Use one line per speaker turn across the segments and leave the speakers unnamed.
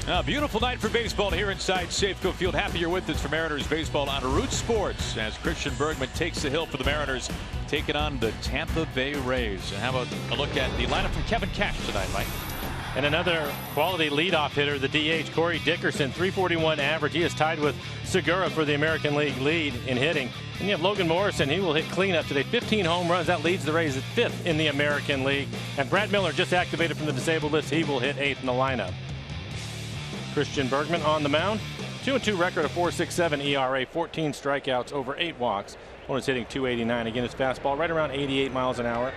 A beautiful night for baseball here inside Safeco Field. Happy you're with us for Mariners baseball on Root Sports as Christian Bergman takes the hill for the Mariners, taking on the Tampa Bay Rays. And how about a look at the lineup from Kevin Cash tonight, Mike?
And another quality leadoff hitter, the DH, Cory Dickerson, 341 average. He is tied with Segura for the American League lead in hitting. And you have Logan Morrison. He will hit cleanup today. 15 home runs. That leads the Rays at 5th in the American League. And Brad Mueller just activated from the disabled list. He will hit 8th in the lineup. Christian Bergman on the mound. 2-2 record, a 4.67 ERA, 14 strikeouts, over 8 walks. Opponent's hitting .289. Again, his fastball right around 88 miles an hour.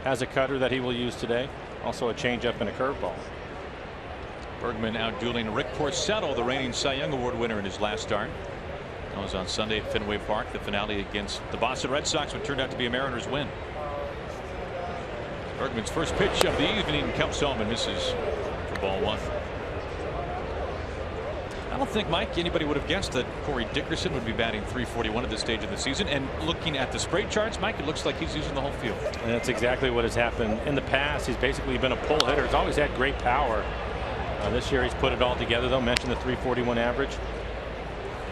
Has a cutter that he will use today. Also a changeup and a curveball.
Bergman out dueling Rick Porcello, the reigning Cy Young Award winner in his last start. That was on Sunday at Fenway Park. The finale against the Boston Red Sox, what turned out to be a Mariners win. Bergman's first pitch of the evening comes home and misses for ball 1. I don't think, Mike, anybody would have guessed that Cory Dickerson would be batting .341 at this stage of the season. And looking at the spray charts, Mike, it looks like he's using the whole field.
And that's exactly what has happened in the past. He's basically been a pull hitter. He's always had great power. This year he's put it all together, though. Mentioned the .341 average.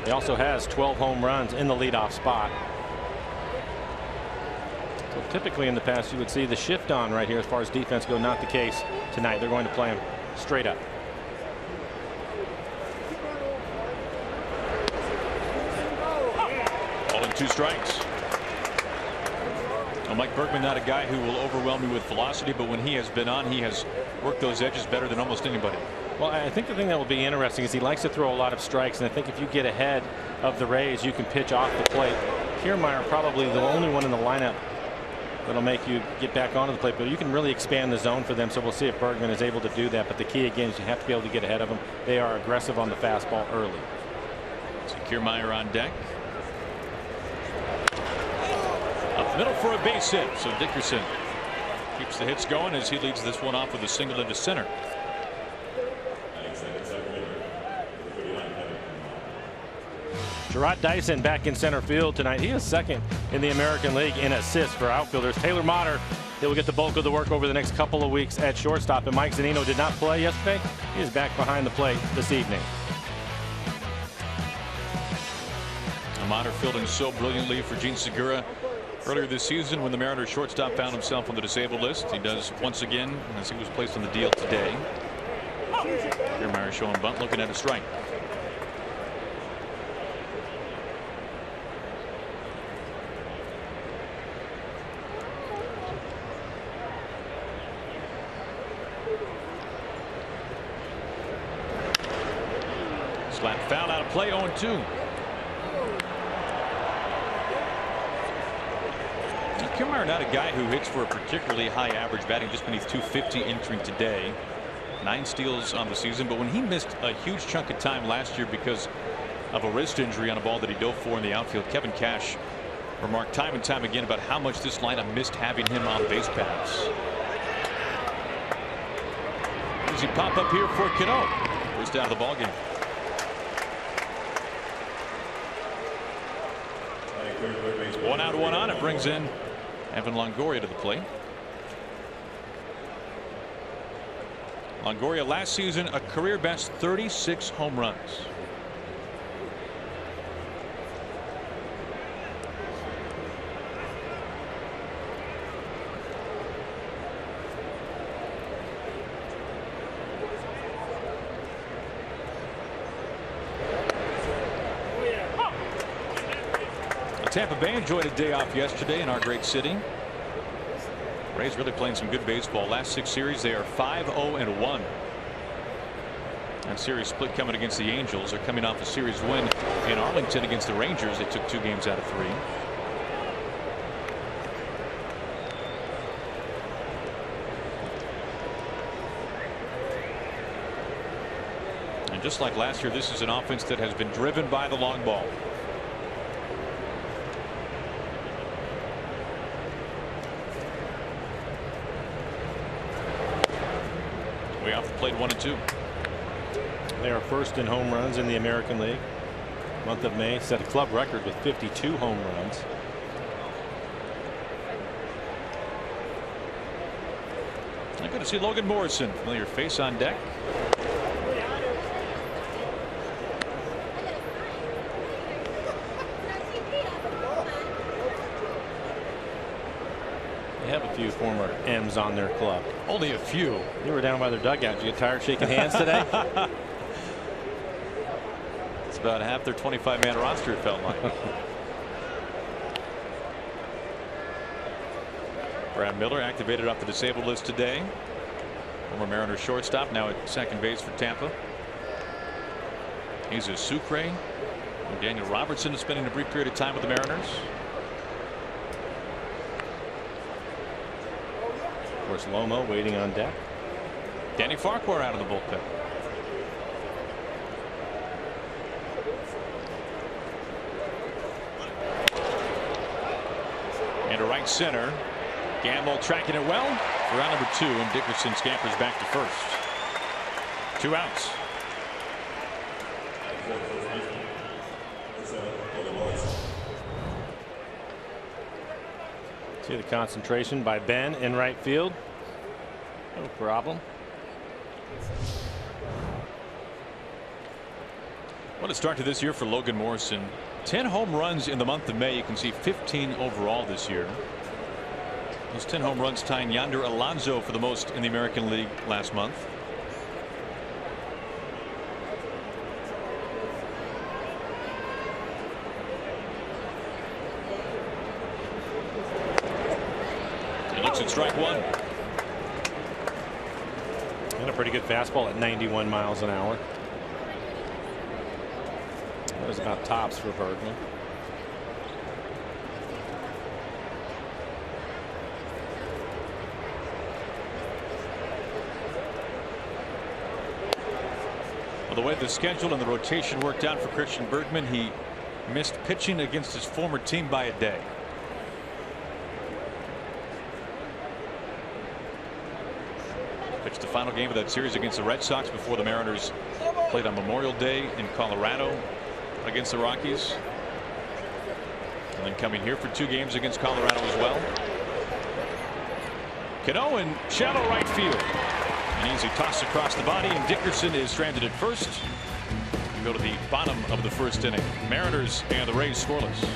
He also has 12 home runs in the leadoff spot. So typically in the past you would see the shift on right here as far as defense go. Not the case tonight. They're going to play him straight up.
All in 2 strikes. Well, Mike Bergman, not a guy who will overwhelm you with velocity, but when he has been on, he has worked those edges better than almost anybody.
Well, I think the thing that will be interesting is he likes to throw a lot of strikes, and I think if you get ahead of the Rays, you can pitch off the plate. Kiermaier probably the only one in the lineup that'll make you get back onto the plate, but you can really expand the zone for them, so we'll see if Bergman is able to do that. But the key again is you have to be able to get ahead of them. They are aggressive on the fastball early.
So Kiermaier on deck. Up middle for a base hit. So Dickerson keeps the hits going as he leads this one off with a single into center.
Gerard Dyson back in center field tonight. He is 2nd in the American League in assists for outfielders. Taylor Motter, he will get the bulk of the work over the next couple of weeks at shortstop. And Mike Zunino did not play yesterday. He is back behind the plate this evening.
Motter fielding so brilliantly for Gene Segura earlier this season when the Mariners shortstop found himself on the disabled list. He does once again as he was placed on the DL today. Kiermaier showing bunt, looking at a strike. Slap foul out of play, 0-2. Kiermaier not a guy who hits for a particularly high average, batting just beneath .250 entering today. 9 steals on the season, but when he missed a huge chunk of time last year because of a wrist injury on a ball that he dove for in the outfield, Kevin Cash remarked time and time again about how much this lineup missed having him on base paths. Does he pop up here for Cano? First out of the ballgame. One out, one on. It brings in Evan Longoria to the plate. Longoria last season a career best 36 home runs. Tampa Bay enjoyed a day off yesterday in our great city. Rays really playing some good baseball. Last 6 series they are 5-0-1. That series split coming against the Angels. They're coming off a series win in Arlington against the Rangers. They took 2 games out of 3. And just like last year, this is an offense that has been driven by the long ball. Way off the plate, 1-2.
They are 1st in home runs in the American League. Month of May set a club record with 52 home runs. I got to see Logan Morrison, familiar face on deck. They have a few former M's on their club.
Only a few.
You were down by their dugout. Did you get tired shaking hands today?
It's about half their 25-man roster, it felt like. Brad Mueller activated off the disabled list today. Former Mariners shortstop, now at second base for Tampa. He's a Sucre. And Daniel Robertson is spending a brief period of time with the Mariners.
Of course, Lomo waiting on deck.
Danny Farquhar out of the bullpen. And to right center. Gamble tracking it well for out number 2, and Dickerson scampers back to first. 2 outs.
See the concentration by Ben in right field. No problem.
What a start to this year for Logan Morrison. 10 home runs in the month of May. You can see 15 overall this year. Those 10 home runs tying Yonder Alonso for the most in the American League last month. He looks at strike 1.
And a pretty good fastball at 91 miles an hour. That was about tops for Bergman.
The way the schedule and the rotation worked out for Christian Bergman, he missed pitching against his former team by a day. Pitched the final game of that series against the Red Sox before the Mariners played on Memorial Day in Colorado against the Rockies. And then coming here for 2 games against Colorado as well. Cano in shallow right field. An easy toss across the body, and Dickerson is stranded at first. We go to the bottom of the first inning. Mariners and the Rays scoreless.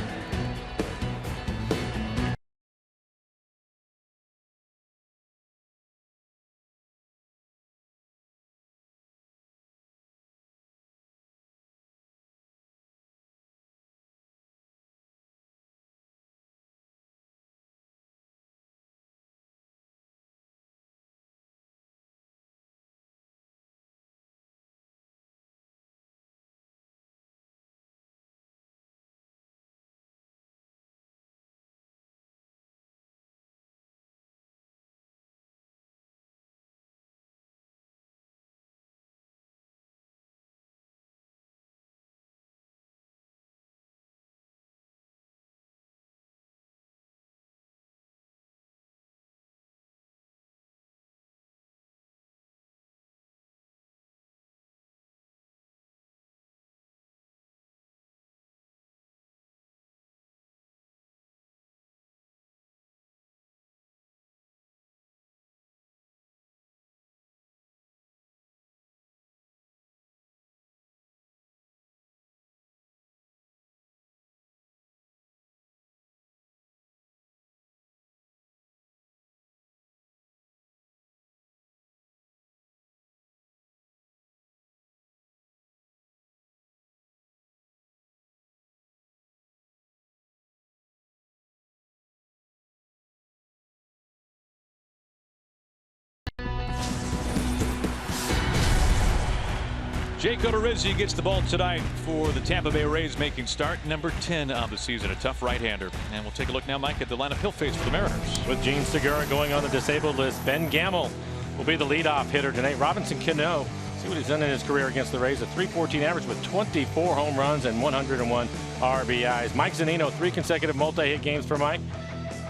Jake Odorizzi gets the ball tonight for the Tampa Bay Rays, making start number 10 of the season. A tough right-hander. And we'll take a look now, Mike, at the lineup he'll face for the Mariners.
With Gene Segura going on the disabled list, Ben Gamble will be the leadoff hitter tonight. Robinson Cano, see what he's done in his career against the Rays. A .314 average with 24 home runs and 101 RBIs. Mike Zunino, 3 consecutive multi-hit games for Mike.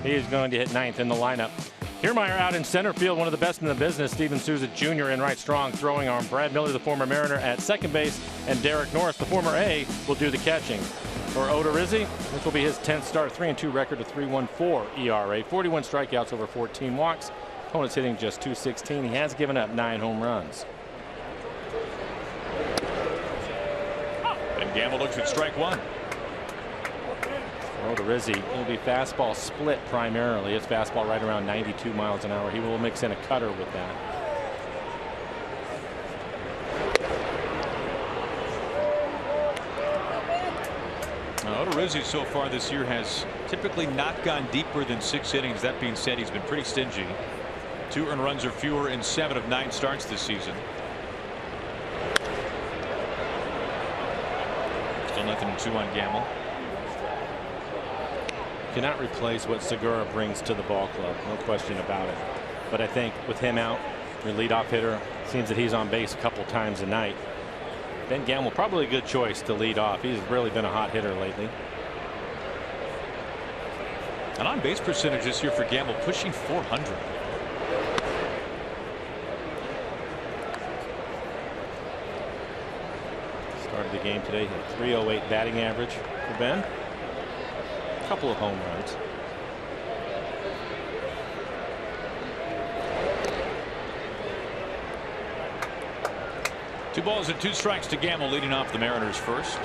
He is going to hit 9th in the lineup. Kiermaier out in center field, one of the best in the business. Steven Souza Jr. in right, strong throwing arm. Brad Miller, the former Mariner, at second base, and Derek Norris, the former A, will do the catching. For Odorizzi, this will be his 10th start, 3-2 record, a 3.14 ERA, 41 strikeouts over 14 walks. Opponents hitting just .216. He has given up 9 home runs.
And Gamble looks at strike 1.
Rizzi will be fastball split primarily. His fastball right around 92 miles an hour. He will mix in a cutter with that.
Rizzi so far this year has typically not gone deeper than 6 innings. That being said, he's been pretty stingy. 2 earned runs or fewer in 7 of 9 starts this season. Still nothing to 2 on Gamble.
Cannot replace what Segura brings to the ball club, no question about it. But I think with him out, your leadoff hitter, seems that he's on base a couple times a night. Ben Gamble probably a good choice to lead off. He's really been a hot hitter lately.
An on base percentage this year for Gamble pushing 400.
Started the game today, had 308 batting average for Ben. A couple of home runs.
Two balls and 2 strikes to Gamble, leading off the Mariners first.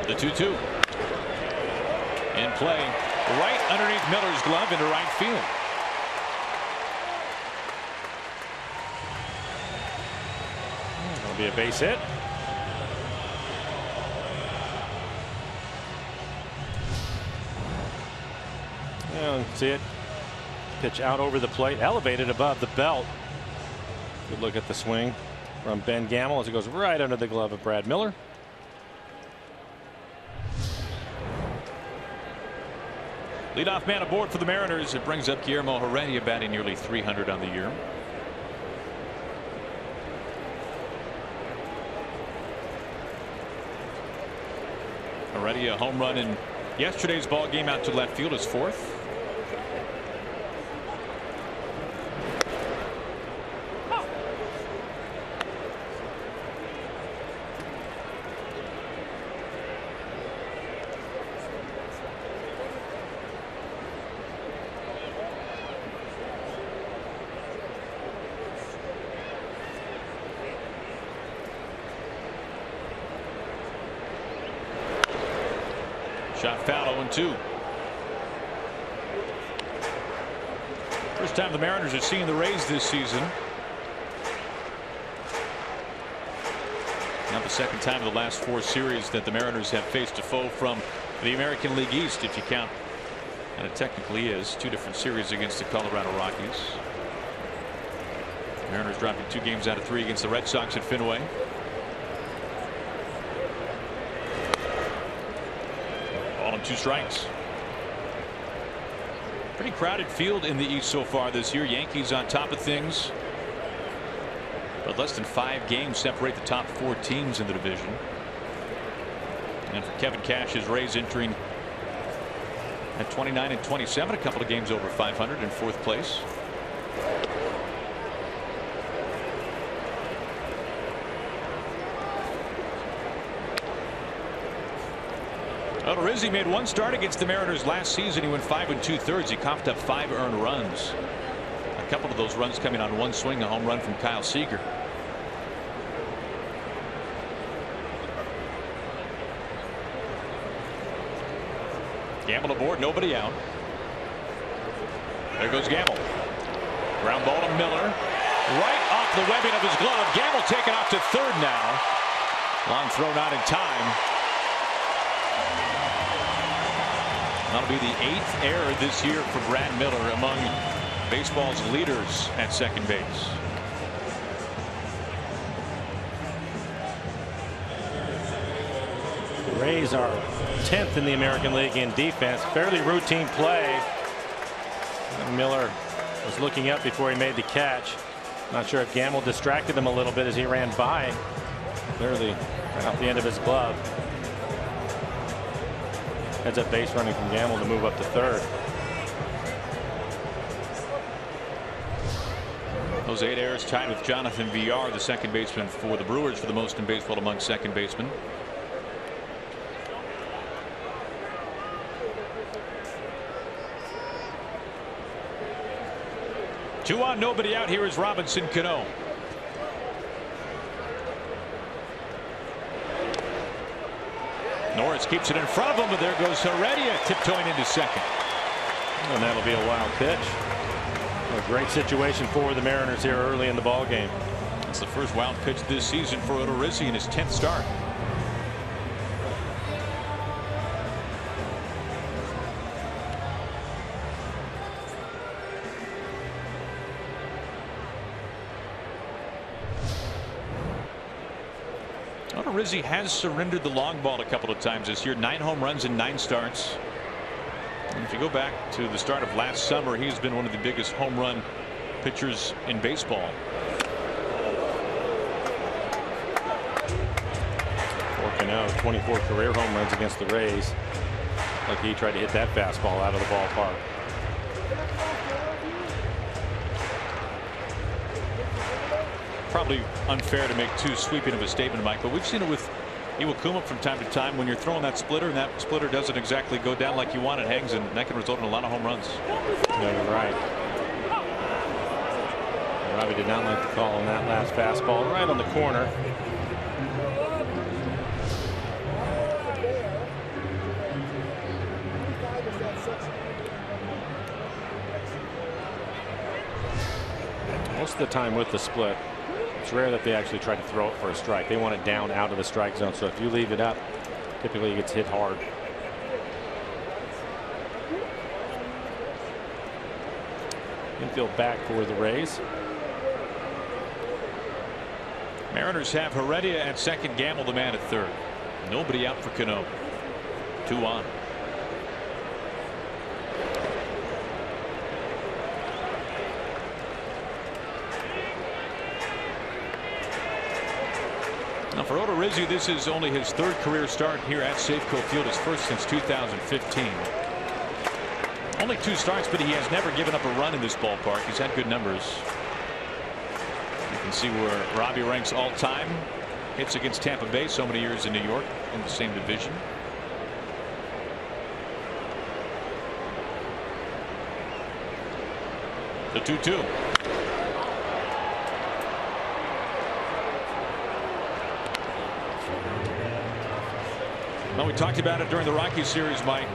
The 2-2 in play, right underneath Miller's glove into right field.
That'll be a base hit. See it. Pitch out over the plate, elevated above the belt. Good look at the swing from Ben Gamble as it goes right under the glove of Brad Miller.
Leadoff man aboard for the Mariners. It brings up Guillermo Heredia, batting nearly 300 on the year. Heredia, a home run in yesterday's ball game out to left field, is 4th. Shot foul, 0-2. First time the Mariners are seeing the Rays this season. Now the second time in the last 4 series that the Mariners have faced a foe from the American League East, if you count, and it technically is 2 different series against the Colorado Rockies. The Mariners dropping 2 games out of 3 against the Red Sox at Fenway. Ball and 2 strikes. Pretty crowded field in the East so far this year. Yankees on top of things, but less than 5 games separate the top 4 teams in the division. And for Kevin Cash's Rays entering at 29 and 27, a couple of games over 500 in 4th place. Well, Rizzi made 1 start against the Mariners last season. He went 5 2/3. He coughed up 5 earned runs. A couple of those runs coming on 1 swing, a home run from Kyle Seager. Gamble aboard, nobody out. There goes Gamble. Ground ball to Miller. Right off the webbing of his glove. Gamble taken off to 3rd now. Long throw not in time. That'll be the 8th error this year for Brad Miller, among baseball's leaders at second base.
The Rays are 10th in the American League in defense. Fairly routine play. Miller was looking up before he made the catch. Not sure if Gamble distracted him a little bit as he ran by. Clearly off the end of his glove. Heads up base running from Gamble to move up to 3rd.
Those 8 errors tied with Jonathan Villar, the second baseman for the Brewers, for the most in baseball among second basemen. 2 on, nobody out. Here is Robinson Cano. Norris keeps it in front of him, but there goes Heredia tiptoeing into second.
And that'll be a wild pitch. A great situation for the Mariners here early in the ball game.
It's the first wild pitch this season for Odorizzi in his 10th start. Odorizzi has surrendered the long ball a couple of times this year. 9 home runs in 9 starts. And if you go back to the start of last summer, he's been one of the biggest home run pitchers in baseball.
For Cano, 24 career home runs against the Rays. Like he tried to hit that fastball out of the ballpark.
Probably unfair to make too sweeping of a statement, Mike, but we've seen it with Iwakuma from time to time. When you're throwing that splitter and that splitter doesn't exactly go down like you want, it hangs, and that can result in a lot of home runs.
No, you're right. Robbie did not like the call on that last fastball right on the corner. Most of the time with the split, it's rare that they actually try to throw it for a strike. They want it down out of the strike zone. So if you leave it up, typically it gets hit hard. Infield back for the Rays.
Mariners have Heredia at second, Gamble the man at third. Nobody out for Cano. 2 on. Now for Odorizzi, this is only his 3rd career start here at Safeco Field, his first since 2015. Only 2 starts, but he has never given up a run in this ballpark. He's had good numbers. You can see where Robbie ranks all time hits against Tampa Bay, so many years in New York in the same division. The 2-2. Well, we talked about it during the Rockies series, Mike.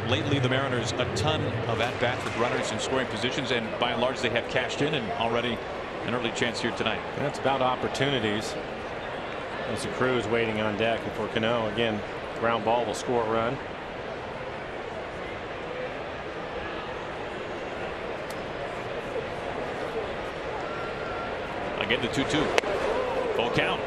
Lately, the Mariners a ton of at-bats with runners in scoring positions, and by and large, they have cashed in and already an early chance here tonight.
That's about opportunities. There's a Cruz waiting on deck, and for Cano, again, ground ball will score a run.
Again, the 2-2. Full count.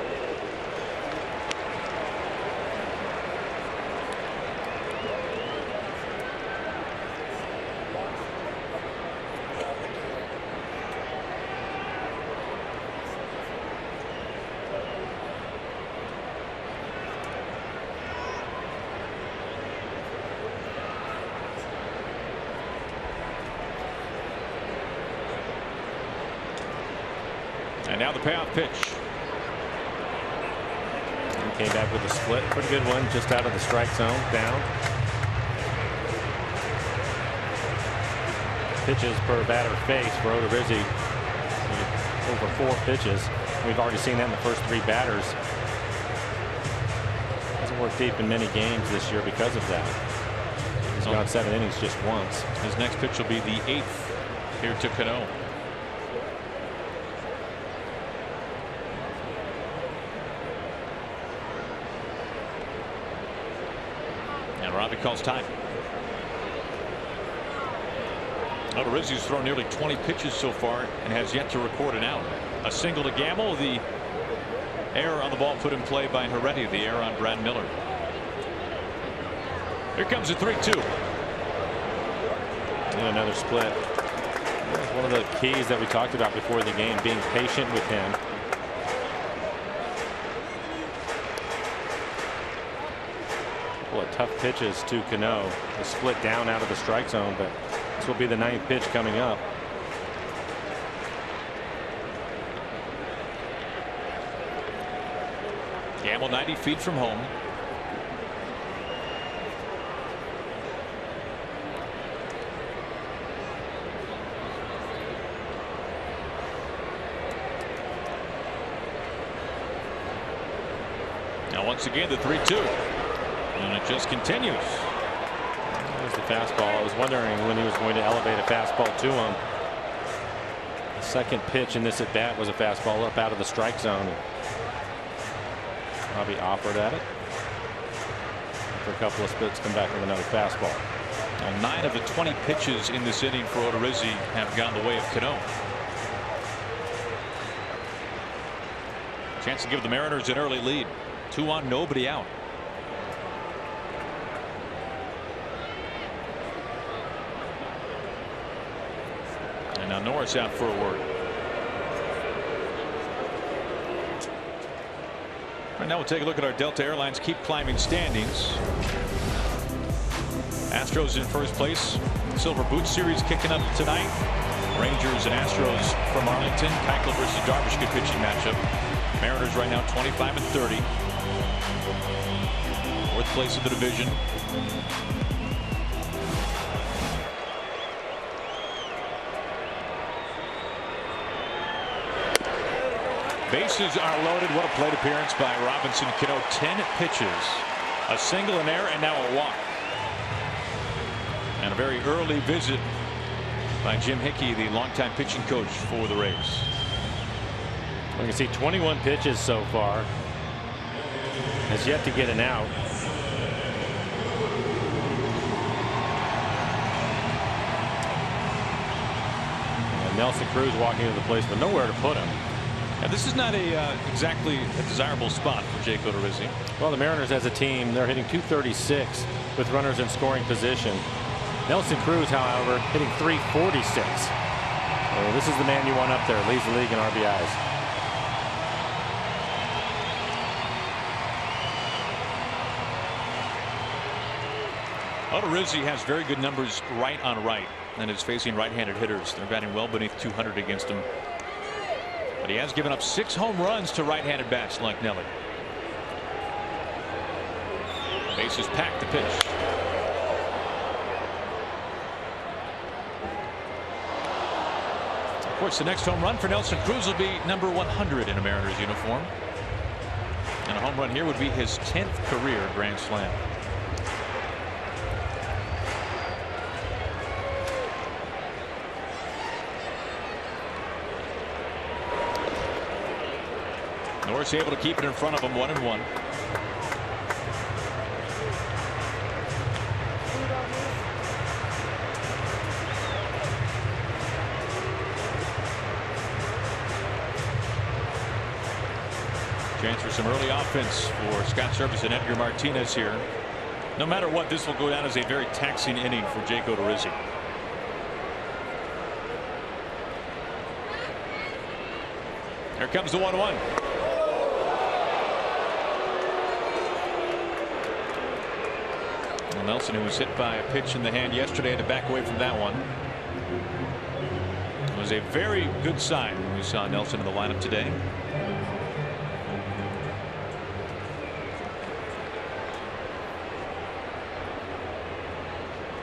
And now the payoff pitch.
He came back with a split. Pretty good one, just out of the strike zone, down. Pitches per batter face for Odorizzi. Over 4 pitches. We've already seen that in the first 3 batters. Hasn't worked deep in many games this year because of that. He's gone 7 innings just once.
His next pitch will be the 8th here to Cano. Robbie calls time. Odorizzi's thrown nearly 20 pitches so far and has yet to record an out. A single to Gamble. The error on the ball put in play by Heredia. The error on Brad Mueller. Here comes a 3-2.
And another split. One of the keys that we talked about before the game, being patient with him. Tough pitches to Cano. The split down out of the strike zone, but this will be the 9th pitch coming up.
Gamble 90 feet from home. once again the 3-2. And it just continues.
There's the fastball. I was wondering when he was going to elevate a fastball to him. The second pitch in this at bat was a fastball up out of the strike zone. Bobby offered at it. After a couple of spits, come back with another fastball.
Well, 9 of the 20 pitches in this inning for Odorizzi have gone the way of Cano. Chance to give the Mariners an early lead. 2 on, nobody out. And now Norris out for a word. Right now we'll take a look at our Delta Airlines keep climbing standings. Astros in first place. Silver Boot Series kicking up tonight. Rangers and Astros from Arlington. Keuchel versus Darvish, good pitching matchup. Mariners right now 25-30. Fourth place of the division. Bases are loaded. What a plate appearance by Robinson Cano. 10 pitches, a single, an error, and now a walk. And a very early visit by Jim Hickey, the longtime pitching coach for the Rays.
We can see 21 pitches so far. Has yet to get an out. And Nelson Cruz walking into the place, but nowhere to put him.
Now, this is not exactly a desirable spot for Jake Odorizzi.
Well, the Mariners as a team, they're hitting .236 with runners in scoring position. Nelson Cruz, however, hitting .346. So this is the man you want up there. Leads the league in RBIs.
Odorizzi has very good numbers right on right and is facing right-handed hitters. They're batting well beneath 200 against him. But he has given up 6 home runs to right-handed bats like Nelly. Bases packed, the pitch. Of course, the next home run for Nelson Cruz will be number 100 in a Mariners uniform. And a home run here would be his 10th career grand slam. Norris able to keep it in front of him, 1-1. Chance for some early offense for Scott Service and Edgar Martinez here. No matter what, this will go down as a very taxing inning for Jake Odorizzi. Here comes the 1-1. Nelson, who was hit by a pitch in the hand yesterday, had to back away from that one. It was a very good sign when we saw Nelson in the lineup today.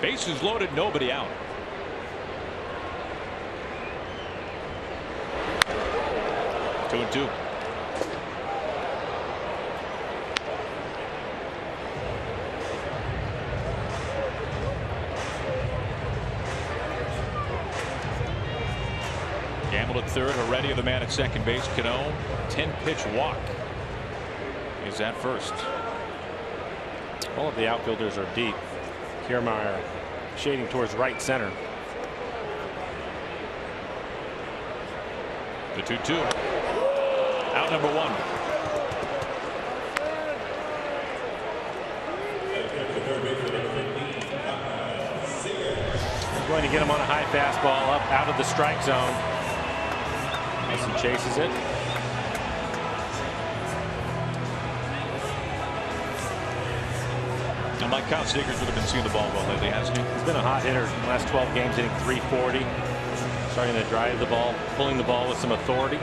Bases loaded, nobody out. Two and two. Gamble at third, Heredia the man at second base. Cano, 10-pitch walk is at first.
All of the outfielders are deep. Kiermaier shading towards right center.
The 2-2. Out number 1.
Going to get him on a high fastball up out of the strike zone. Nelson chases it.
And Mike Keuchel would have been seeing the ball well lately, hasn't he?
He's been a hot hitter in the last 12 games, hitting .340. Starting to drive the ball, pulling the ball with some authority.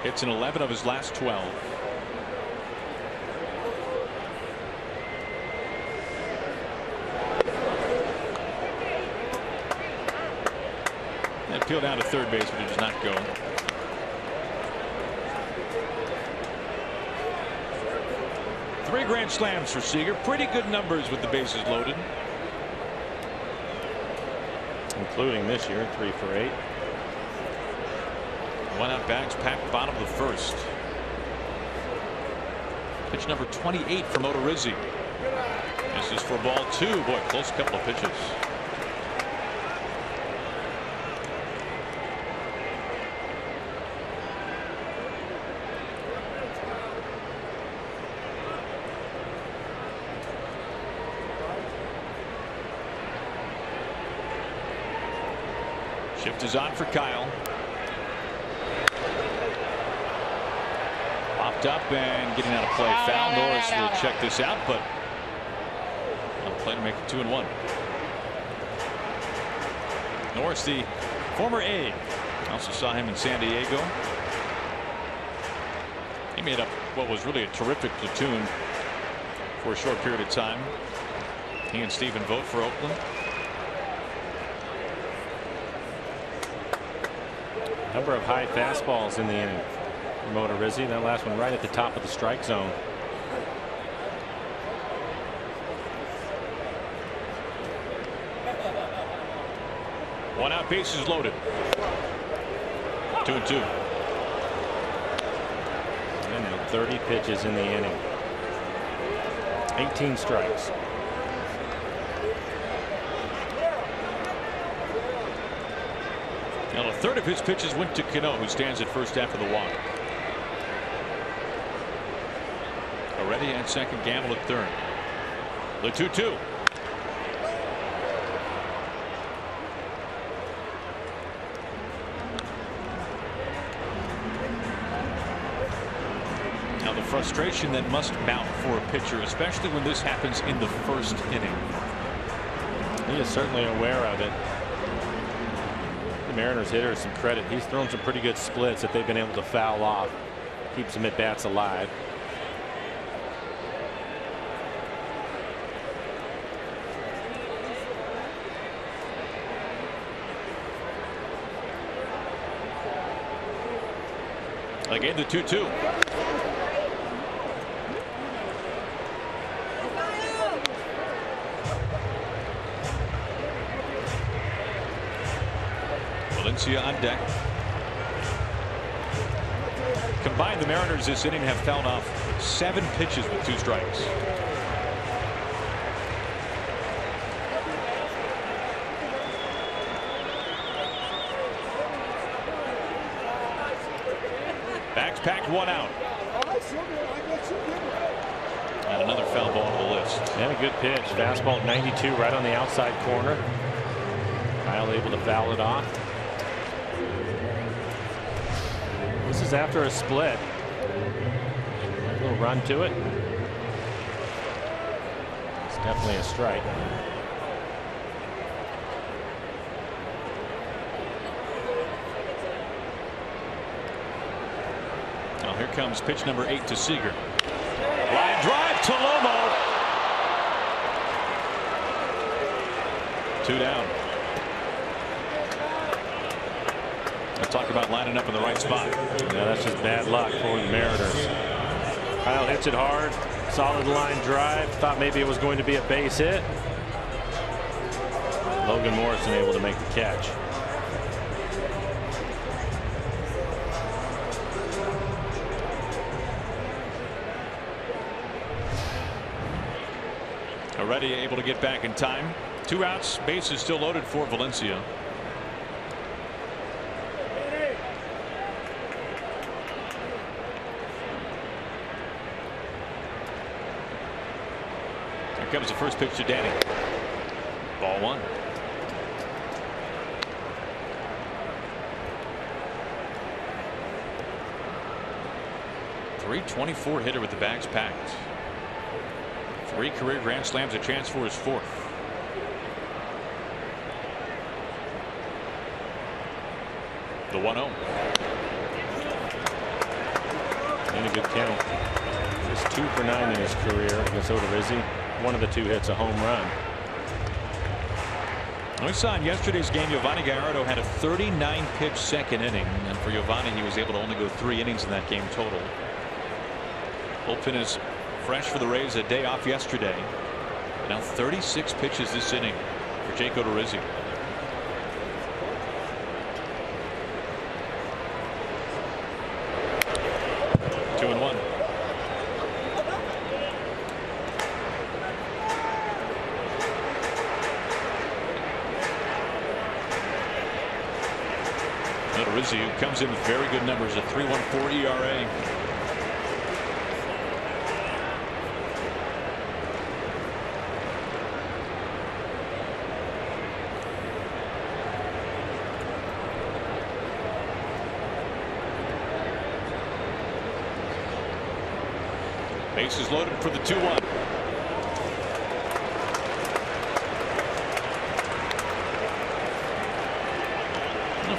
Hits in 11 of his last 12. And peeled down to third base, but it does not go. Three grand slams for Seager. Pretty good numbers with the bases loaded.
Including this year, 3 for 8.
One out, bags packed, bottom of the first. Pitch number 28 from Odorizzi. This is for ball 2. Boy, close couple of pitches. Shift is on for Kyle. Popped up and getting out of play. Foul. Norris will check this out, but on play to make it 2-1. Norris, the former A. Also saw him in San Diego. He made up what was really a terrific platoon for a short period of time. He and Stephen Vogt for Oakland.
Number of high fastballs in the inning from Odorizzi. That last one right at the top of the strike zone.
One out, bases loaded. 2-2.
And now 30 pitches in the inning. 18 strikes.
Now a third of his pitches went to Cano, who stands at first after the walk. Already at second, Gamble at third. The 2-2. Now the frustration that must mount for a pitcher, especially when this happens in the first inning.
He is certainly aware of it. Mariners hitter some credit. He's thrown some pretty good splits that they've been able to foul off. Keeps some at bats alive.
Again, the 2-2. Valencia on deck. Combined, the Mariners this inning have fouled off 7 pitches with 2 strikes. Backs packed, 1 out. And another foul ball on the list.
And a good pitch. Fastball at 92 right on the outside corner. Kyle able to foul it off. This is after a split. A little run to it. It's definitely a strike.
Now here comes pitch number 8 to Seager. Line drive to Lomo. 2 down. Talk about lining up in the right spot.
Yeah, that's just bad luck for the Mariners. Kyle hits it hard. Solid line drive. Thought maybe it was going to be a base hit. Logan Morrison able to make the catch.
Already able to get back in time. 2 outs, bases still loaded for Valencia. Comes the first pitch to Danny. Ball 1. .324 hitter with the bags packed. 3 career grand slams, a chance for his 4th. The 1-0.
And a good count. Just 2 for 9 in his career against Odorizzi. One of the 2 hits a home run.
We saw in yesterday's game, Giovanni Gallardo had a 39-pitch second inning, and for Giovanni, he was able to only go 3 innings in that game total. Bullpen is fresh for the Rays, a day off yesterday. Now 36 pitches this inning for Jake Odorizzi. Two and one. Odorizzi, who comes in with very good numbers, a 3.14 ERA. Bases loaded for the 2-1.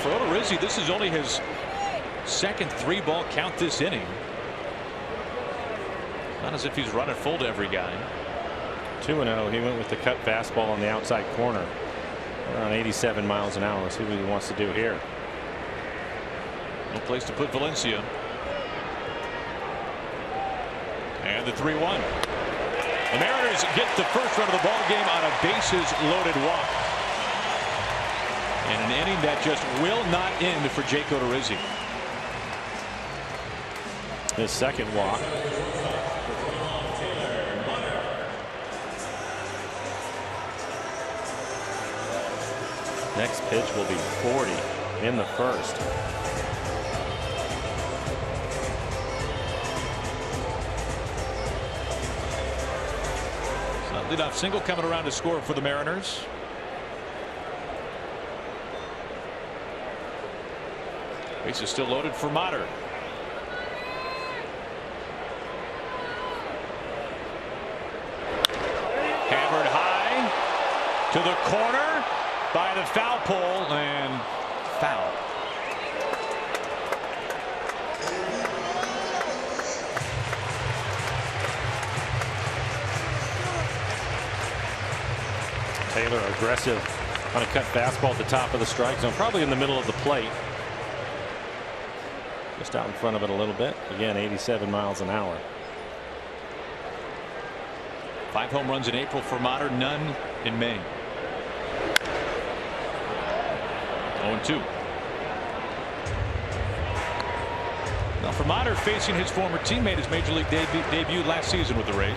For Odorizzi, this is only his second 3-ball count this inning. Not as if he's running full to every guy.
2-0. He went with the cut fastball on the outside corner. Around 87 miles an hour. Let's see what he wants to do here.
No place to put Valencia. And the 3-1. The Mariners get the first run of the ball game on a bases loaded walk. And an inning that just will not end for Jake Odorizzi.
His second walk. Next pitch will be 40 in the first.
So leadoff single coming around to score for the Mariners. Base is still loaded for Mueller. Hammered high to the corner by the foul pole, and foul.
Taylor aggressive on a cut fastball at the top of the strike zone, probably in the middle of the plate. Just out in front of it a little bit. Again, 87 miles an hour.
5 home runs in April for Mueller, none in May. 0-2. Now for Mueller, facing his former teammate, his major league debut last season with the Rays.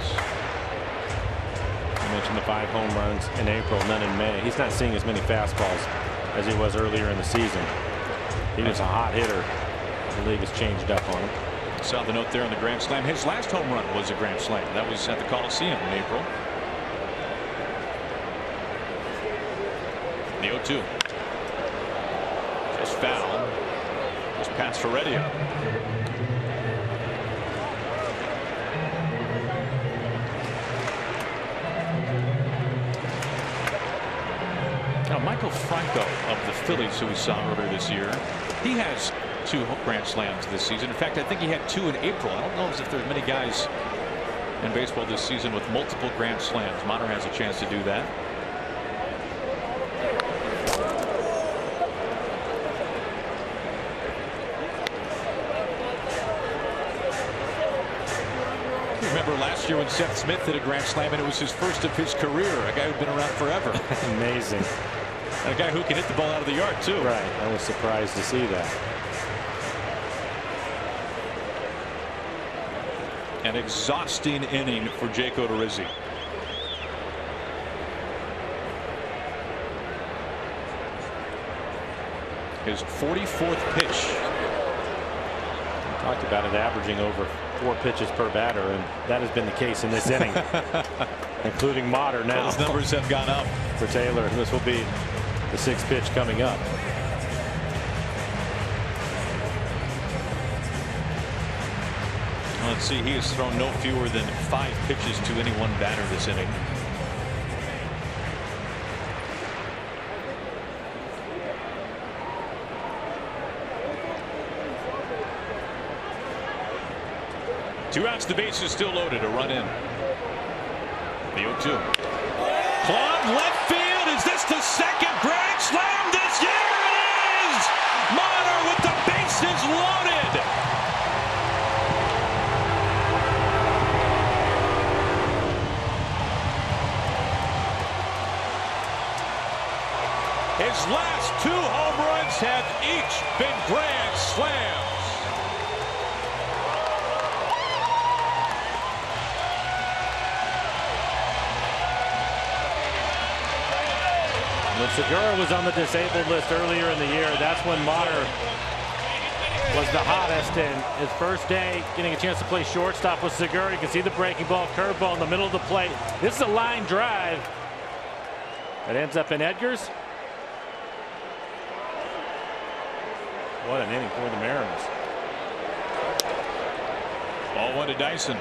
I mentioned the 5 home runs in April, none in May. He's not seeing as many fastballs as he was earlier in the season. He was a hot hitter. The league has changed up on him.
Saw the note there on the grand slam. His last home run was a grand slam. That was at the Coliseum in April. The 0-2. Just foul. Just past Heredia. Now Michael Franco of the Phillies, who we saw earlier this year, he has 2 grand slams this season. In fact, I think he had 2 in April. I don't know if there's many guys in baseball this season with multiple grand slams. Mueller has a chance to do that. Remember last year when Seth Smith hit a grand slam, and it was his first of his career. A guy who'd been around forever.
Amazing.
And a guy who can hit the ball out of the yard too.
Right. I was surprised to see that.
An exhausting inning for Jake Odorizzi. His 44th pitch.
We talked about it averaging over 4 pitches per batter, and that has been the case in this inning, including Mueller now.
Those numbers have gone up
for Taylor. This will be the 6th pitch coming up.
Let's see, he has thrown no fewer than 5 pitches to any one batter this inning. Two outs, the base is still loaded, a run in. The 0-2. Club left field Is this the second grand slam this year? It is! Mueller with the bases loaded. His last 2 home runs have each been grand slams.
When Segura was on the disabled list earlier in the year, that's when Mueller was the hottest. And his first day getting a chance to play shortstop with Segura, you can see the breaking ball, curveball in the middle of the plate. This is a line drive that ends up in Edgar's. What an inning for the Mariners.
Ball 1 to Dyson.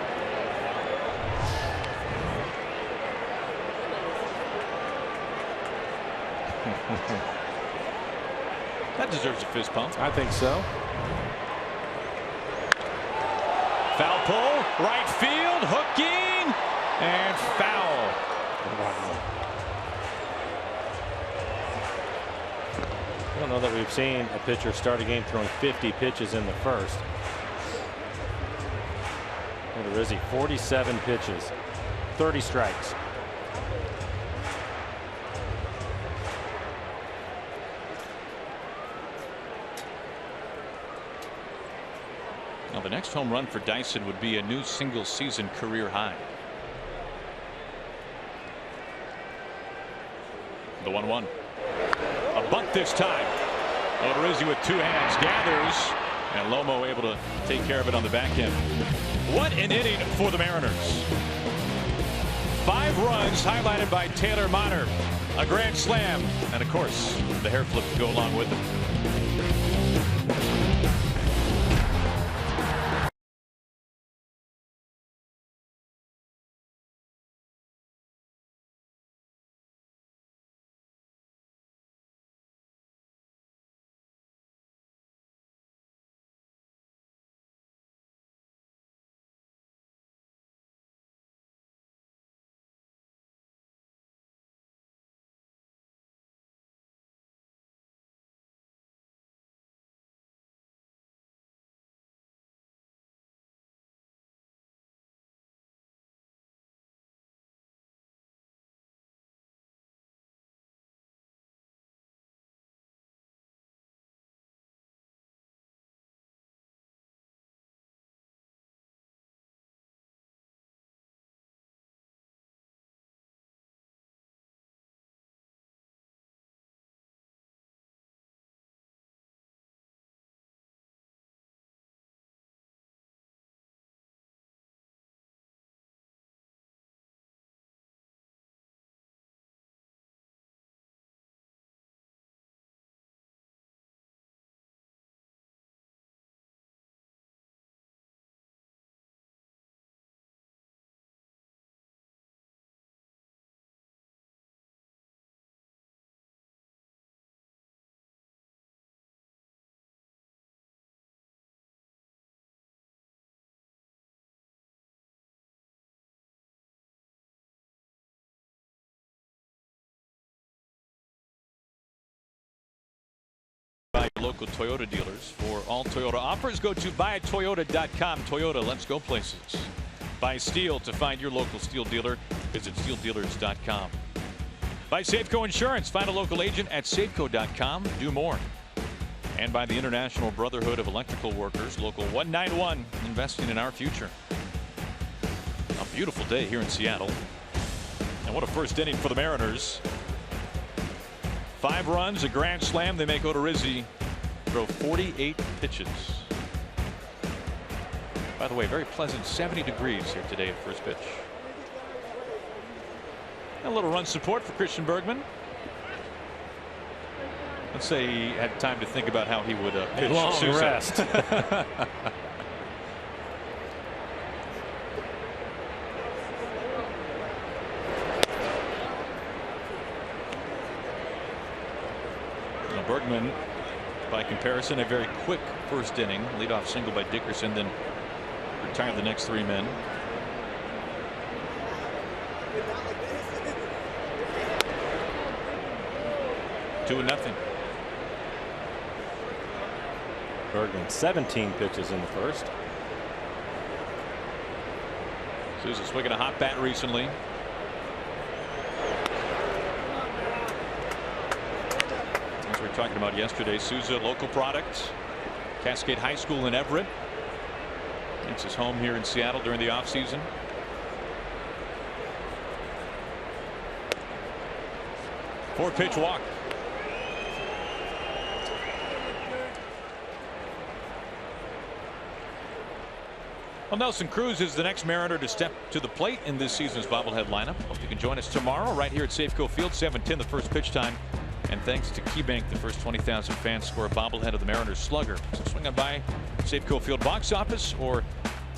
That deserves a fist pump.
I think so.
Foul pole, right field, hooking, and foul.
Wow. I don't know that we've seen a pitcher start a game throwing 50 pitches in the first. What is he? 47 pitches, 30 strikes.
Now the next home run for Dyson would be a new single-season career high. The 1-1. A bunt this time. Odorizzi with 2 hands gathers, and Lomo able to take care of it on the back end. What an inning for the Mariners. 5 runs highlighted by Taylor Miner. A grand slam, and of course the hair flip to go along with it. By local Toyota dealers. For all Toyota offers, go to buyatoyota.com. Toyota, let's go places. Buy Steel. To find your local Steel dealer, visit steeldealers.com. By Safeco Insurance. Find a local agent at safeco.com. Do more. And by the International Brotherhood of Electrical Workers, Local 191, investing in our future. A beautiful day here in Seattle. And what a first inning for the Mariners. 5 runs, a grand slam. They make Odorizzi throw 48 pitches. By the way, very pleasant 70 degrees here today at first pitch. A little run support for Christian Bergman. Let's say he had time to think about how he would pitch.
A long rest.
Bergman, by comparison, a very quick first inning. Leadoff single by Dickerson, then retired the next 3 men. 2-0.
Bergman 17 pitches in the first.
Souza swinging a hot bat recently. As we were talking about yesterday, Souza, local product, Cascade High School in Everett. Makes his home here in Seattle during the offseason. Four-pitch walk. Well, Nelson Cruz is the next Mariner to step to the plate in this season's bobblehead lineup. Hope you can join us tomorrow right here at Safeco Field, 7:10 the first pitch time. And thanks to KeyBank, the first 20,000 fans score a bobblehead of the Mariners slugger. So swing on by Safeco Field box office or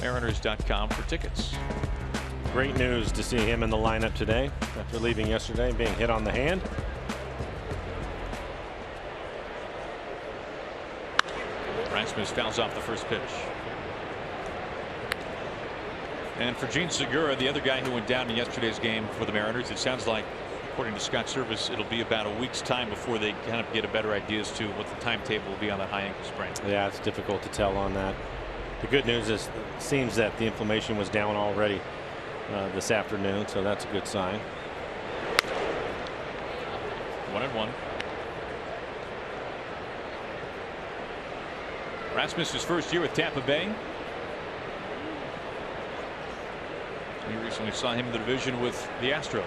Mariners.com for tickets.
Great news to see him in the lineup today after leaving yesterday and being hit on the hand.
Rasmus fouls off the first pitch. And for Gene Segura, the other guy who went down in yesterday's game for the Mariners, it sounds like, according to Scott Service, it'll be about a week's time before they kind of get a better idea as to what the timetable will be on that high ankle sprain.
Yeah, it's difficult to tell on that. The good news is it seems that the inflammation was down already this afternoon, so that's a good sign.
1-1. Rasmus's first year with Tampa Bay. We recently saw him in the division with the Astros.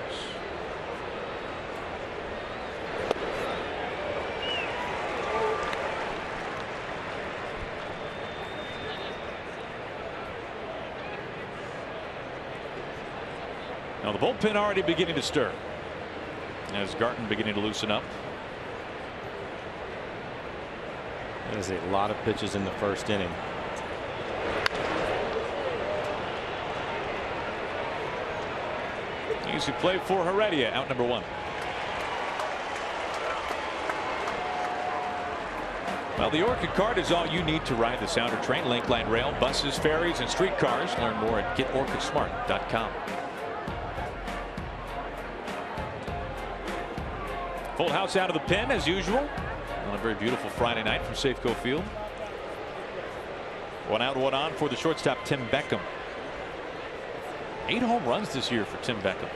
Now the bullpen already beginning to stir as Garton beginning to loosen up.
That is a lot of pitches in the first inning.
Easy play for Heredia, out number 1. Well, the Orchid card is all you need to ride the Sounder train, link line rail, buses, ferries, and streetcars. Learn more at getorchidsmart.com. Full house out of the pen as usual on a very beautiful Friday night from Safeco Field. 1 out, 1 on for the shortstop Tim Beckham. 8 home runs this year for Tim Beckham.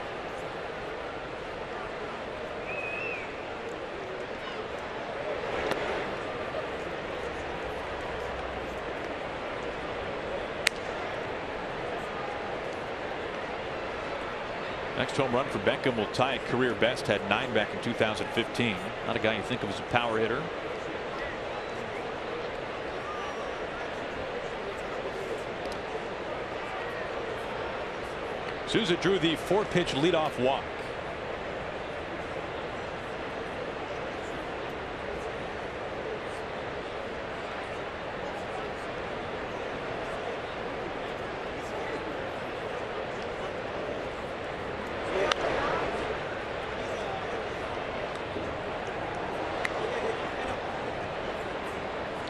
Next home run for Beckham will tie a career best, had 9 back in 2015. Not a guy you think of as a power hitter. Souza drew the 4-pitch leadoff walk.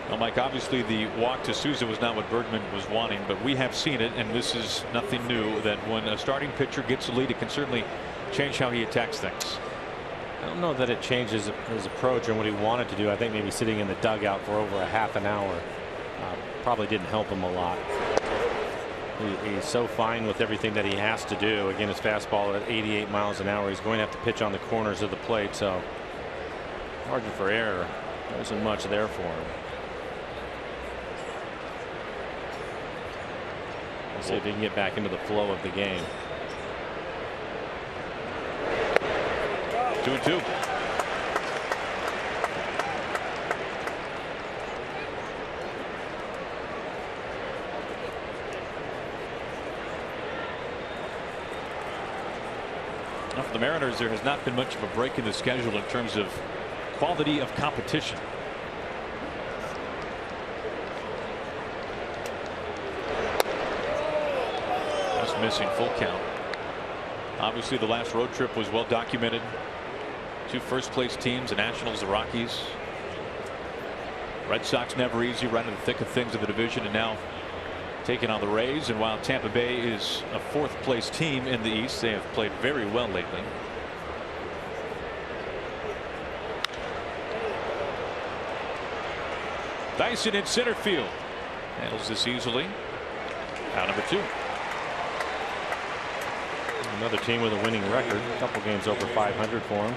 Well, Mike, obviously the walk to Souza was not what Bergman was wanting, but we have seen it, and this is nothing new, that when a starting pitcher gets a lead, it can certainly change how he attacks things.
I don't know that it changes his approach and what he wanted to do. I think maybe sitting in the dugout for over a half an hour probably didn't help him a lot. He's so fine with everything that he has to do. Again, his fastball at 88 miles an hour. He's going to have to pitch on the corners of the plate, so margin for error, there isn't much there for him. See if he can get back into the flow of the game.
2-2. Now for the Mariners, there has not been much of a break in the schedule in terms of quality of competition. Missing full count. Obviously the last road trip was well documented. 2 first place teams, the Nationals, the Rockies. Red Sox never easy, right in the thick of things of the division, and now taking on the Rays. And while Tampa Bay is a 4th place team in the East, they have played very well lately. Dyson in center field. Handles this easily. Out number 2.
Another team with a winning record. A couple games over 500 for them.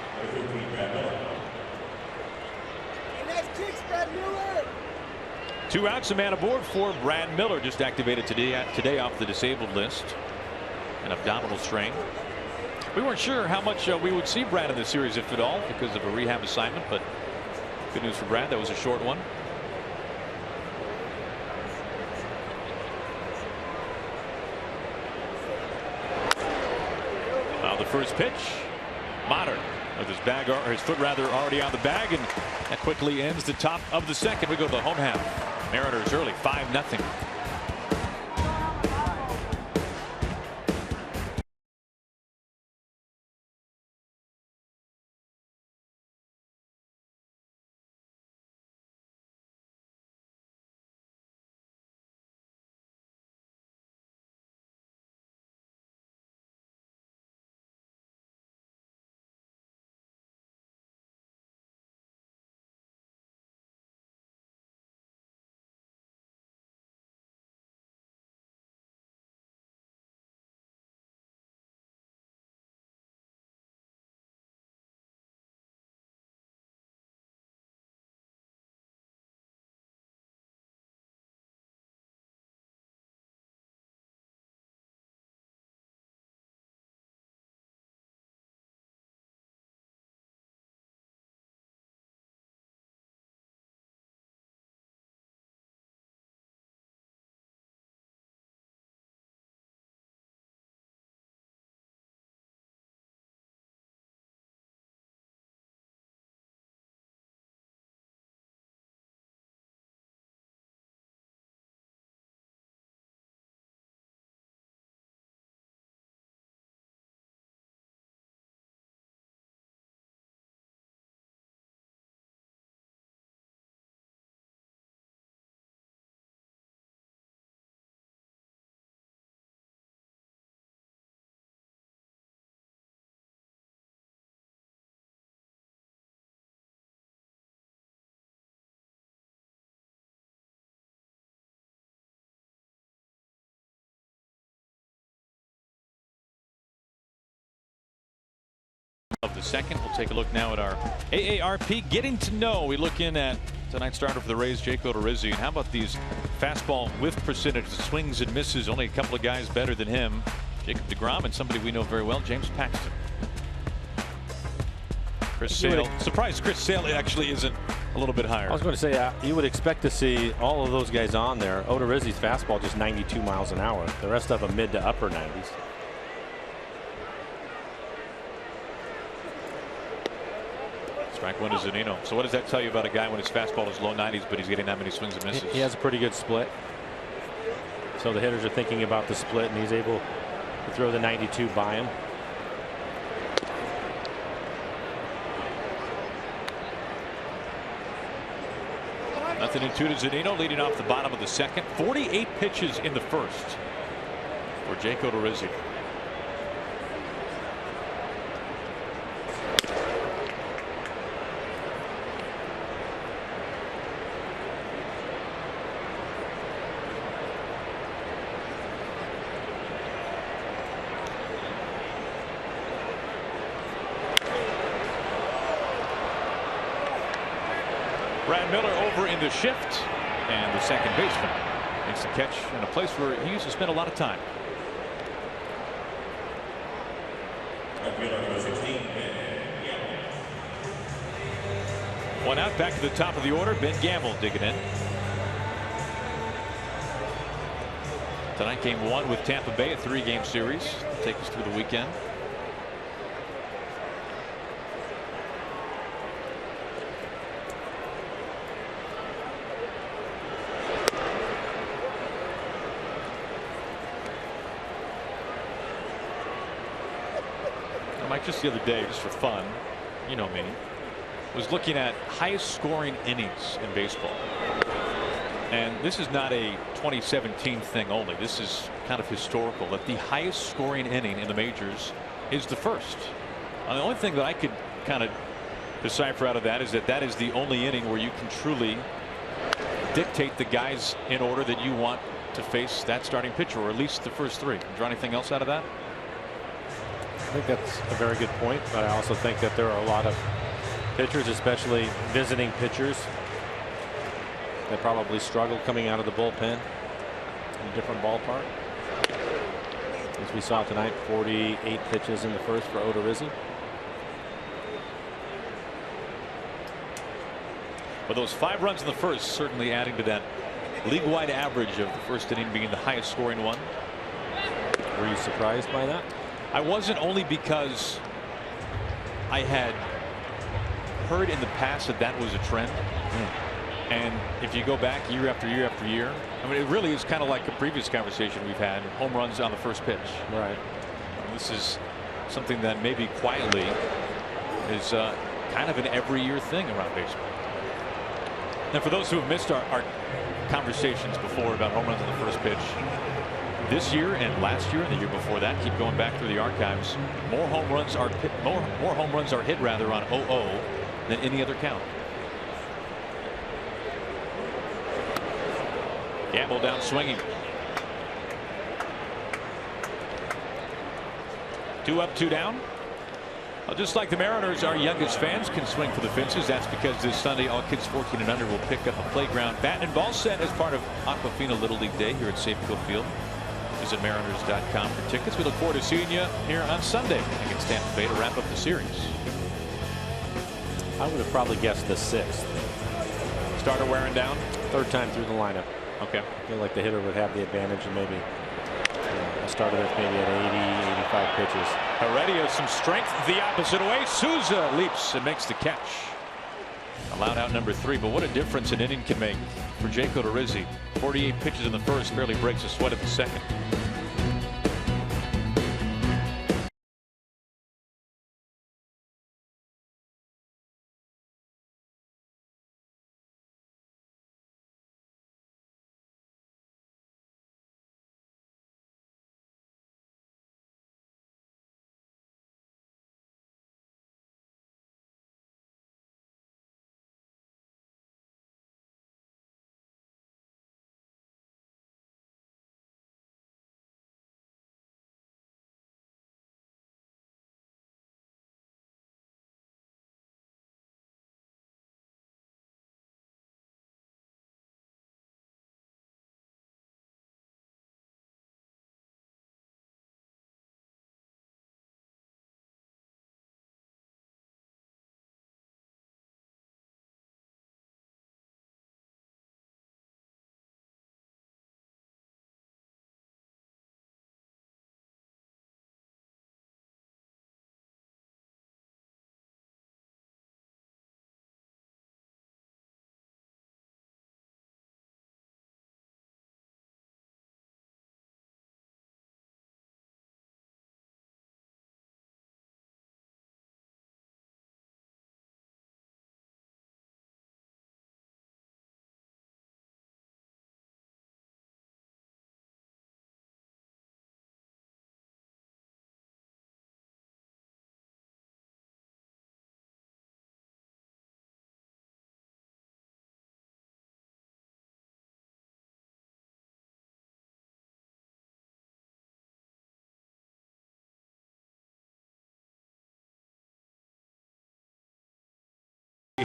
Two outs, a man aboard for Brad Miller, just activated today off the disabled list. An abdominal strain. We weren't sure how much we would see Brad in this series, if at all, because of a rehab assignment, but good news for Brad. That was a short one. Now the first pitch. Modern with his bag, or his foot rather, already on the bag, and that quickly ends the top of the second. We go to the home half. Mariners early, 5-0. Of the second. We'll take a look now at our AARP getting to know. We look in at tonight's starter for the Rays, Jake Odorizzi. And how about these fastball whiff percentage, swings and misses? Only a couple of guys better than him. Jacob deGrom and somebody we know very well, James Paxton. Chris Sale. Surprised Chris Sale actually isn't a little bit higher.
I was going to say you would expect to see all of those guys on there. Odorizzi's fastball just 92 miles an hour. The rest of them mid to upper 90s.
Strike one to Zunino. So what does that tell you about a guy when his fastball is low 90s, but he's getting that many swings and misses?
He has a pretty good split. So the hitters are thinking about the split, and he's able to throw the 92 by him.
Nothing in 2 to Zunino, leading off the bottom of the second. 48 pitches in the first for Jake Odorizzi. Brad Miller over in the shift, and the second baseman makes the catch in a place where he used to spend a lot of time. One out, back to the top of the order. Ben Gamble digging in. Tonight, game 1 with Tampa Bay, a 3-game series. Take us through the weekend. Mike, just the other day, just for fun, you know me, was looking at highest scoring innings in baseball. And this is not a 2017 thing only. This is kind of historical, that the highest scoring inning in the majors is the first. And the only thing that I could kind of decipher out of that is that that is the only inning where you can truly dictate the guys in order that you want to face that starting pitcher, or at least the first three. Draw anything else out of that?
I think that's a very good point, but I also think that there are a lot of pitchers, especially visiting pitchers, that probably struggle coming out of the bullpen in a different ballpark. As we saw tonight, 48 pitches in the first for Odorizzi.
But those 5 runs in the first certainly adding to that league-wide average of the first inning being the highest scoring one.
Were you surprised by that?
I wasn't, only because I had heard in the past that that was a trend. And if you go back year after year after year, I mean, it really is kind of like a previous conversation we've had, home runs on the first pitch.
Right.
This is something that maybe quietly is kind of an every year thing around baseball. And for those who have missed our conversations before about home runs on the first pitch, this year and last year and the year before that, keep going back through the archives, more home runs are hit rather on 0-0 than any other count. Gamble down swinging. 2 up, 2 down. Well, just like the Mariners, our youngest fans can swing for the fences. That's because this Sunday all kids 14 and under will pick up a playground bat and ball set as part of Aquafina Little League Day here at Safeco Field. Visit Mariners.com for tickets. We look forward to seeing you here on Sunday against Tampa Bay to wrap up the series.
I would have probably guessed the 6th.
Starter wearing down.
3rd time through the lineup.
Okay.
I feel like the hitter would have the advantage, and maybe a starter that's maybe at 80, 85 pitches.
Heredia has some strength the opposite way. Souza leaps and makes the catch. Allowed out number 3, but what a difference an inning can make for Jake Odorizzi. 48 pitches in the first, barely breaks a sweat in the second.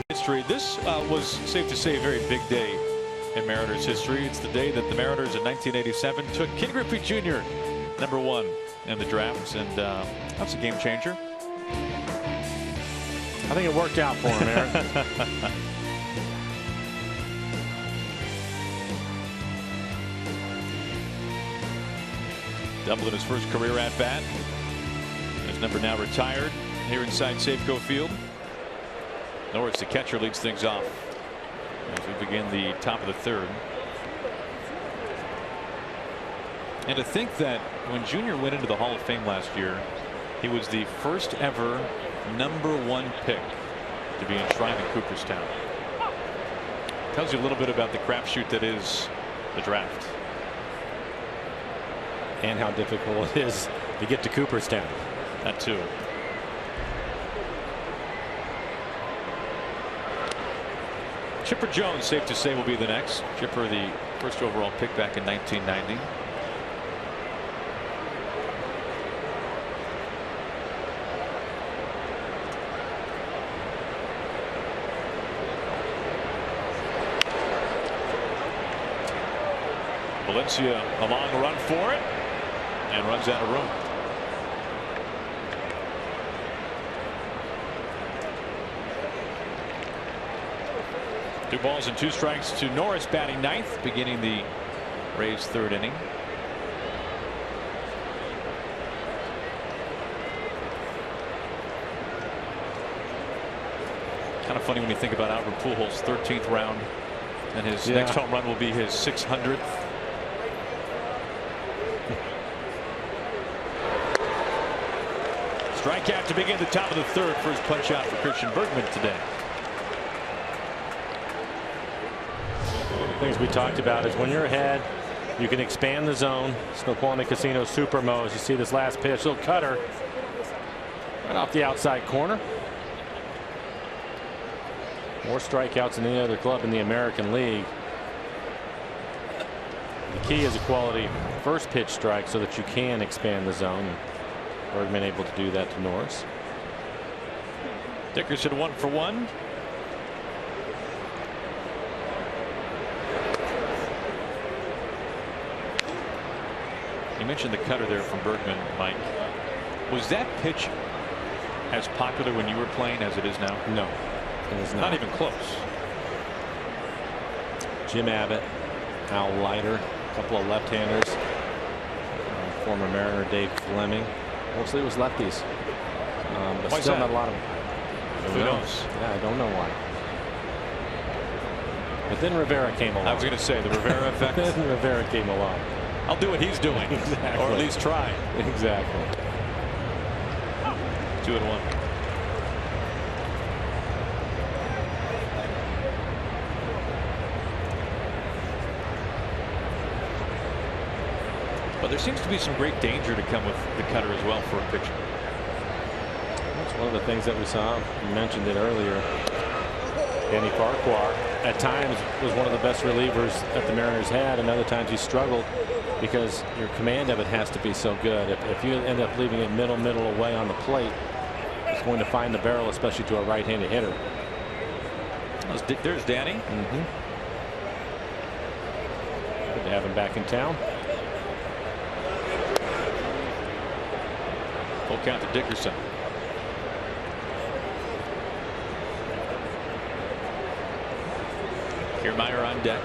History. This was safe to say a very big day in Mariners history. It's the day that the Mariners in 1987 took Ken Griffey Jr. #1 in the draft, and that's a game changer.
I think it worked out for him, Aaron.
Double in his first career at bat. His number now retired here inside Safeco Field. Norris, the catcher, leads things off as we begin the top of the 3rd. And to think that when Junior went into the Hall of Fame last year, he was the first ever #1 pick to be enshrined in Cooperstown. Tells you a little bit about the crapshoot that is the draft.
And how difficult it is to get to Cooperstown.
That too. Chipper Jones, safe to say, will be the next. Chipper, the first overall pick back in 1990. Valencia, a long run for it, and runs out of room. Two balls and two strikes to Norris, batting ninth, beginning the Rays' third inning. Kind of funny when you think about Albert Pujols' 13th round, and his next home run will be his 600th. Strikeout to begin the top of the third. First punch out for Christian Bergman today.
Things we talked about is when you're ahead, you can expand the zone. Snoqualmie Casino Super Mo's. You see this last pitch, little cutter right off the outside corner. More strikeouts than any other club in the American League. The key is a quality first pitch strike so that you can expand the zone. Bergman able to do that to Norris.
Dickerson 1 for 1. You mentioned the cutter there from Bergman, Mike. Was that pitch as popular when you were playing as it is now?
No, it is not
even close.
Jim Abbott, Al Leiter, a couple of left-handers. Former Mariner Dave Fleming. Mostly it was lefties. But
why
still
not
a lot of.
Who knows?
Yeah, I don't know why. But then Rivera came along.
I was going to say the Rivera effect.
Then Rivera came along.
I'll do what he's doing,
exactly.
or at least try.
Exactly.
2-1. But there seems to be some great danger to come with the cutter as well for a pitcher.
That's one of the things that we saw. You mentioned it earlier. Danny Farquhar at times was one of the best relievers that the Mariners had, and other times he struggled because your command of it has to be so good. If you end up leaving it middle away on the plate, it's going to find the barrel, especially to a right-handed hitter.
There's Danny.
Good to have him back in town.
Full count to Dickerson. Kiermaier on deck.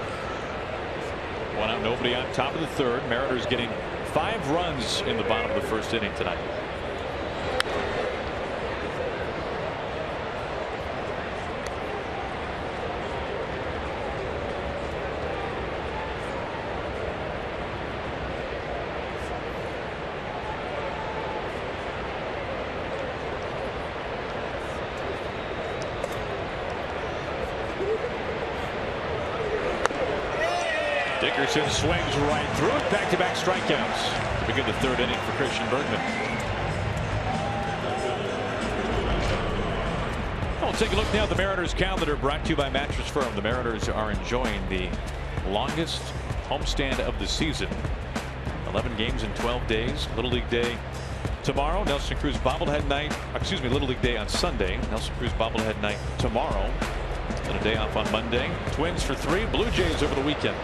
One out, nobody on top of the third. Mariners getting 5 runs in the bottom of the first inning tonight. Dickerson swings right through it. Back-to-back strikeouts to begin the third inning for Christian Bergman. We'll take a look now at the Mariners calendar, brought to you by Mattress Firm. The Mariners are enjoying the longest homestand of the season. 11 games in 12 days. Little League Day tomorrow. Nelson Cruz bobblehead night. Excuse me, Little League Day on Sunday. Nelson Cruz bobblehead night tomorrow. Then a day off on Monday. Twins for 3. Blue Jays over the weekend.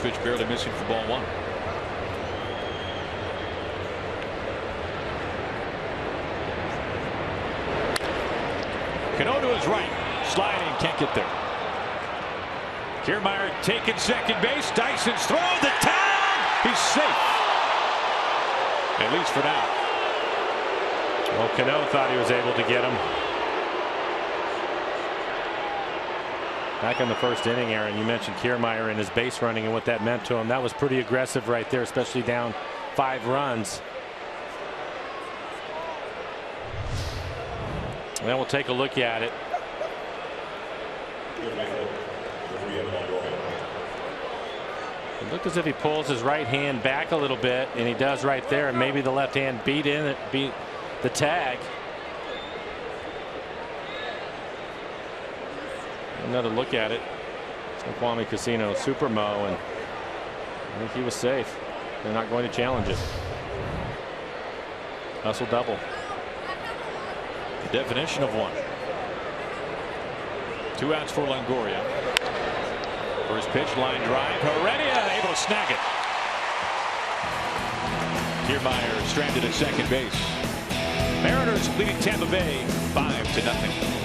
Pitch barely missing for ball 1. Cano to his right, sliding, can't get there. Kiermaier taking second base. Dyson's throw, the tag. He's safe, at least for now.
Well, Cano thought he was able to get him. Back in the first inning, Aaron, you mentioned Kiermaier and his base running and what that meant to him. That was pretty aggressive right there, especially down 5 runs. And then we'll take a look at it. It looked as if he pulls his right hand back a little bit, and he does right there, and maybe the left hand beat the tag. Another look at it. Kwame Casino super mow, and I think he was safe. They're not going to challenge it. Hustle double.
The definition of one. 2 outs for Longoria. First pitch, line drive. Heredia able to snag it. Kiermaier stranded at second base. Mariners leading Tampa Bay 5-0.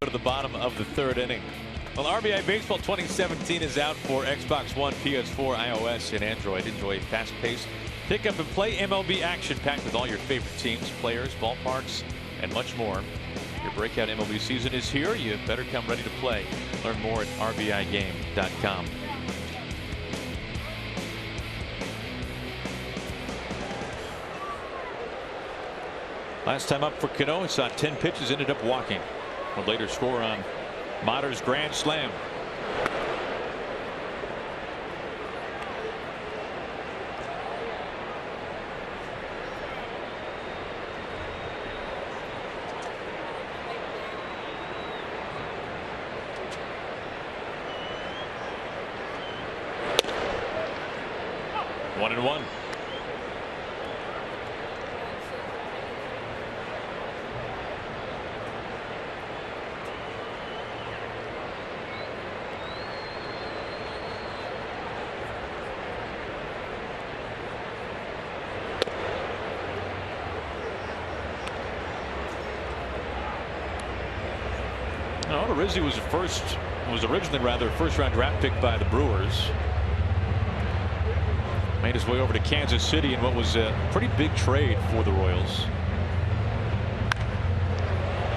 To the bottom of the 3rd inning. Well, RBI Baseball 2017 is out for Xbox One, PS4, iOS, and Android. Enjoy fast-paced pick up and play MLB action packed with all your favorite teams, players, ballparks, and much more. Your breakout MLB season is here. You better come ready to play. Learn more at rbigame.com. Last time up for Cano, he saw 10 pitches, ended up walking. Would later score on Motter's grand slam. One and one. Rizzi was originally a first-round draft pick by the Brewers. Made his way over to Kansas City in what was a pretty big trade for the Royals.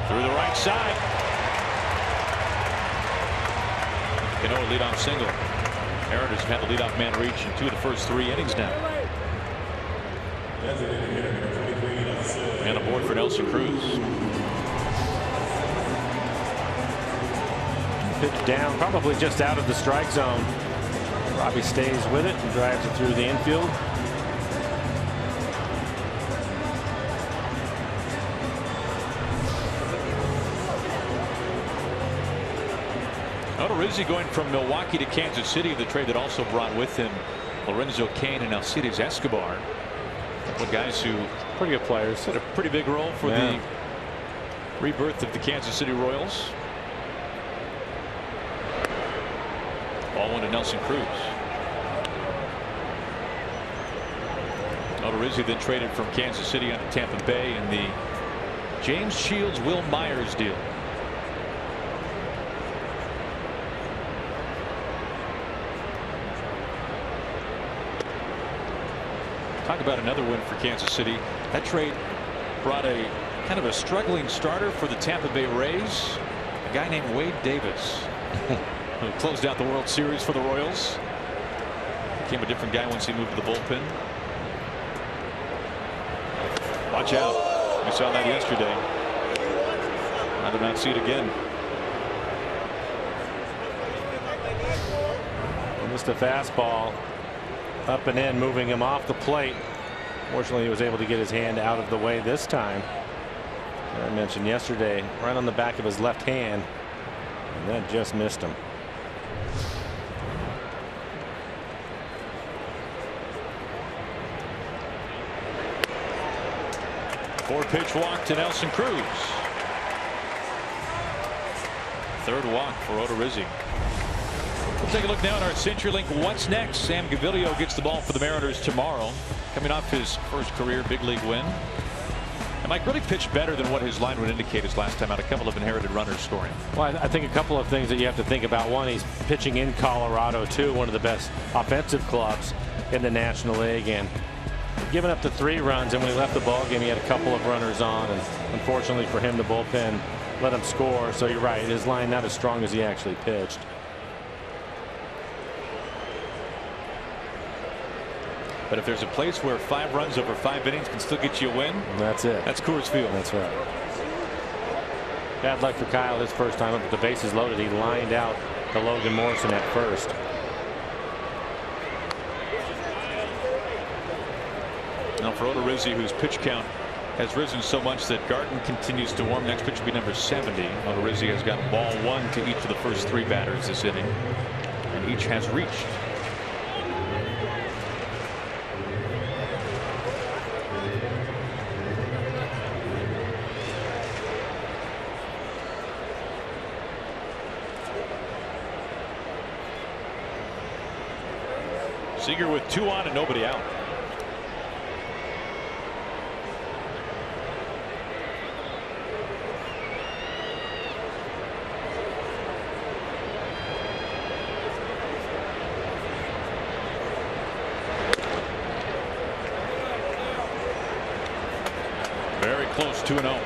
Through the right side. Cano leadoff single. Mariners have had the leadoff man reach in 2 of the first 3 innings now. And aboard for Nelson Cruz.
Pitch down, probably just out of the strike zone. Robbie stays with it and drives it through the infield.
Rizzi going from Milwaukee to Kansas City, the trade that also brought with him Lorenzo Cain and Alcides Escobar. But guys who
pretty good players,
had a pretty big role for the rebirth of the Kansas City Royals. Ball one to Nelson Cruz. Rizzi then traded from Kansas City on to Tampa Bay in the James Shields, Will Myers deal. Talk about another win for Kansas City. That trade brought a kind of a struggling starter for the Tampa Bay Rays, a guy named Wade Davis, who closed out the World Series for the Royals. Became a different guy once he moved to the bullpen. Watch out. We saw that yesterday. I did not see it again.
Just a fastball up and in, moving him off the plate. Fortunately, he was able to get his hand out of the way this time. I mentioned yesterday, right on the back of his left hand, and that just missed him.
Four-pitch walk to Nelson Cruz. Third walk for Odorizzi. We'll take a look now at our CenturyLink What's Next. Sam Gaviglio gets the ball for the Mariners tomorrow, coming off his first career big league win. And Mike really pitched better than what his line would indicate his last time out. A couple of inherited runners scoring.
Well, I think a couple of things that you have to think about. One, he's pitching in Colorado too, one of the best offensive clubs in the National League, and giving up the 3 runs. And when he left the ball game, he had a couple of runners on, and unfortunately for him, the bullpen let him score. So you're right, his line not as strong as he actually pitched.
But if there's a place where 5 runs over 5 innings can still get you a win,
that's it.
That's Coors Field.
That's right. Bad luck for Kyle his first time up with the bases loaded. He lined out to Logan Morrison at first.
Now for Odorizzi, whose pitch count has risen so much that Garden continues to warm. Next pitch will be number 70. Odorizzi has got ball 1 to each of the first 3 batters this inning, and each has reached. Seager with 2 on and nobody out. Very close, 2-0.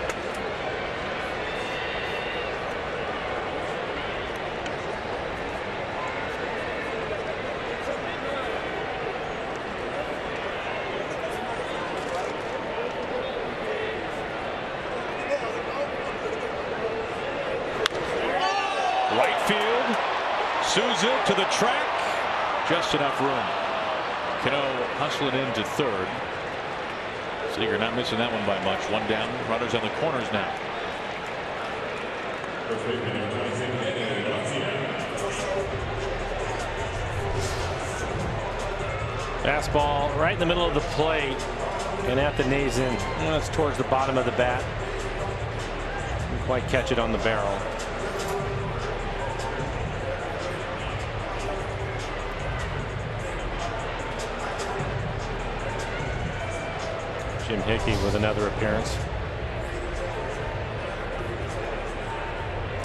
Souza to the track, just enough room. Cano hustling into third. Seager not missing that one by much. 1 down, runners on the corners now.
Fastball right in the middle of the plate and at the knees in. It's towards the bottom of the bat. Didn't quite catch it on the barrel. Jim Hickey with another appearance.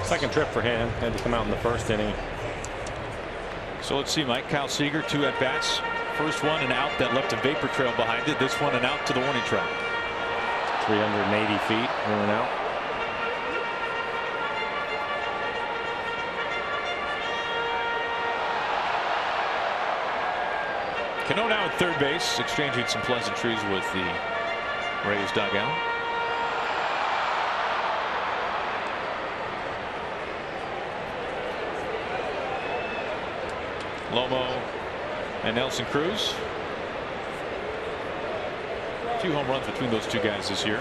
Second trip for him. Had to come out in the first inning.
So let's see, Mike. Kyle Seager, 2 at bats. First one an out that left a vapor trail behind it. This one an out to the warning track.
380 feet in and out.
Cano now at third base, exchanging some pleasantries with the Rays dugout. Lomo and Nelson Cruz. 2 home runs between those 2 guys this year.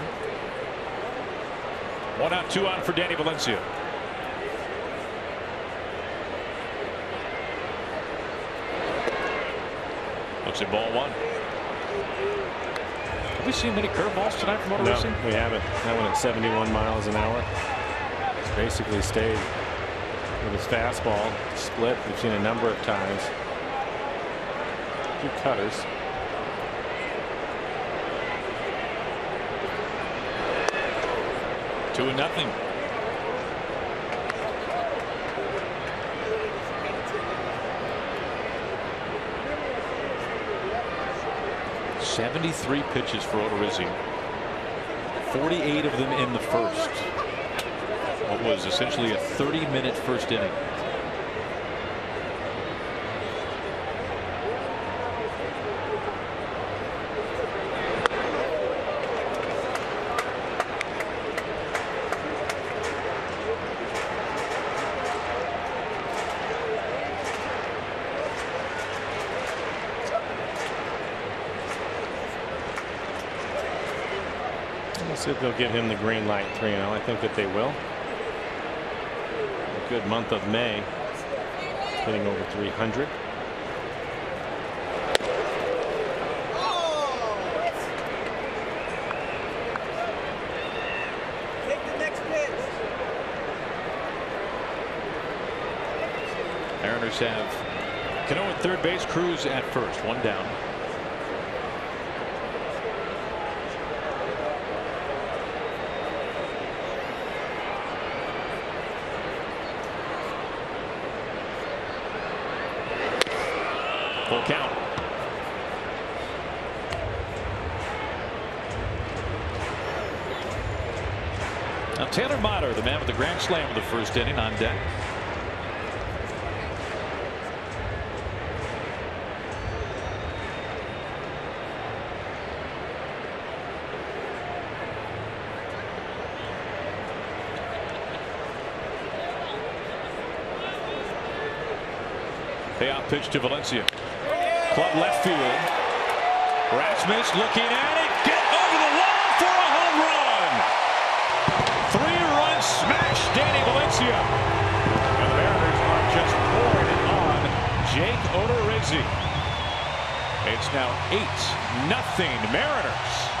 1 out, 2 on for Danny Valencia. Looks at ball 1. Have we seen many curveballs tonight from Odorizzi?
No, we haven't. That one at 71 miles an hour. It's basically stayed with his fastball. Split, we've seen a number of times. 2 cutters.
Two and nothing. 73 pitches for Odorizzi. 48 of them in the first. What was essentially a 30-minute first inning.
See if they'll give him the green light. 3-0. I think that they will. A good month of May, hitting over 300.
Take the next pitch.
Mariners have Cano at third base, Cruz at first, one down. Full count. Now Taylor Motter, the man with the grand slam of the first inning, on deck. Payoff pitch to Valencia. Club left field. Rasmus looking at it. Get over the wall for a home run. 3-run smash, Danny Valencia. And the Mariners are just pouring it on Jake Odorizzi. It's now 8-0 Mariners.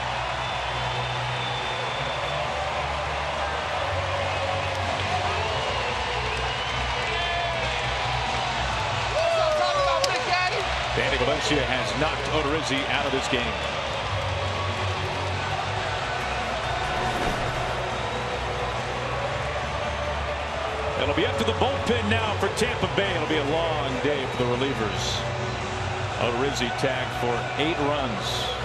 Danny Valencia has knocked Odorizzi out of this game. It'll be up to the bullpen now for Tampa Bay. It'll be a long day for the relievers. Odorizzi tagged for 8 runs.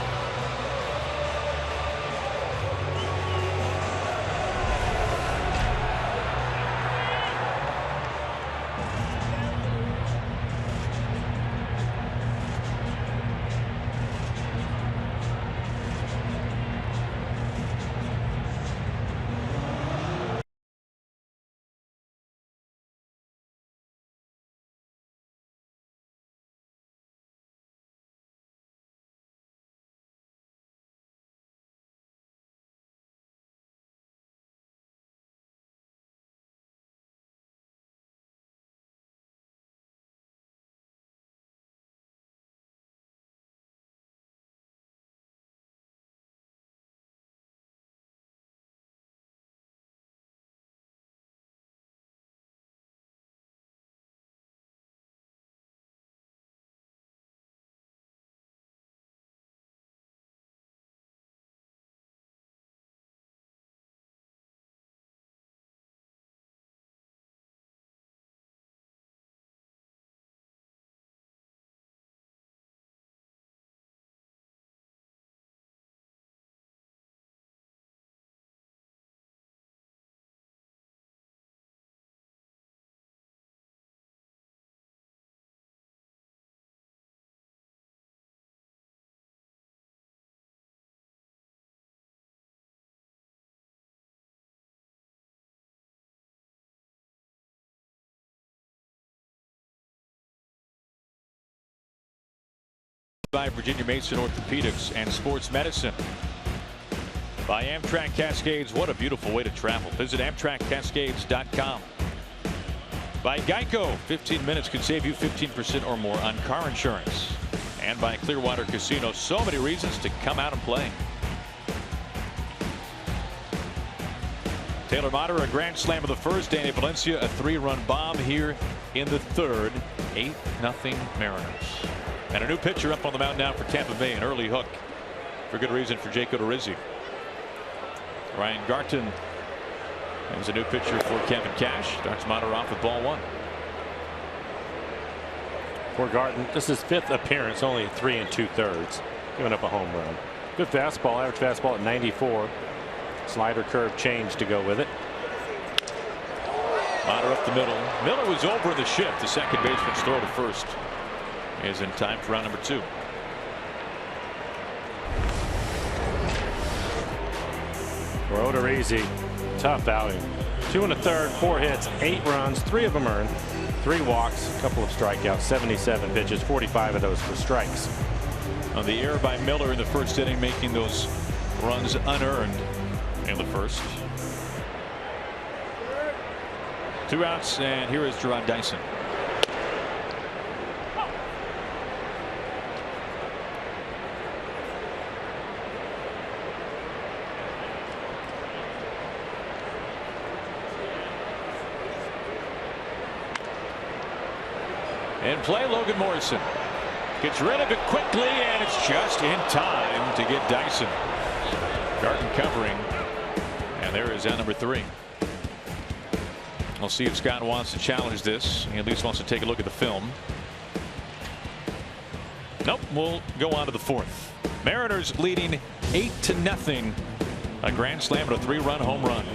By Virginia Mason Orthopedics and Sports Medicine. By Amtrak Cascades, what a beautiful way to travel. Visit AmtrakCascades.com. By Geico, 15 minutes could save you 15% or more on car insurance. And by Clearwater Casino, so many reasons to come out and play. Taylor Motter, a grand slam of the first. Danny Valencia, a 3-run bomb here in the third. 8-0 Mariners. And a new pitcher up on the mound now for Tampa Bay, an early hook. For good reason for Jake Odorizzi. Ryan Garton is a new pitcher for Kevin Cash. Starts Motter off with ball 1.
For Garton, this is his 5th appearance, only 3 2/3. giving up a home run. Good fastball, average fastball at 94. Slider curve change to go with it.
Otter up the middle. Miller was over the shift. The second baseman's throw to first is in time for round number 2.
Roderisi, tough outing. 2 1/3, 4 hits, 8 runs, 3 of them earned, 3 walks, a couple of strikeouts, 77 pitches, 45 of those for strikes.
On the error by Miller in the first inning, making those runs unearned in the first. 2 outs, and here is Jarrod Dyson. In play, Logan Morrison gets rid of it quickly, and it's just in time to get Dyson. Garten covering, and there is out number 3. We'll see if Scott wants to challenge this. He at least wants to take a look at the film. Nope. We'll go on to the 4th. Mariners leading 8-0. A grand slam and a 3-run home run.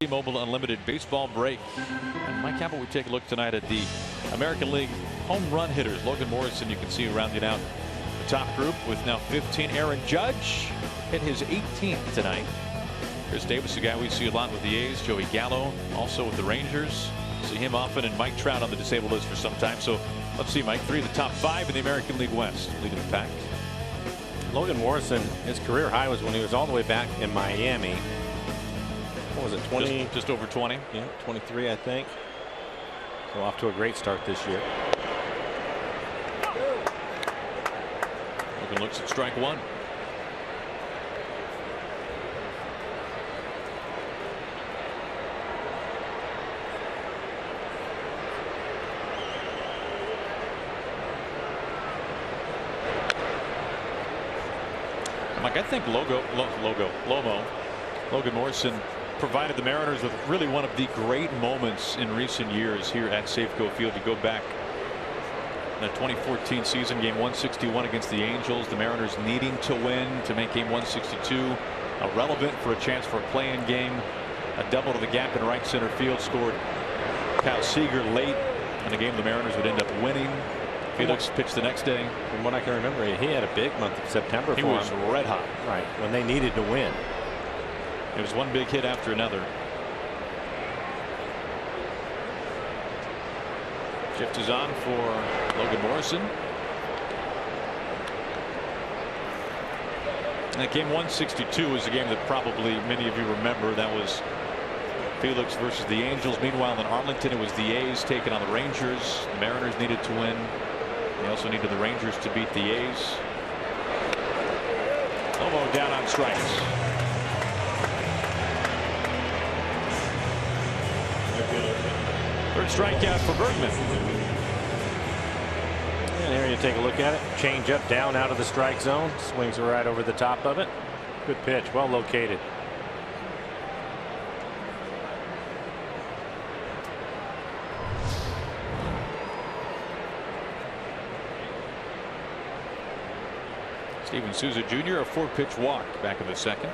T-Mobile Unlimited baseball break. And Mike, how about we take a look tonight at the American League home run hitters. Logan Morrison, you can see rounding out the top group with now 15. Aaron Judge hit his 18th tonight. Chris Davis, a guy we see a lot with the A's. Joey Gallo also with the Rangers. See him often, and Mike Trout on the disabled list for some time. So let's see, Mike, 3 of the top 5 in the American League West leading the pack.
Logan Morrison, his career high was when he was all the way back in Miami. What was it, 20?
Just over 20.
Yeah, 23, I think. So off to a great start this year.
Logan looks at strike 1. Mike, I think Logan Morrison provided the Mariners with really one of the great moments in recent years here at Safeco Field. You go back in the 2014 season, game 161 against the Angels, the Mariners needing to win to make game 162 relevant for a chance for a play-in game. A double to the gap in right center field, scored Kyle Seager late in the game. The Mariners would end up winning. Felix pitched the next day.
From what I can remember, he had a big month of September.
He was red hot.
Right, when they needed to win.
It was one big hit after another. Shift is on for Logan Morrison. And that game 162 is a game that probably many of you remember. That was Felix versus the Angels. Meanwhile, in Arlington, it was the A's taking on the Rangers. The Mariners needed to win. They also needed the Rangers to beat the A's. Lobo down on strikes. strikeout for Bergman.
And here you take a look at it. Change up down out of the strike zone. Swings right over the top of it. Good pitch. Well located.
Steven Souza Jr. a 4-pitch walk back in the second.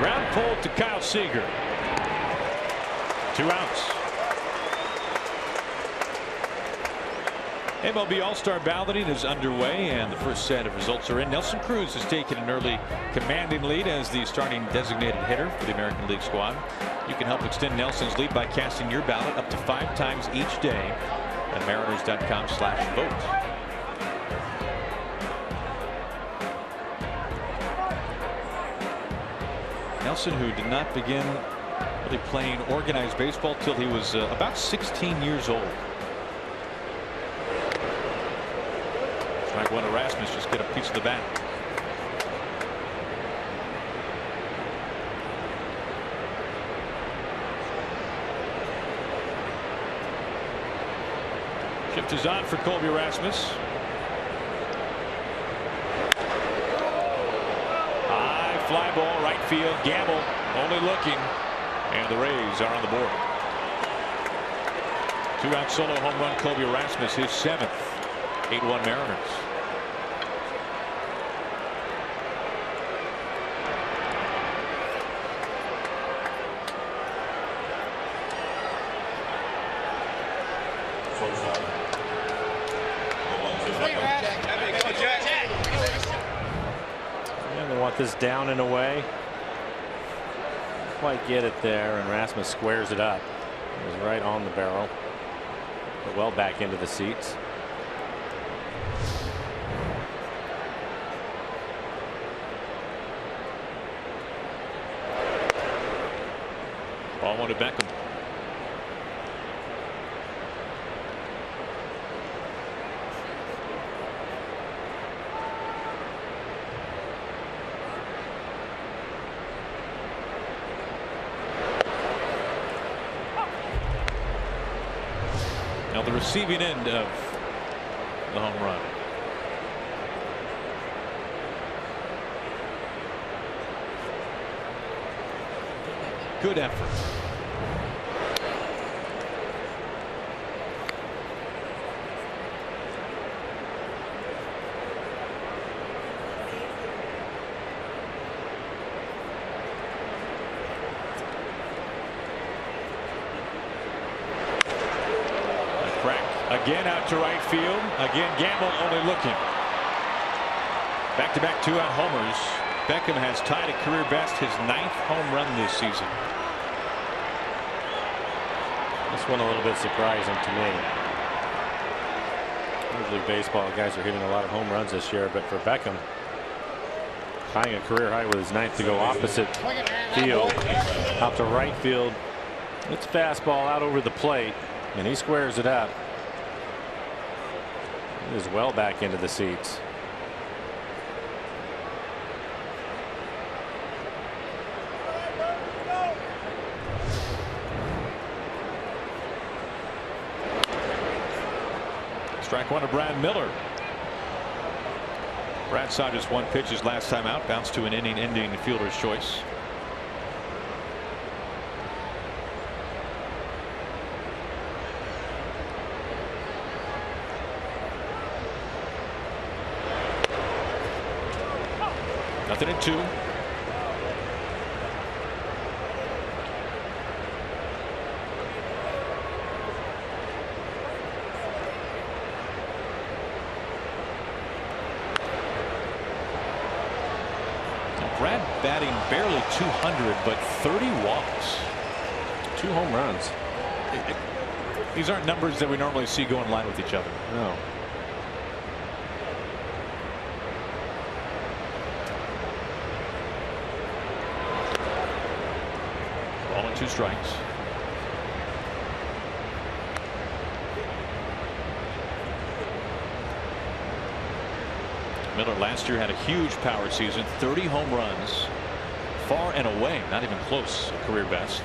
Ground pull to Kyle Seager. 2 outs. MLB All-Star balloting is underway, and the first set of results are in. Nelson Cruz has taken an early commanding lead as the starting designated hitter for the American League squad. You can help extend Nelson's lead by casting your ballot up to 5 times each day at mariners.com/vote. Nelson, who did not begin really playing organized baseball till he was about 16 years old. Strike one to Rasmus, just get a piece of the bat. Shift is on for Colby Rasmus. Fly ball, right field. Gamble only looking, and the Rays are on the board. 2-out solo home run, Colby Rasmus, his 7th. 8-1 Mariners.
Want this down and away. Quite get it there, and Rasmus squares it up. It was right on the barrel, but well back into the seats.
Ball one to Beckham. Now the receiving end of the home run. Good effort. Again out to right field. Again Gamble only looking. Back-to-back 2-out homers. Beckham has tied a career best, his 9th home run this season.
This one a little bit surprising to me. Usually baseball guys are hitting a lot of home runs this year, but for Beckham, tying a career high with his 9th to go opposite field out to right field. It's fastball out over the plate, and he squares it up. It is well back into the seats.
Strike one to Brad Miller. Brad saw just 1 pitch his last time out, bounced to an inning-ending fielder's choice. Nothing in 2. Brad batting barely 200, but 30 walks.
2 home runs.
These aren't numbers that we normally see go in line with each other.
No.
Ball and 2 strikes. Miller last year had a huge power season, 30 home runs, far and away, not even close, a career best.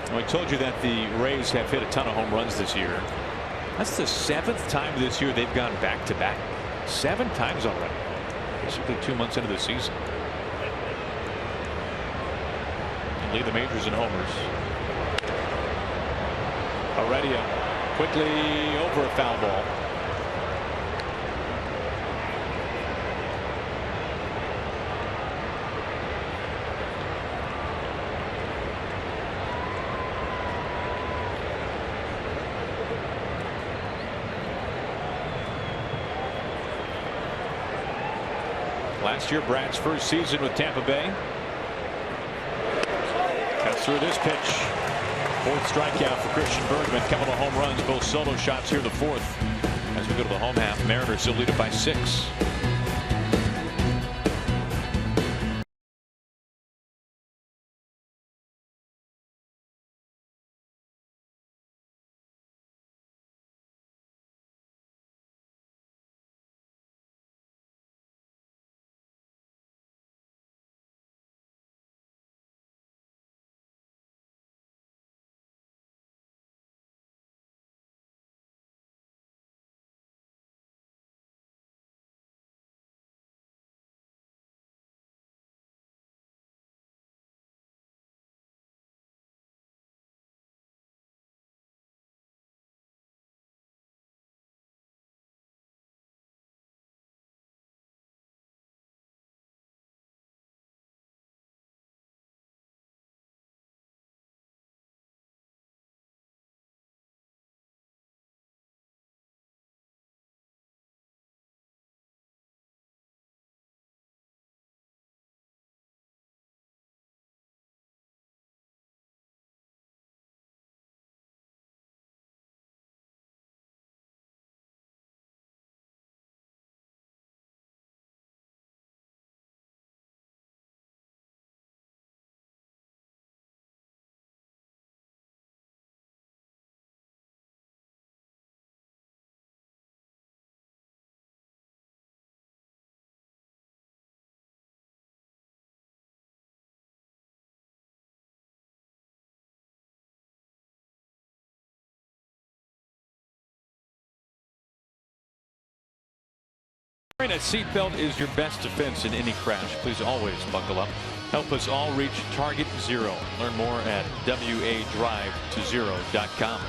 I told you that the Rays have hit a ton of home runs this year. That's the 7th time this year they've gone back-to-back. 7 times already. Basically 2 months into the season. And lead the majors in homers. Heredia quickly over a foul ball. Last year, Brad's first season with Tampa Bay. Cuts through this pitch. 4th strikeout for Christian Bergman. Couple of home runs, both solo shots here, the 4th. As we go to the home half, Mariners still lead it by 6. Wearing a seatbelt is your best defense in any crash. Please always buckle up. Help us all reach target zero. Learn more at WADrive2Zero.com.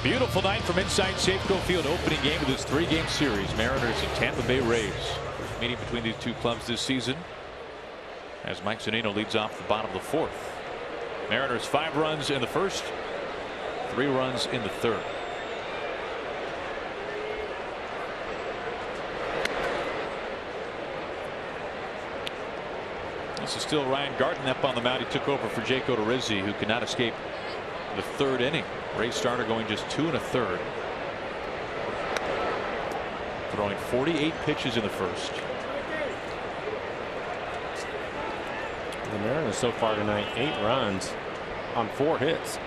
Beautiful night from inside Safeco Field. Opening game of this 3-game series. Mariners and Tampa Bay Rays. First meeting between these two clubs this season. As Mike Zunino leads off the bottom of the 4th. Mariners 5 runs in the first. 3 runs in the 3rd. This is still Ryan Garten up on the mound. He took over for Jake Odorizzi, who could not escape the 3rd inning. Ray starter going just 2 1/3. Throwing 48 pitches in the first.
The Mariners so far tonight 8 runs on 4 hits.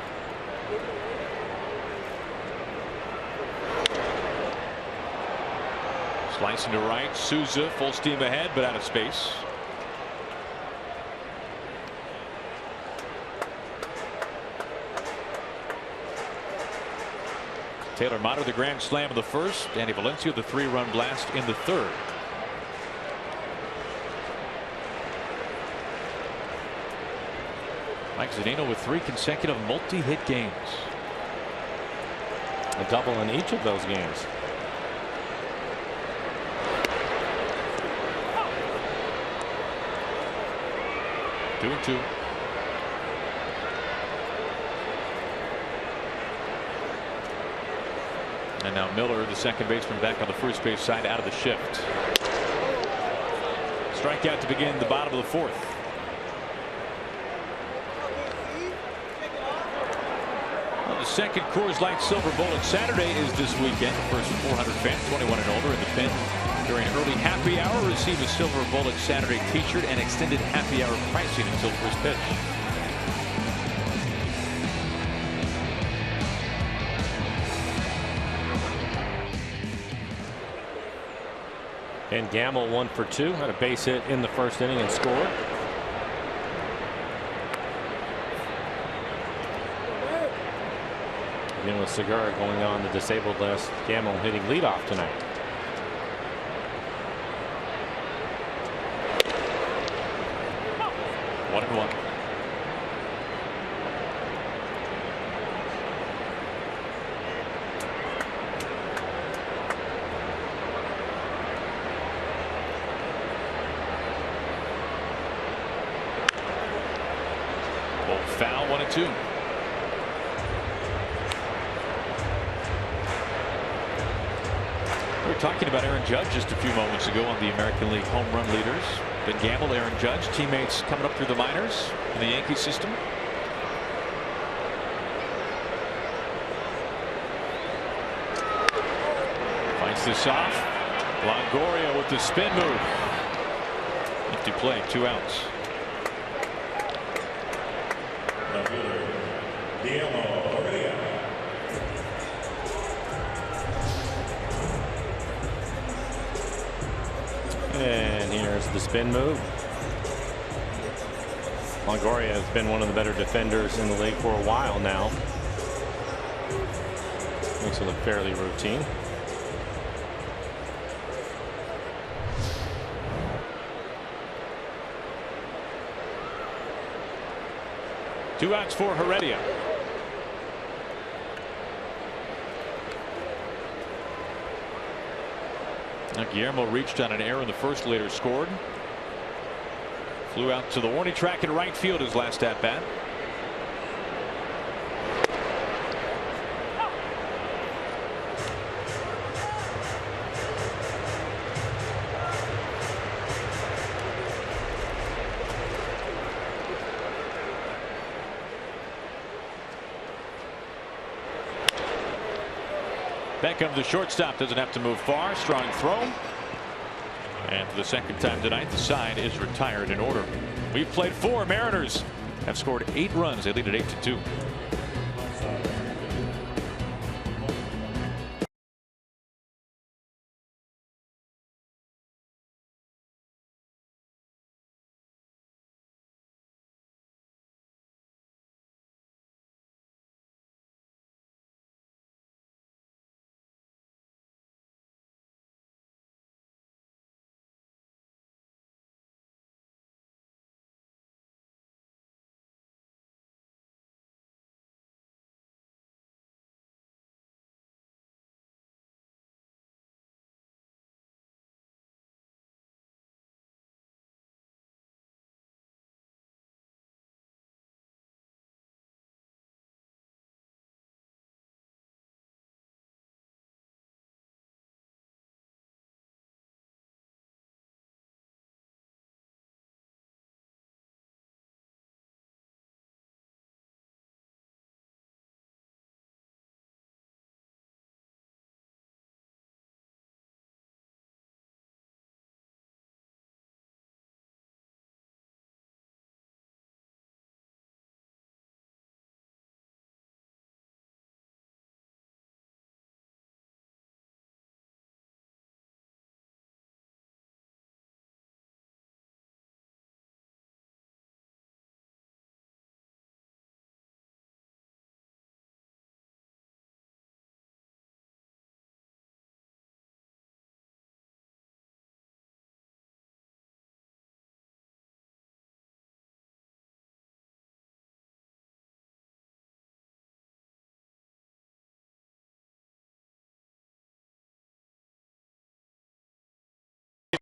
Slicing to right. Souza full steam ahead, but out of space. Taylor Motter the grand slam of the first. Danny Valencia the 3-run blast in the 3rd. Mike Zunino with 3 consecutive multi-hit games.
A double in each of those games.
Two and 2. And now Mueller, the second baseman, back on the first base side out of the shift. Strikeout to begin the bottom of the fourth. Well, the second Coors Light Silver Bullet Saturday is this weekend. First 400 fans 21 and older in the pen during early happy hour receive a Silver Bullet Saturday t-shirt and extended happy hour pricing until first pitch.
And Gamble 1 for 2, had a base hit in the first inning and scored. Again with Segura going on the disabled list. Gamble hitting leadoff tonight.
One and one. Foul, 1-2. We were talking about Aaron Judge just a few moments ago on the American League home run leaders. Ben Gamble, Aaron Judge, teammates coming up through the minors in the Yankee system. Fights this off. Longoria with the spin move. Empty play, 2 outs.
And here's the spin move. Longoria has been one of the better defenders in the league for a while now. Makes it look fairly routine.
Two outs for Heredia. Now Guillermo reached on an error in the first, later scored. Flew out to the warning track in right field his last at bat. Beckham, the shortstop, doesn't have to move far. Strong throw. And for the second time tonight, the side is retired in order. We've played 4. Mariners have scored 8 runs. They lead at 8-2.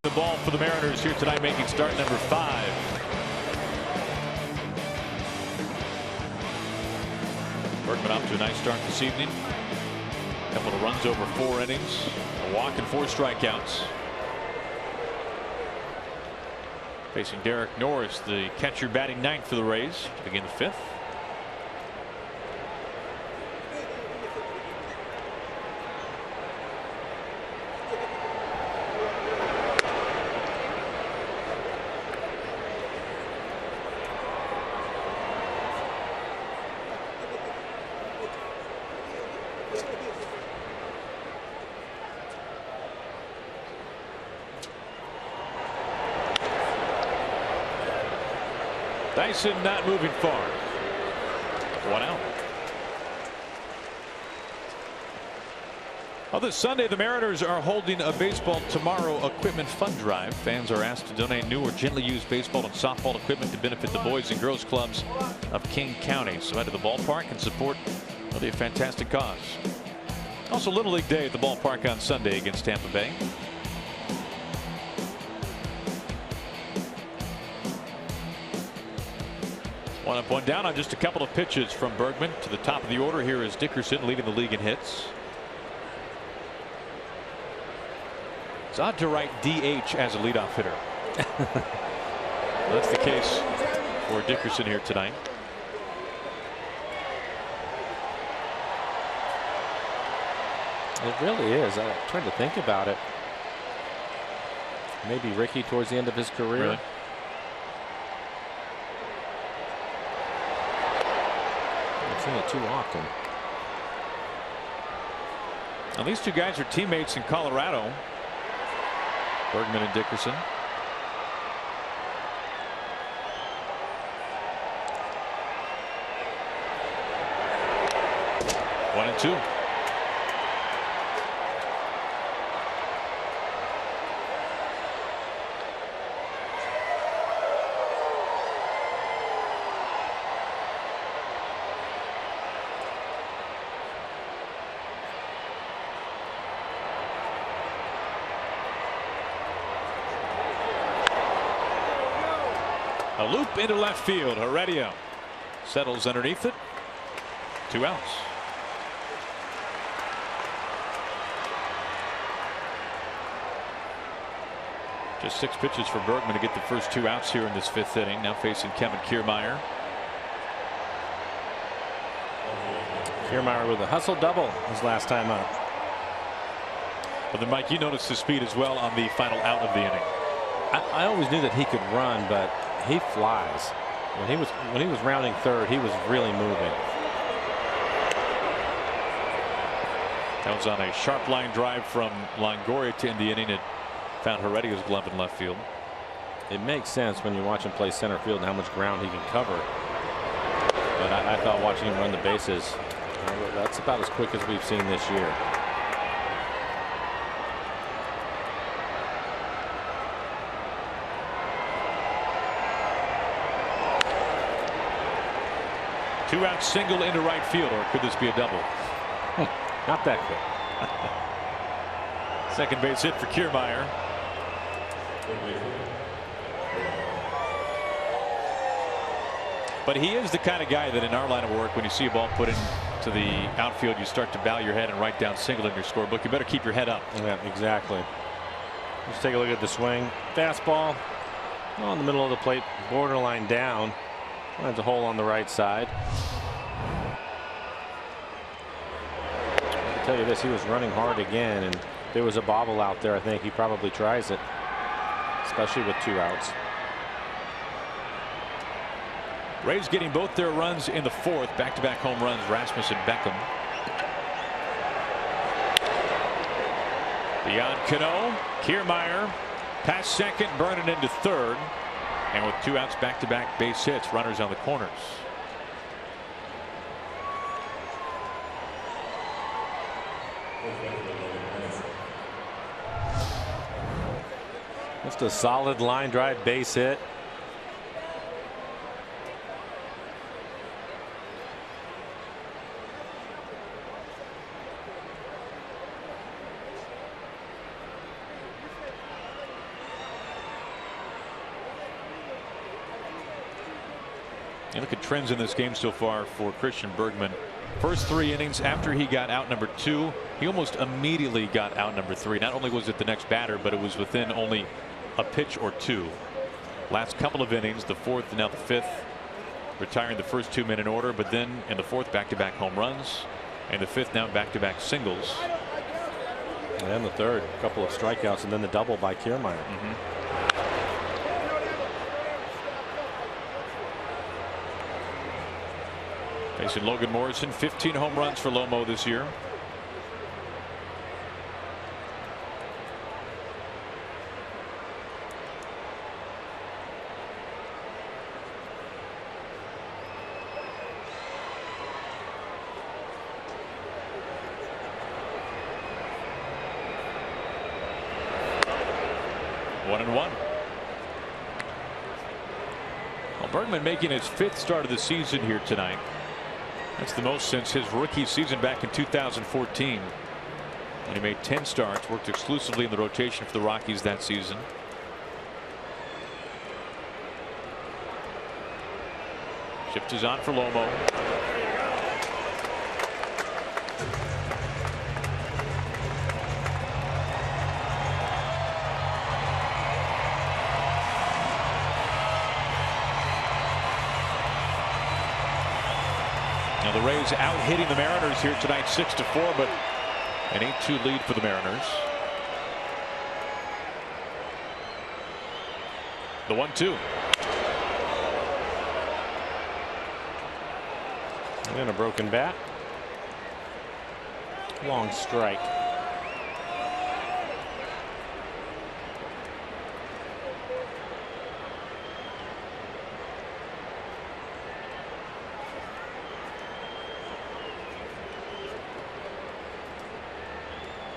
The ball for the Mariners here tonight, making start number 5. Bergman off to a nice start this evening. Couple of runs over 4 innings, a walk and 4 strikeouts. Facing Derek Norris, the catcher, batting 9th for the Rays to begin the 5th. Dyson not moving far. 1 out. Well, this Sunday, the Mariners are holding a Baseball Tomorrow equipment fund drive. Fans are asked to donate new or gently used baseball and softball equipment to benefit the boys and girls clubs of King County. So head to the ballpark and support really a fantastic cause. Also, Little League Day at the ballpark on Sunday against Tampa Bay. One up, one down on just a couple of pitches from Bergman. To the top of the order here is Dickerson, leading the league in hits. It's odd to write DH as a leadoff hitter. That's the case for Dickerson here tonight.
It really is. I'm trying to think about it. Maybe Ricky towards the end of his career.
Really?
I've seen it too often.
Now, these two guys are teammates in Colorado. Bergman and Dickerson. One and two. A loop into left field. Heredia settles underneath it. 2 outs. Just 6 pitches for Bergman to get the first 2 outs here in this 5th inning. Now facing Kevin Kiermaier.
Kiermaier with a hustle double his last time up.
But then, Mike, you noticed the speed as well on the final out of the inning.
I always knew that he could run, but he flies. When he was rounding third, he was really moving.
That was on a sharp line drive from Longoria to end the inning. It found Heredia's glove in left field.
It makes sense when you watch him play center field and how much ground he can cover. But I thought watching him run the bases, that's about as quick as we've seen this year.
Two-out single into right field, or could this be a double?
Not that quick.
Second base hit for Kiermaier. But he is the kind of guy that in our line of work, when you see a ball put into the outfield, you start to bow your head and write down single in your scorebook. You better keep your head up.
Yeah, exactly. Let's take a look at the swing. Fastball in the middle of the plate, borderline down. Finds a hole on the right side. I'll tell you this, he was running hard again, and there was a bobble out there. I think he probably tries it, especially with 2 outs.
Rays getting both their runs in the 4th. Back-to-back home runs, Rasmus and Beckham. Beyond Cano, Kiermaier past second, burning into third. And with 2 outs, back-to-back base hits, runners on the corners.
Just a solid line drive base hit.
You look at trends in this game so far for Christian Bergman. First 3 innings after he got out number 2, he almost immediately got out number 3. Not only was it the next batter, but it was within only a pitch or 2. Last couple of innings, the 4th and now the 5th, retiring the first 2 men in order, but then in the 4th back-to-back home runs, and the 5th now back-to-back singles.
And the 3rd, a couple of strikeouts, and then the double by Kiermaier.
Facing Logan Morrison, 15 home runs for Lomo this year. One and one. Well, Bergman making his 5th start of the season here tonight. That's the most since his rookie season back in 2014. And he made 10 starts, worked exclusively in the rotation for the Rockies that season. Shift is on for Lomo. Now the Rays out hitting the Mariners here tonight 6-4, but an 8-2 lead for the Mariners. The 1-2.
And a broken bat. Long strike.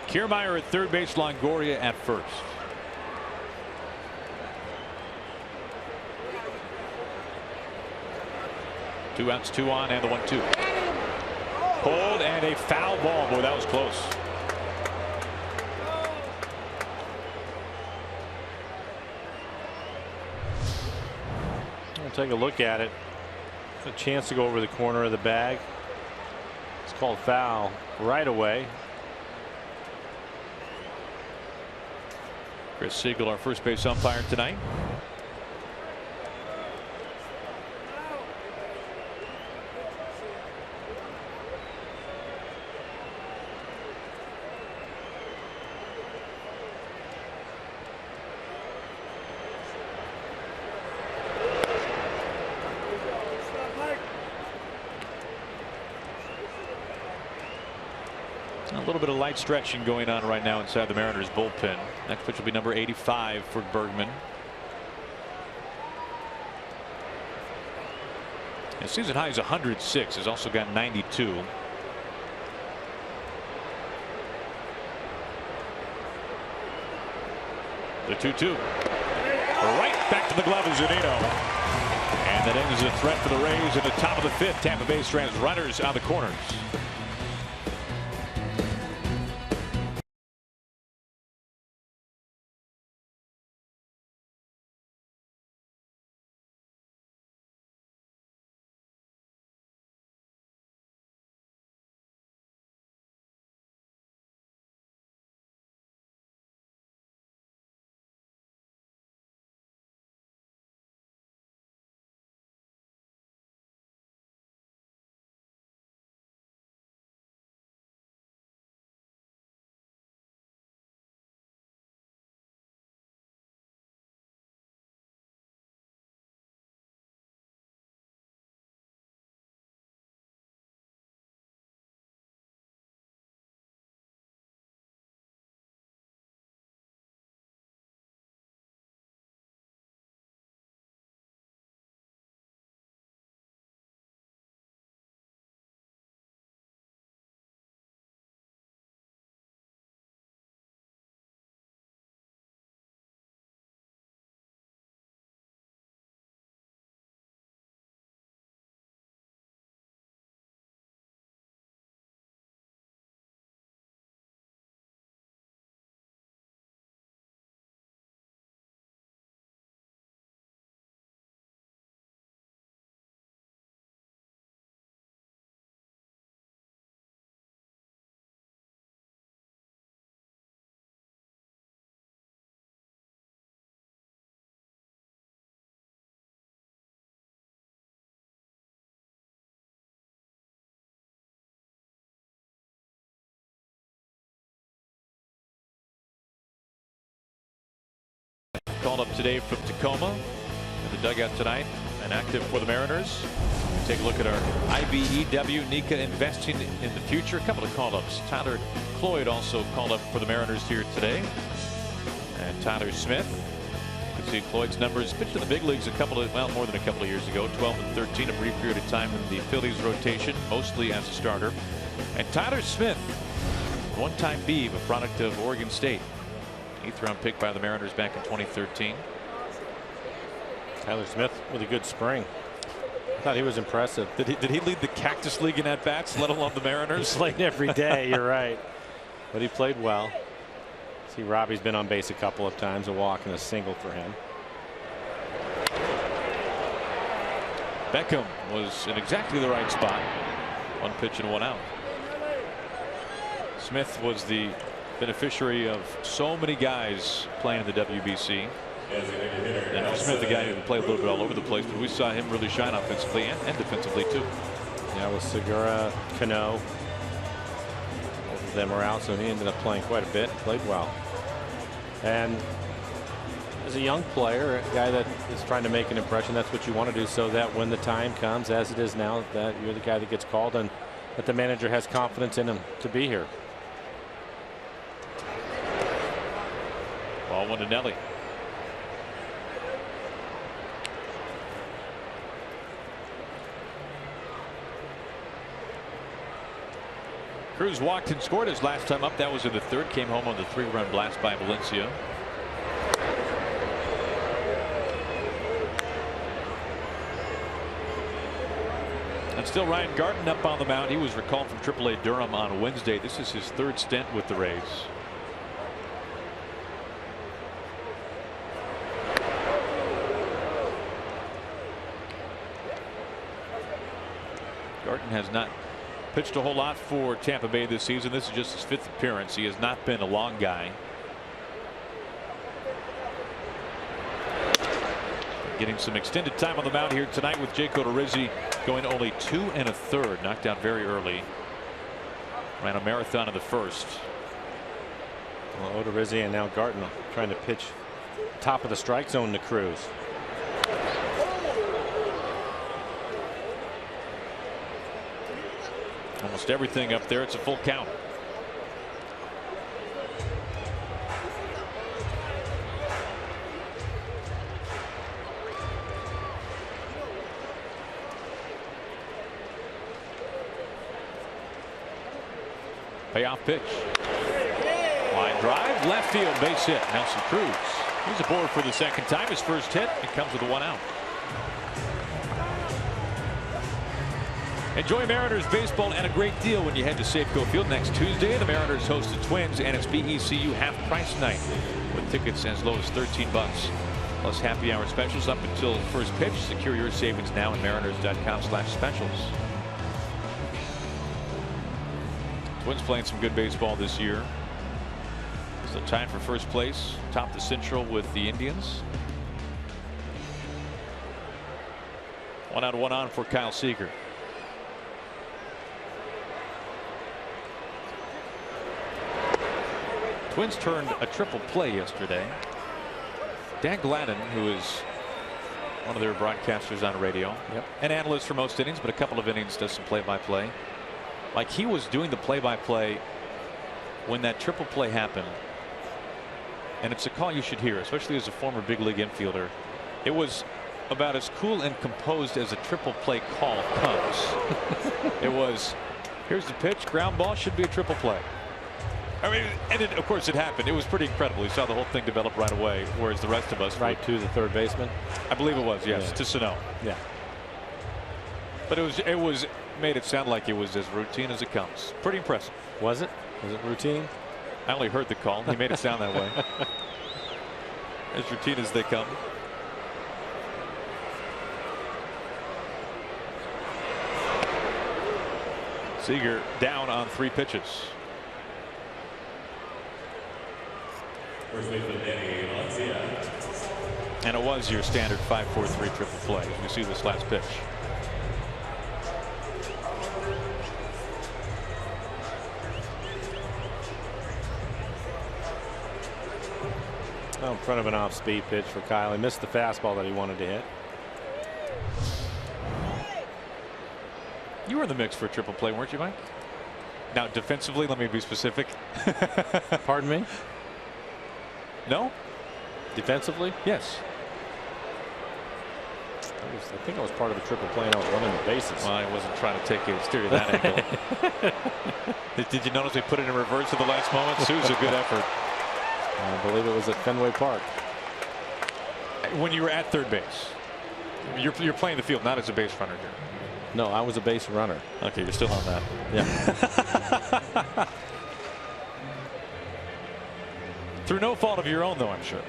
Kiermaier at third base, Longoria at first. Two outs, 2 on, and the 1-2. Pulled and a foul ball. Boy, that was close.
We'll take a look at it. A chance to go over the corner of the bag. It's called foul right away.
Chris Siegel, our first base umpire tonight. A little bit of light stretching going on right now inside the Mariners bullpen. Next pitch will be number 85 for Bergman. His season high is 106. He's also got 92. The 2-2. Right back to the glove of Zunino. And that ends the threat for the Rays in the top of the 5th. Tampa Bay strands runners on the corners. called up today from Tacoma in the dugout tonight and active for the Mariners. Take a look at our IBEW NICA investing in the future. A couple of call-ups. Tyler Cloyd also called up for the Mariners here today, and Tyler Smith. You can see Cloyd's numbers pitched in the big leagues more than a couple of years ago. 12 and 13, a brief period of time in the Phillies rotation, mostly as a starter. And Tyler Smith, one-time Beav, a product of Oregon State, 8th round pick by the Mariners back in 2013.
Tyler Smith with a good spring. I thought he was impressive.
Did he lead the Cactus League in at bats, let alone the Mariners?
He played every day. You're right, but he played well. See, Robbie's been on base a couple of times, a walk and a single for him.
Beckham was in exactly the right spot. 1 pitch and 1 out. Smith was the beneficiary of so many guys playing in the WBC. And for Smith, the guy who played a little bit all over the place, but we saw him really shine offensively and defensively too.
Yeah, with Segura, Cano, both of them are out, so he ended up playing quite a bit. Played well. And as a young player, a guy that is trying to make an impression, that's what you want to do, so that when the time comes, as it is now, that you're the guy that gets called and that the manager has confidence in him to be here.
Ball 1 to Nelly. Cruz walked and scored his last time up. That was in the 3rd. Came home on the 3-run blast by Valencia. And still Ryan Garten up on the mound. He was recalled from AAA Durham on Wednesday. This is his 3rd stint with the Rays. Garten has not pitched a whole lot for Tampa Bay this season. This is just his 5th appearance. He has not been a long guy. Getting some extended time on the mound here tonight with Jake Odorizzi going only 2 1/3. Knocked out very early. Ran a marathon in the 1st.
Well, Odorizzi and now Garten trying to pitch top of the strike zone to Cruz.
Almost everything up there. It's a full count. Payoff pitch. Line drive, left field, base hit. Nelson Cruz. He's aboard for the 2nd time. His 1st hit. It comes with a 1 out. Enjoy Mariners baseball and a great deal when you head to Safeco Field next Tuesday. The Mariners host the Twins, and it's BECU half price night with tickets as low as $13. Plus happy hour specials up until first pitch. Secure your savings now at mariners.com/specials. Twins playing some good baseball this year. Still tied for first place, top the Central with the Indians. 1 out, 1 on for Kyle Seager. Twins turned a triple play yesterday. Dan Gladden, who is one of their broadcasters on radio, an analyst for most innings, but a couple of innings does some play-by-play. Like, he was doing the play-by-play when that triple play happened, and it's a call you should hear, especially as a former big league infielder. It was about as cool and composed as a triple play call comes. It was, here's the pitch, ground ball, should be a triple play. I mean, and of course it happened. It was pretty incredible. You saw the whole thing develop right away, whereas the rest of us
right to the 3rd baseman.
I believe it was, yes, to Sano.
Yeah.
But it was made it sound like it was as routine as it comes. Pretty impressive.
Was it? Was it routine?
I only heard the call. He made it sound that way. As routine as they come. Seager down on 3 pitches. And it was your standard 5-4-3 triple play. You see this last pitch.
Oh, in front of an off-speed pitch for Kyle. He missed the fastball that he wanted to hit.
You were in the mix for a triple play, weren't you, Mike? Now, defensively, let me be specific.
Pardon me?
No?
Defensively?
Yes.
I think I was part of a triple play and I was running the bases.
Well, I wasn't trying to take a steer to that angle. Did you notice they put it in reverse at the last moment? Sue's a good effort.
I believe it was at Fenway Park.
When you were at third base, you're playing the field, not as a base runner here.
No, I was a base runner.
Okay, you're still on that.
Yeah.
Through no fault of your own, though, I'm sure.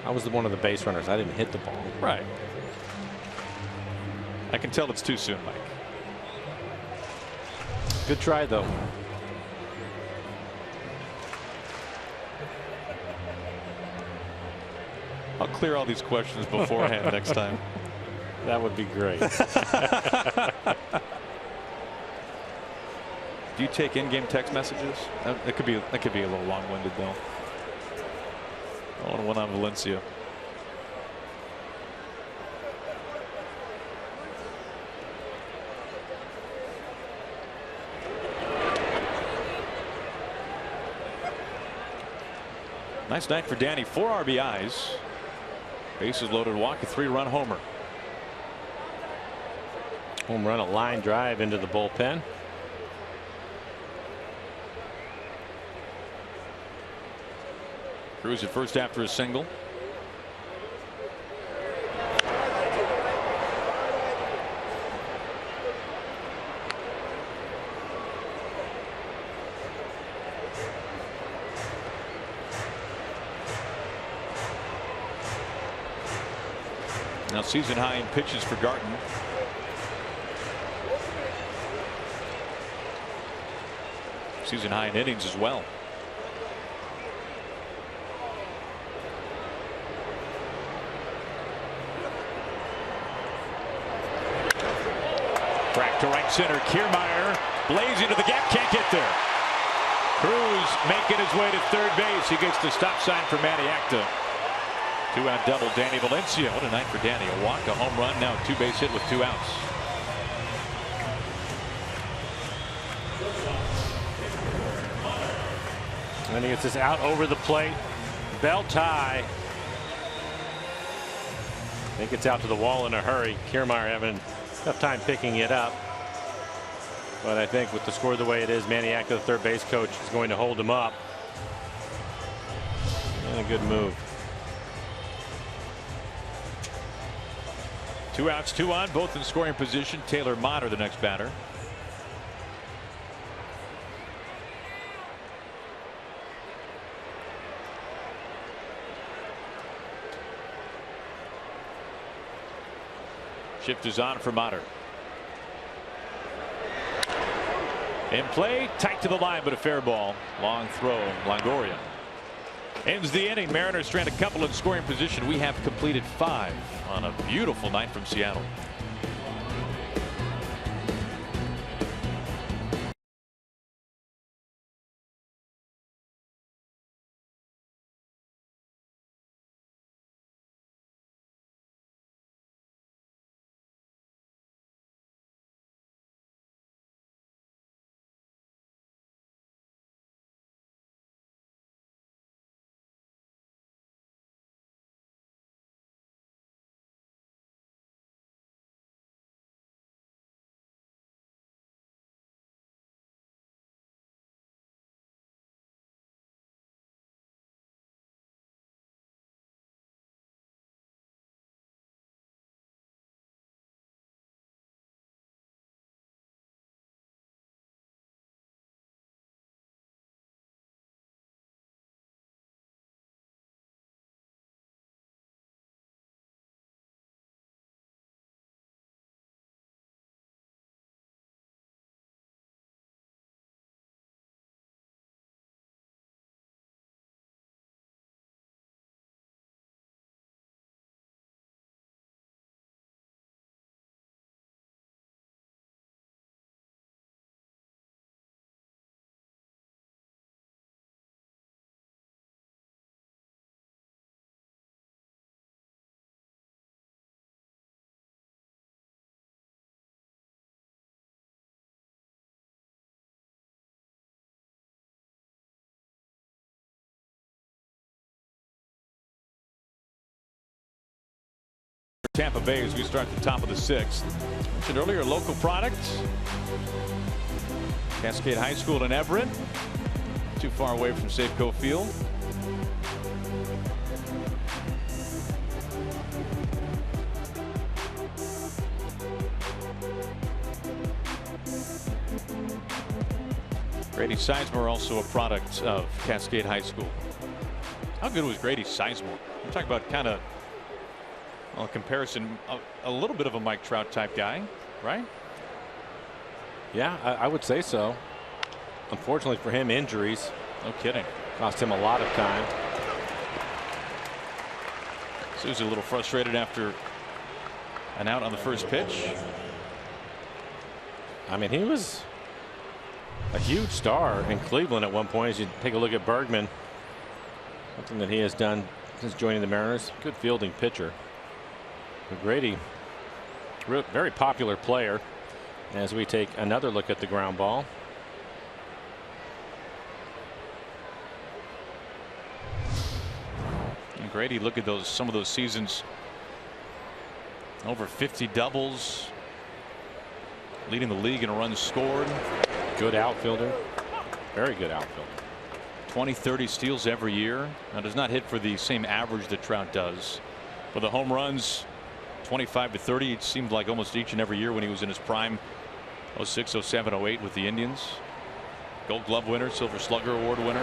I was one of the base runners. I didn't hit the ball.
Right. I can tell it's too soon, Mike.
Good try, though.
I'll clear all these questions beforehand next time.
That would be great.
Do you take in-game text messages? That could be a little long-winded, though. I want one on Valencia. Nice night for Danny. 4 RBIs. Bases loaded, walk, a 3-run homer.
Home run, a line drive into the bullpen.
Cruz at first after a single. Now season high in pitches for Garten. Season high in innings as well. Crack to right center. Kiermaier blazing to the gap, can't get there. Cruz making his way to third base. He gets the stop sign for Maniacta. 2-out double, Danny Valencia. What a night for Danny. A walk, a home run, now a 2-base hit with 2 outs.
And he gets this out over the plate. Bell tie. I think it's out to the wall in a hurry. Kiermaier having a tough time picking it up. But I think with the score the way it is, Maniacta, the third base coach, is going to hold him up. And a good move.
2 outs, 2 on, both in scoring position. Taylor Motter, the next batter. Shift is on for Motter. In play, tight to the line, but a fair ball. Long throw, Longoria. Ends the inning. Mariners strand a couple in scoring position. We have completed 5 on a beautiful night from Seattle. Tampa Bay as we start the top of the 6th. Mentioned earlier, local product. Cascade High School in Everett. Too far away from Safeco Field. Grady Sizemore also a product of Cascade High School. How good was Grady Sizemore? We're talking about kind of a comparison, a little bit of a Mike Trout type guy, right?
Yeah, I would say so. Unfortunately for him, injuries.
No kidding.
Cost him a lot of time.
Susie a little frustrated after an out on the first pitch.
I mean, he was a huge star in Cleveland at one point. As you take a look at Bergman, something that he has done since joining the Mariners. Good fielding pitcher. But Grady, very popular player. As we take another look at the ground ball.
And Grady, look at those, some of those seasons. Over 50 doubles. Leading the league in runs scored.
Good outfielder. Very good outfielder.
20-30 steals every year. Now does not hit for the same average that Trout does. But the home runs, 25-30. It seemed like almost each and every year when he was in his prime. 06, 07, 08 with the Indians. Gold Glove winner, Silver Slugger Award winner.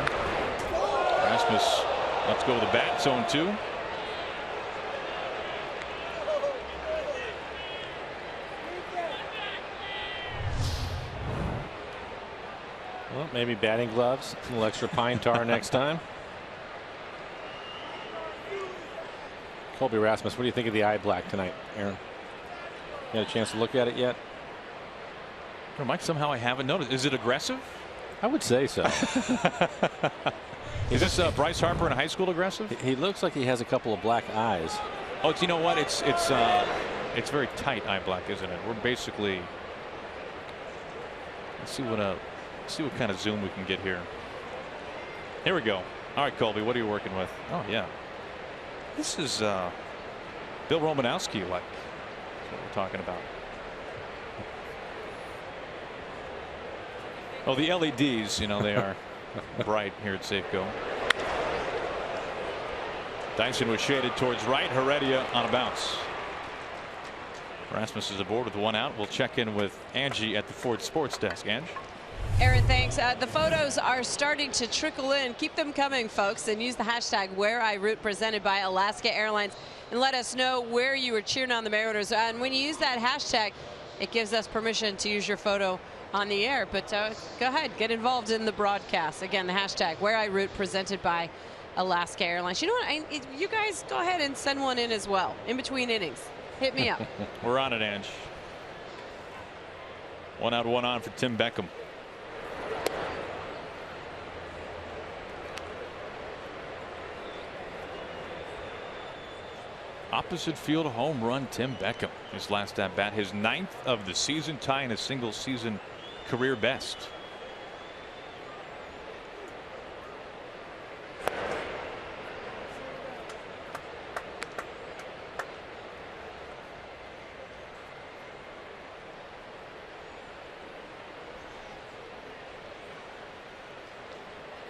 Rasmus, let's go with the bat. Zone 2.
Well, maybe batting gloves, a little extra pine tar next time. Colby Rasmus, what do you think of the eye black tonight, Aaron? You had a chance to look at it yet?
Or Mike, somehow I haven't noticed. Is it aggressive?
I would say so.
Is this Bryce Harper in high school aggressive?
He looks like he has a couple of black eyes.
Oh, you know what? It's very tight eye black, isn't it? We're basically. Let's see what kind of zoom we can get here. Here we go. All right, Colby, what are you working with? Oh yeah, this is Bill Romanowski like. That's what we're talking about. Oh, the LEDs, you know, they are bright here at Safeco. Dyson was shaded towards right. Heredia on a bounce. Rasmus is aboard with 1 out. We'll check in with Angie at the Ford Sports Desk. Angie.
Aaron, thanks. The photos are starting to trickle in. Keep them coming, folks, and use the hashtag #WhereIRoot presented by Alaska Airlines and let us know where you were cheering on the Mariners. And when you use that hashtag, it gives us permission to use your photo on the air. But go ahead, get involved in the broadcast. Again, the hashtag #WhereIRoot presented by Alaska Airlines. You know what? You guys go ahead and send one in as well in between innings. Hit me up.
We're on it, Ange. 1 out, 1 on for Tim Beckham. Opposite field home run, Tim Beckham. His last at bat, his 9th of the season, tying a single season career best.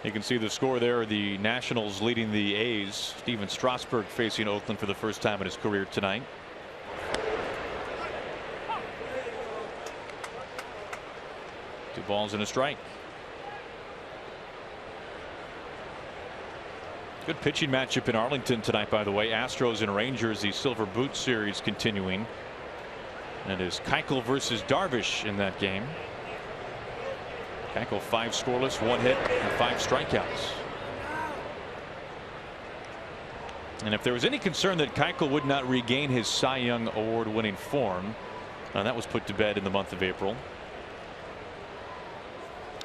You can see the score there. The Nationals leading the A's. Steven Strasburg facing Oakland for the first time in his career tonight. Two balls and a strike. Good pitching matchup in Arlington tonight, by the way. Astros and Rangers, the Silver Boot Series continuing. And it is Keuchel versus Darvish in that game. Keuchel 5 scoreless, 1 hit, and 5 strikeouts. And if there was any concern that Keuchel would not regain his Cy Young Award winning form, that was put to bed in the month of April.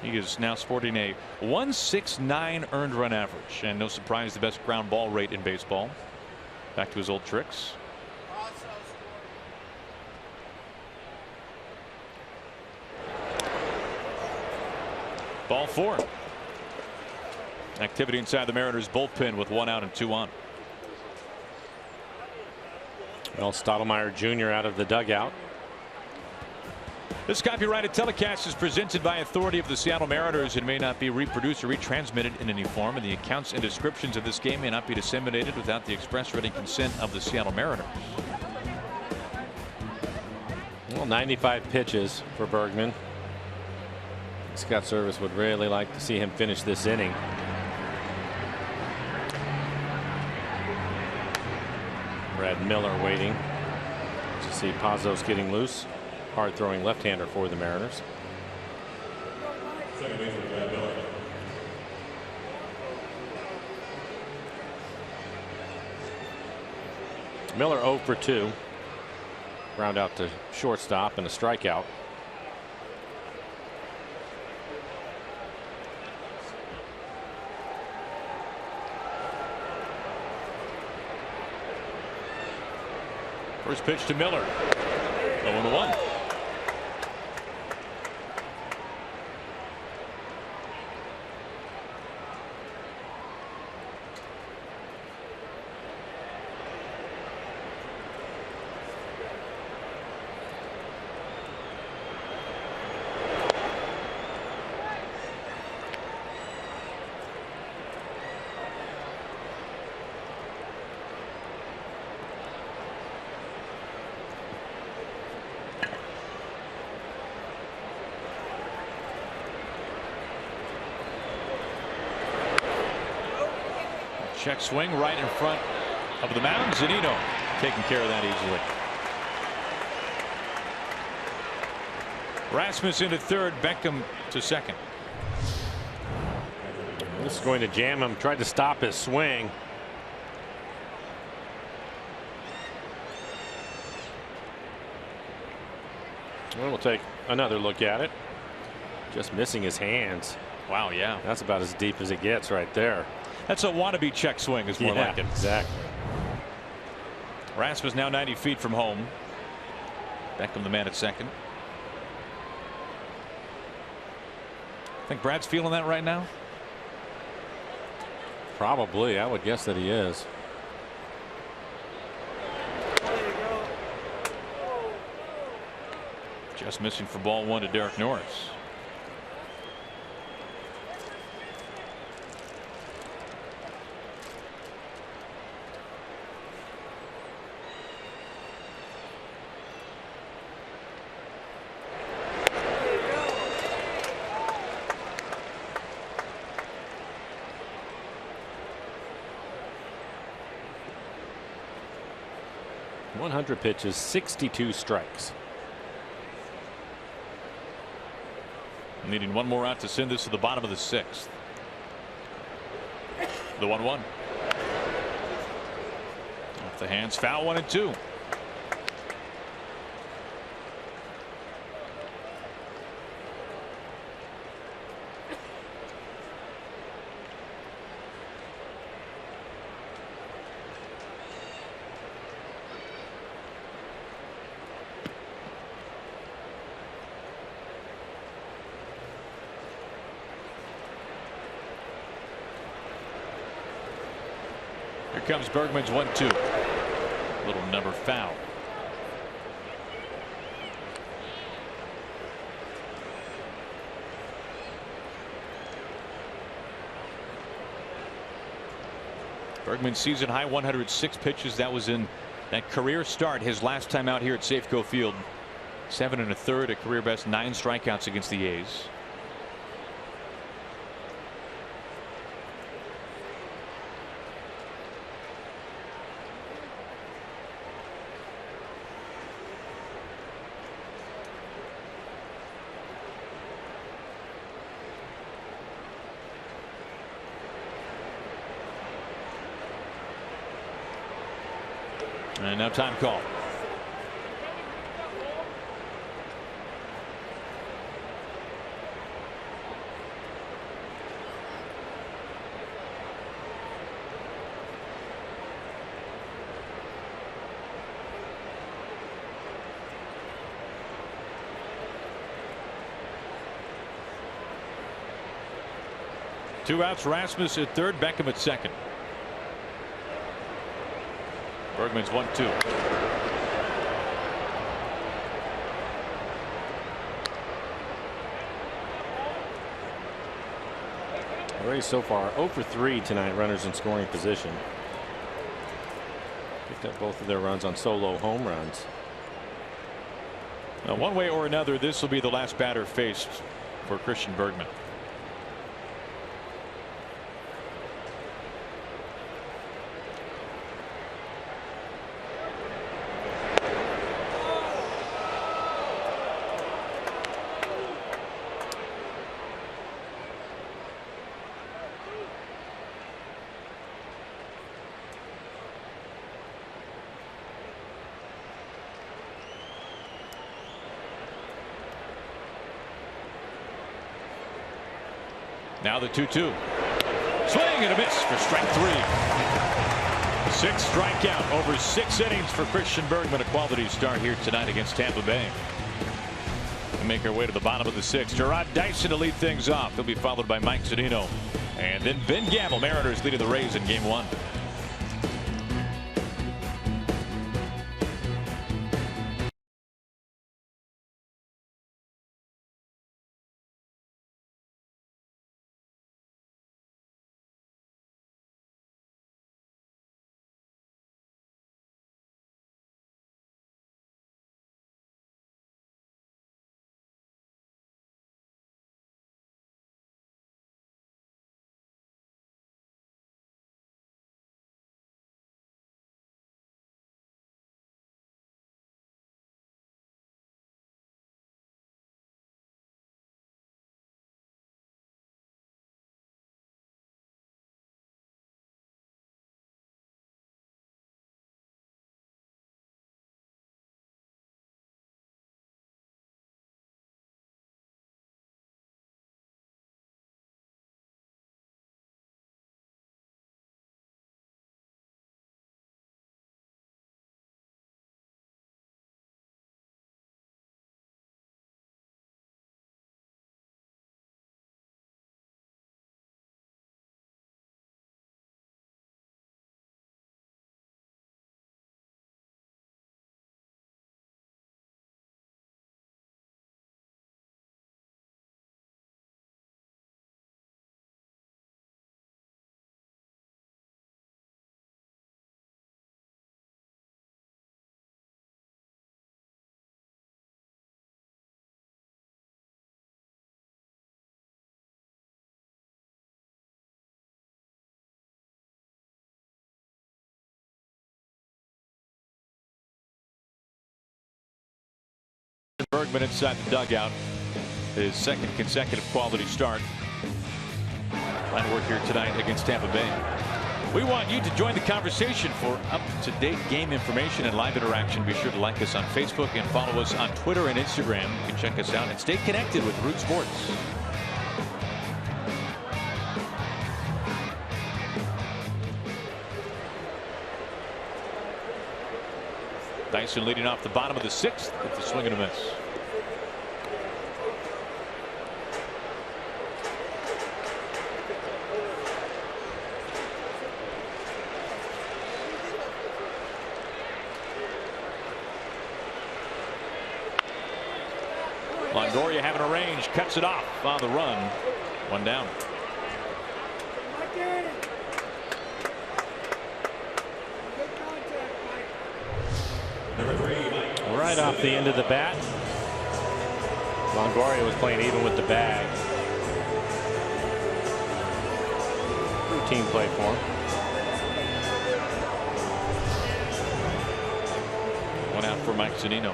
He is now sporting a 1.69 earned run average, and no surprise, the best ground ball rate in baseball. Back to his old tricks. Ball 4. Activity inside the Mariners bullpen with 1 out and 2 on.
Well, Stottlemyre Jr. out of the dugout.
This copyrighted telecast is presented by authority of the Seattle Mariners and may not be reproduced or retransmitted in any form, and the accounts and descriptions of this game may not be disseminated without the express written consent of the Seattle Mariners.
Well, 95 pitches for Bergman. Scott Service would really like to see him finish this inning. Brad Miller waiting to see Pazos getting loose. Hard throwing left-hander for the Mariners. Miller 0 for 2. Ground out to shortstop and a strikeout.
First pitch to Miller. 0-1. Check swing right in front of the mound. Zunino taking care of that easily. Rasmus into third. Beckham to second.
This is going to jam him. Tried to stop his swing. We'll take another look at it. Just missing his hands.
Wow, yeah.
That's about as deep as it gets right there.
That's a wannabe check swing is more like it.
Exactly.
Rasmus now 90 feet from home. Beckham the man at second. Think Brad's feeling that right now?
Probably. I would guess that he is.
Just missing for ball one to Derek Norris.
Pitches, 62 strikes.
Needing one more out to send this to the bottom of the sixth. The 1-1. Off the hands, foul, 1-2. Here comes Bergman's 1-2. Little number foul. Bergman's season high 106 pitches. That was in that career start his last time out here at Safeco Field. 7 1/3, a career best 9 strikeouts against the A's. And now time call. Two outs, Rasmus at third, Beckham at second. Bergman's 1-2.
The Rays so far 0 for 3 tonight, runners in scoring position. Picked up both of their runs on solo home runs.
Now, one way or another, this will be the last batter faced for Christian Bergman. Now the 2-2. Swing and a miss for strike 3. 6th strikeout over 6 innings for Christian Bergman. A quality start here tonight against Tampa Bay. We make our way to the bottom of the 6th. Jarrod Dyson to lead things off. He'll be followed by Mike Zunino. And then Ben Gamble. Mariners leading the Rays in game 1. Bergman inside the dugout. His 2nd consecutive quality start. Line work here tonight against Tampa Bay. We want you to join the conversation for up-to-date game information and live interaction. Be sure to like us on Facebook and follow us on Twitter and Instagram. You can check us out and stay connected with Root Sports. Dyson leading off the bottom of the 6th with a swing and a miss. Longoria having a range, cuts it off on the run. 1 down.
Right off the end of the bat. Longoria was playing even with the bag. Routine play for him.
1 out for Mike Zunino.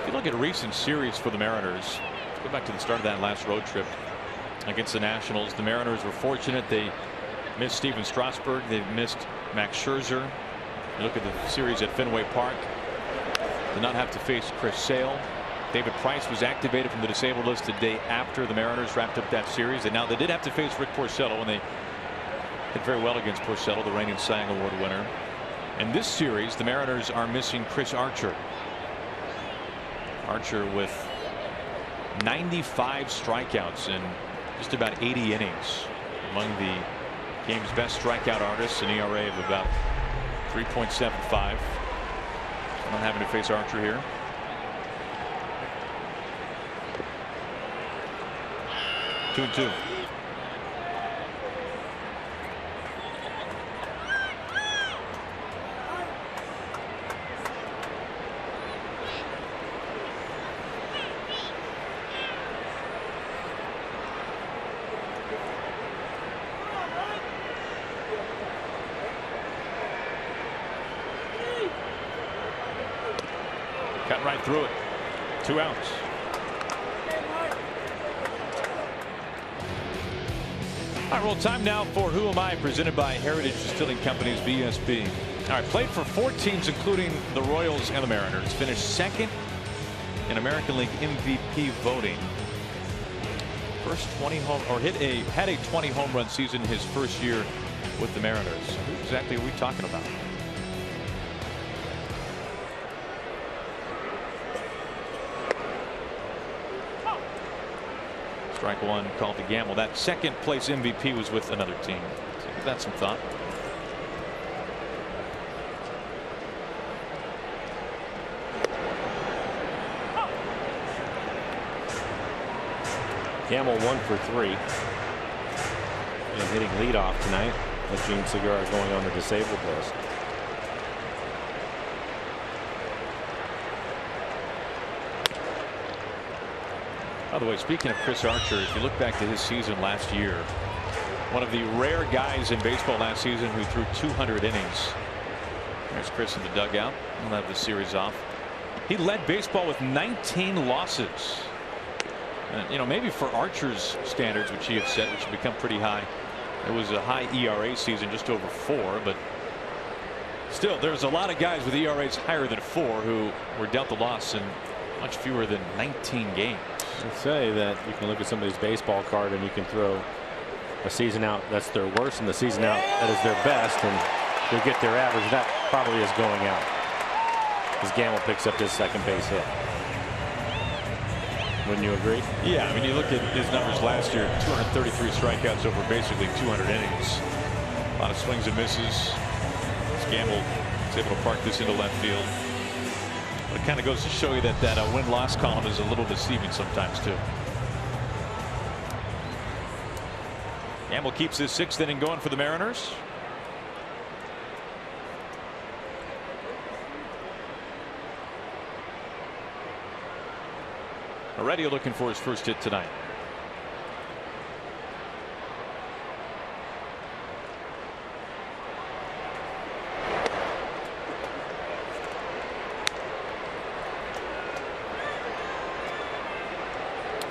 If you look at a recent series for the Mariners, go back to the start of that last road trip against the Nationals. The Mariners were fortunate. They missed Steven Strasburg. They missed Max Scherzer. You look at the series at Fenway Park. Did not have to face Chris Sale. David Price was activated from the disabled list the day after the Mariners wrapped up that series. And now they did have to face Rick Porcello, and they did very well against Porcello, the reigning Cy Young Award winner. In this series, the Mariners are missing Chris Archer. Archer with 95 strikeouts in just about 80 innings. Among the game's best strikeout artists, an ERA of about 3.75. Not having to face Archer here. Two and two. Cut right through it. 2 outs. All right, roll time now for Who Am I, presented by Heritage Distilling Company's BSB. All right, played for 4 teams, including the Royals and the Mariners. Finished second in American League MVP voting. First 20 home, or had a 20 home run season his first year with the Mariners. So who exactly are we talking about? Strike one, called the gamble. That second place MVP was with another team. So give that some thought.
Gamble 1 for 3. And hitting leadoff tonight. With Gene Segura going on the disabled list.
By the way, speaking of Chris Archer, if you look back to his season last year, one of the rare guys in baseball last season who threw 200 innings. There's Chris in the dugout. We'll have the series off. He led baseball with 19 losses. And, you know, maybe for Archer's standards, which he had set, which had become pretty high, it was a high ERA season, just over 4. But still, there's a lot of guys with ERAs higher than 4 who were dealt the loss in much fewer than 19 games.
I say that you can look at somebody's baseball card and you can throw a season out that's their worst and the season out that is their best, and you'll get their average. That probably is going out as Gamble picks up his second base hit. Wouldn't you agree?
Yeah, I mean, you look at his numbers last year, 233 strikeouts over basically 200 innings. A lot of swings and misses. Gamble is able to park this into left field. But it kind of goes to show you that win-loss column is a little deceiving sometimes too. Gamble keeps his 6th inning going for the Mariners. Already looking for his first hit tonight.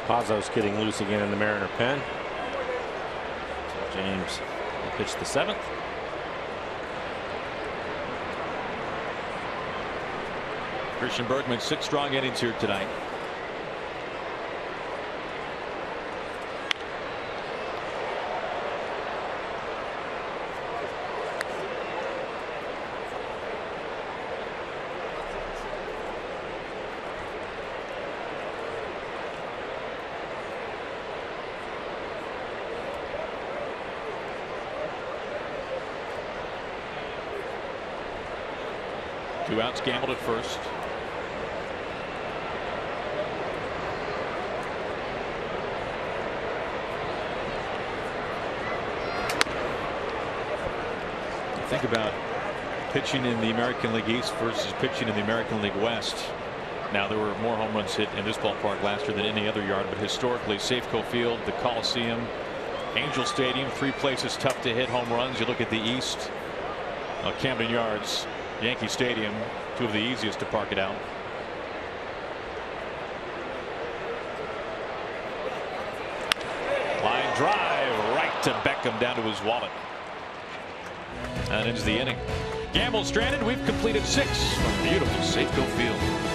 Pazos getting loose again in the Mariner pen. James will pitch the 7th.
Christian Bergman, 6 strong innings here tonight. Two outs, gambled at first. Think about pitching in the American League East versus pitching in the American League West. Now, there were more home runs hit in this ballpark last year than any other yard, but historically, Safeco Field, the Coliseum, Angel Stadium, 3 places tough to hit home runs. You look at the East, Camden Yards, Yankee Stadium, 2 of the easiest to park it out. Line drive right to Beckham, down to his wallet. And ends the inning. Gamble stranded. We've completed 6 from beautiful Safeco Field.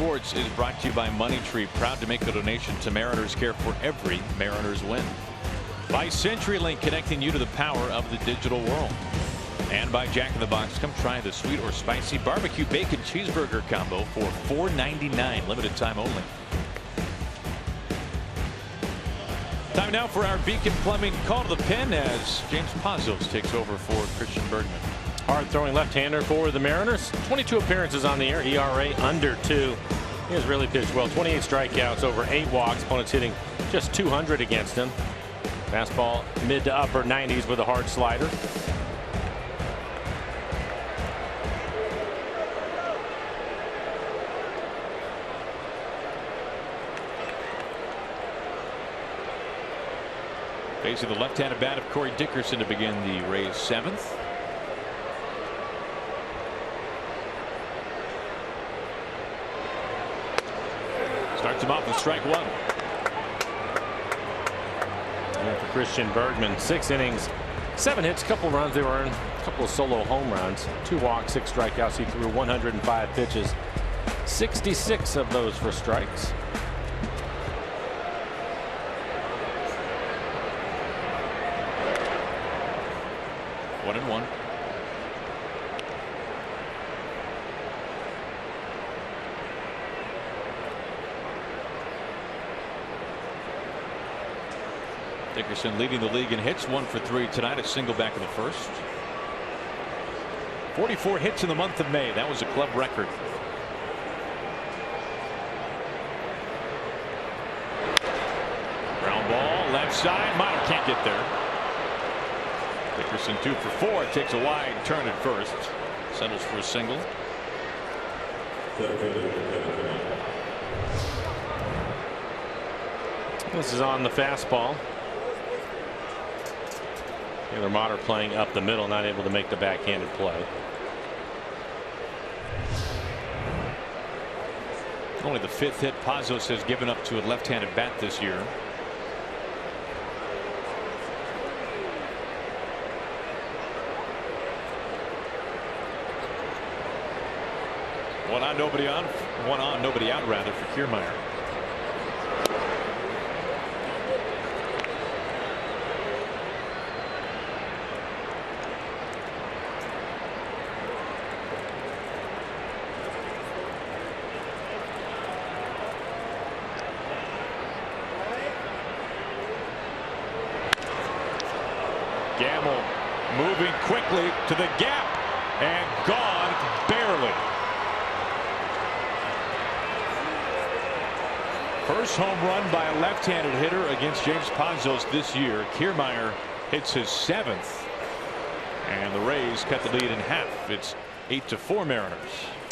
Sports is brought to you by Money Tree, proud to make a donation to Mariners Care for every Mariners win. By CenturyLink, connecting you to the power of the digital world. And by Jack in the Box, come try the sweet or spicy barbecue bacon cheeseburger combo for $4.99, limited time only. Time now for our Beacon Plumbing call to the pen as James Pazos takes over for Christian Bergman.
Hard throwing left-hander for the Mariners. 22 appearances on the year. ERA under 2. He has really pitched well. 28 strikeouts, over 8 walks. Opponents hitting just 200 against him. Fastball mid to upper 90s with a hard slider.
Facing the left-handed bat of Cory Dickerson to begin the Rays' 7th. Starts him off with strike 1.
And for Christian Bergman, 6 innings, 7 hits, couple runs they were earned, a couple of solo home runs, 2 walks, 6 strikeouts. He threw 105 pitches, 66 of those for strikes.
One and one. Dickerson leading the league in hits, 1 for 3 tonight, a single back in the first. 44 hits in the month of May. That was a club record. Ground ball, left side. Mueller can't get there. Dickerson 2 for 4. Takes a wide turn at first. Settles for a single.
This is on the fastball. Taylor Motter playing up the middle, not able to make the backhanded play.
Only the 5th hit Pazos has given up to a left-handed bat this year. One on, nobody on. One on, nobody out, rather, for Kiermaier. Gamble moving quickly to the gap and gone barely. First home run by a left-handed hitter against James Pazos this year. Kiermaier hits his 7th, and the Rays cut the lead in half. It's 8-4 Mariners.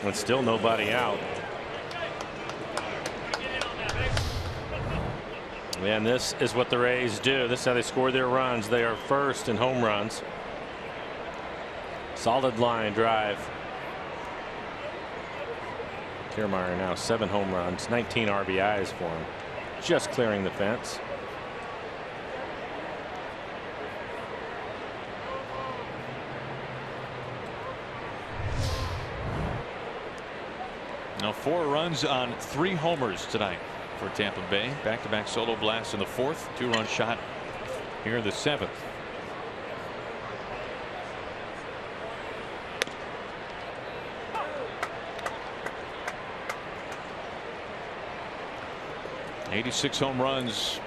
And still nobody out. And this is what the Rays do. This is how they score their runs. They are first in home runs. Solid line drive. Kiermaier now 7 home runs, 19 RBIs for him. Just clearing the fence.
Now 4 runs on 3 homers tonight for Tampa Bay. Back-to-back solo blasts in the 4th. 2-run shot here in the 7th. '86 home runs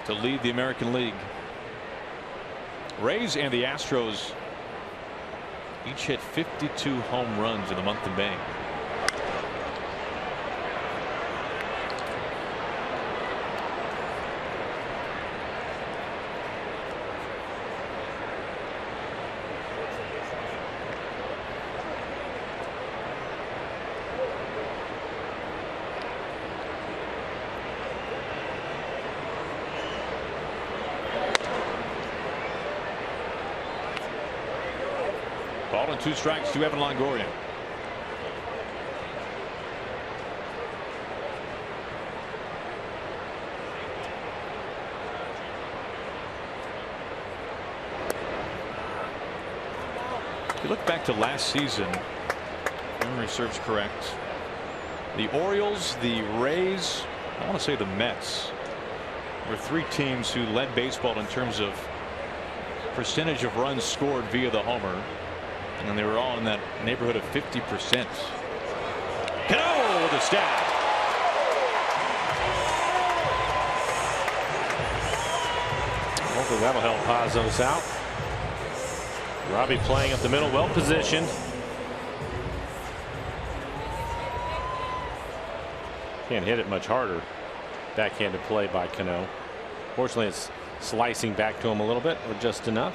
to lead the American League. Rays and the Astros each hit 52 home runs in the month of May. Ball and 2 strikes to Evan Longoria. If you look back to last season, memory serves correct, The Orioles, the Rays, I want to say the Mets were three teams who led baseball in terms of percentage of runs scored via the homer, and they were all in that neighborhood of 50%. Cano with a stab.
Hopefully that'll help Pazos out. Robbie playing up the middle, well positioned. Can't hit it much harder. Backhanded play by Cano. Fortunately, it's slicing back to him a little bit, or just enough.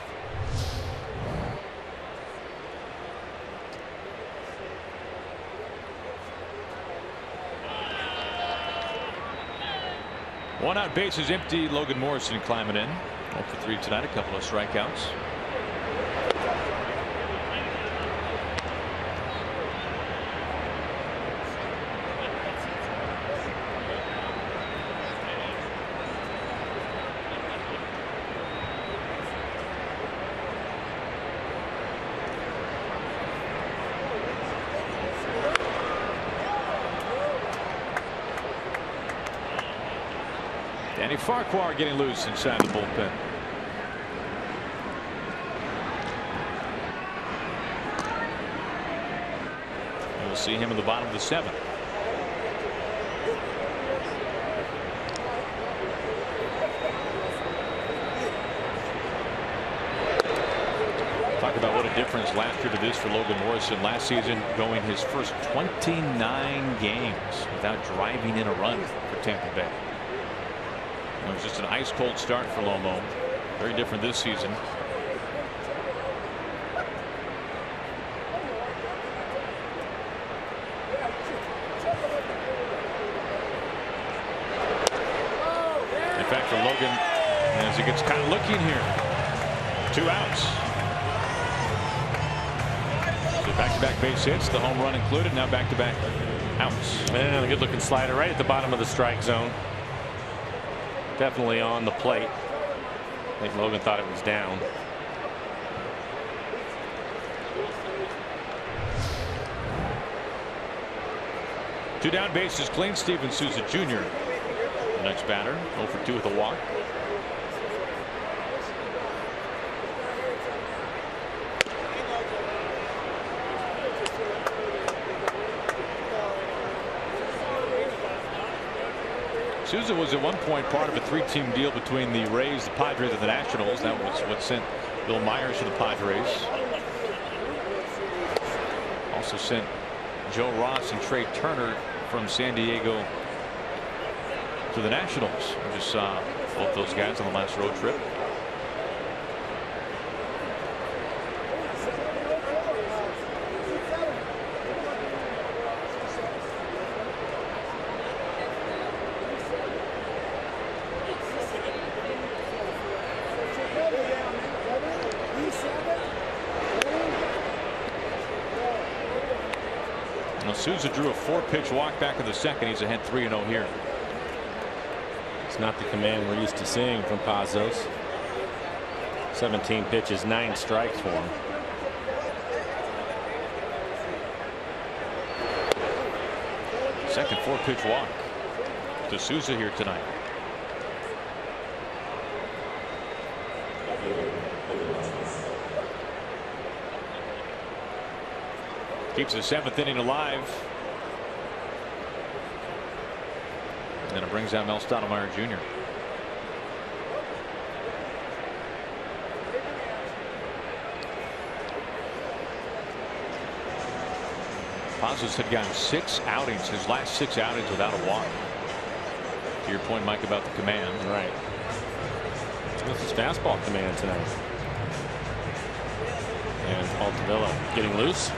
One out, bases empty. Logan Morrison climbing in. 0 for 3 tonight. A couple of strikeouts. Farquhar getting loose inside the bullpen. We'll see him in the bottom of the 7th. Talk about what a difference last year to this for Logan Morrison. Last season going his first 29 games without driving in a run for Tampa Bay. It was just an ice cold start for Lomo. Very different this season. In fact, for Logan, as he gets kind of looking here, 2 outs. So back-to-back base hits, the home run included. Now back-to-back outs.
And a good-looking slider right at the bottom of the strike zone. Definitely on the plate. I think Logan thought it was down.
Two down, bases clean. Steven Souza Jr. the next batter. 0 for 2 with a walk. Souza was at one point part of a 3-team deal between the Rays, the Padres, and the Nationals. That was what sent Bill Myers to the Padres. Also sent Joe Ross and Trey Turner from San Diego to the Nationals. We just saw both those guys on the last road trip. Souza drew a 4-pitch walk back in the 2nd. He's ahead 3-0 here.
It's not the command we're used to seeing from Pazos. 17 pitches, 9 strikes for him.
Second 4-pitch walk to Souza here tonight. Keeps the 7th inning alive. And it brings out Mel Stottlemyre Jr. Pazos had gotten 6 outings, his last 6 outings without a walk. To your point, Mike, about the command.
Right. This is fastball command tonight. And Altavilla getting loose.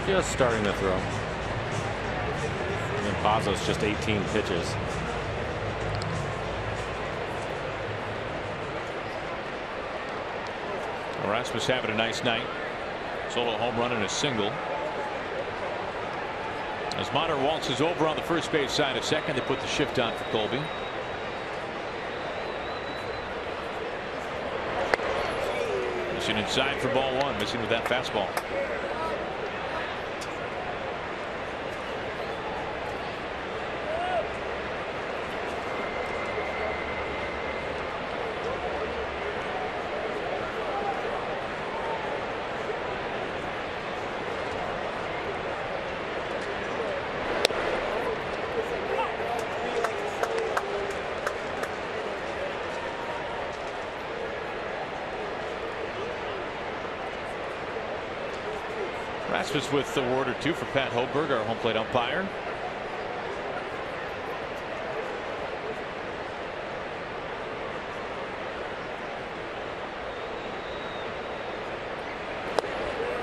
Just starting to throw. And then Pazos just 18 pitches.
Erasmus having a nice night. Solo home run and a single. As Mueller waltzes over on the first base side at second, they put the shift on for Colby. Missing inside for ball 1, missing with that fastball. Rasmus with a word or two for Pat Hoberg, our home plate umpire.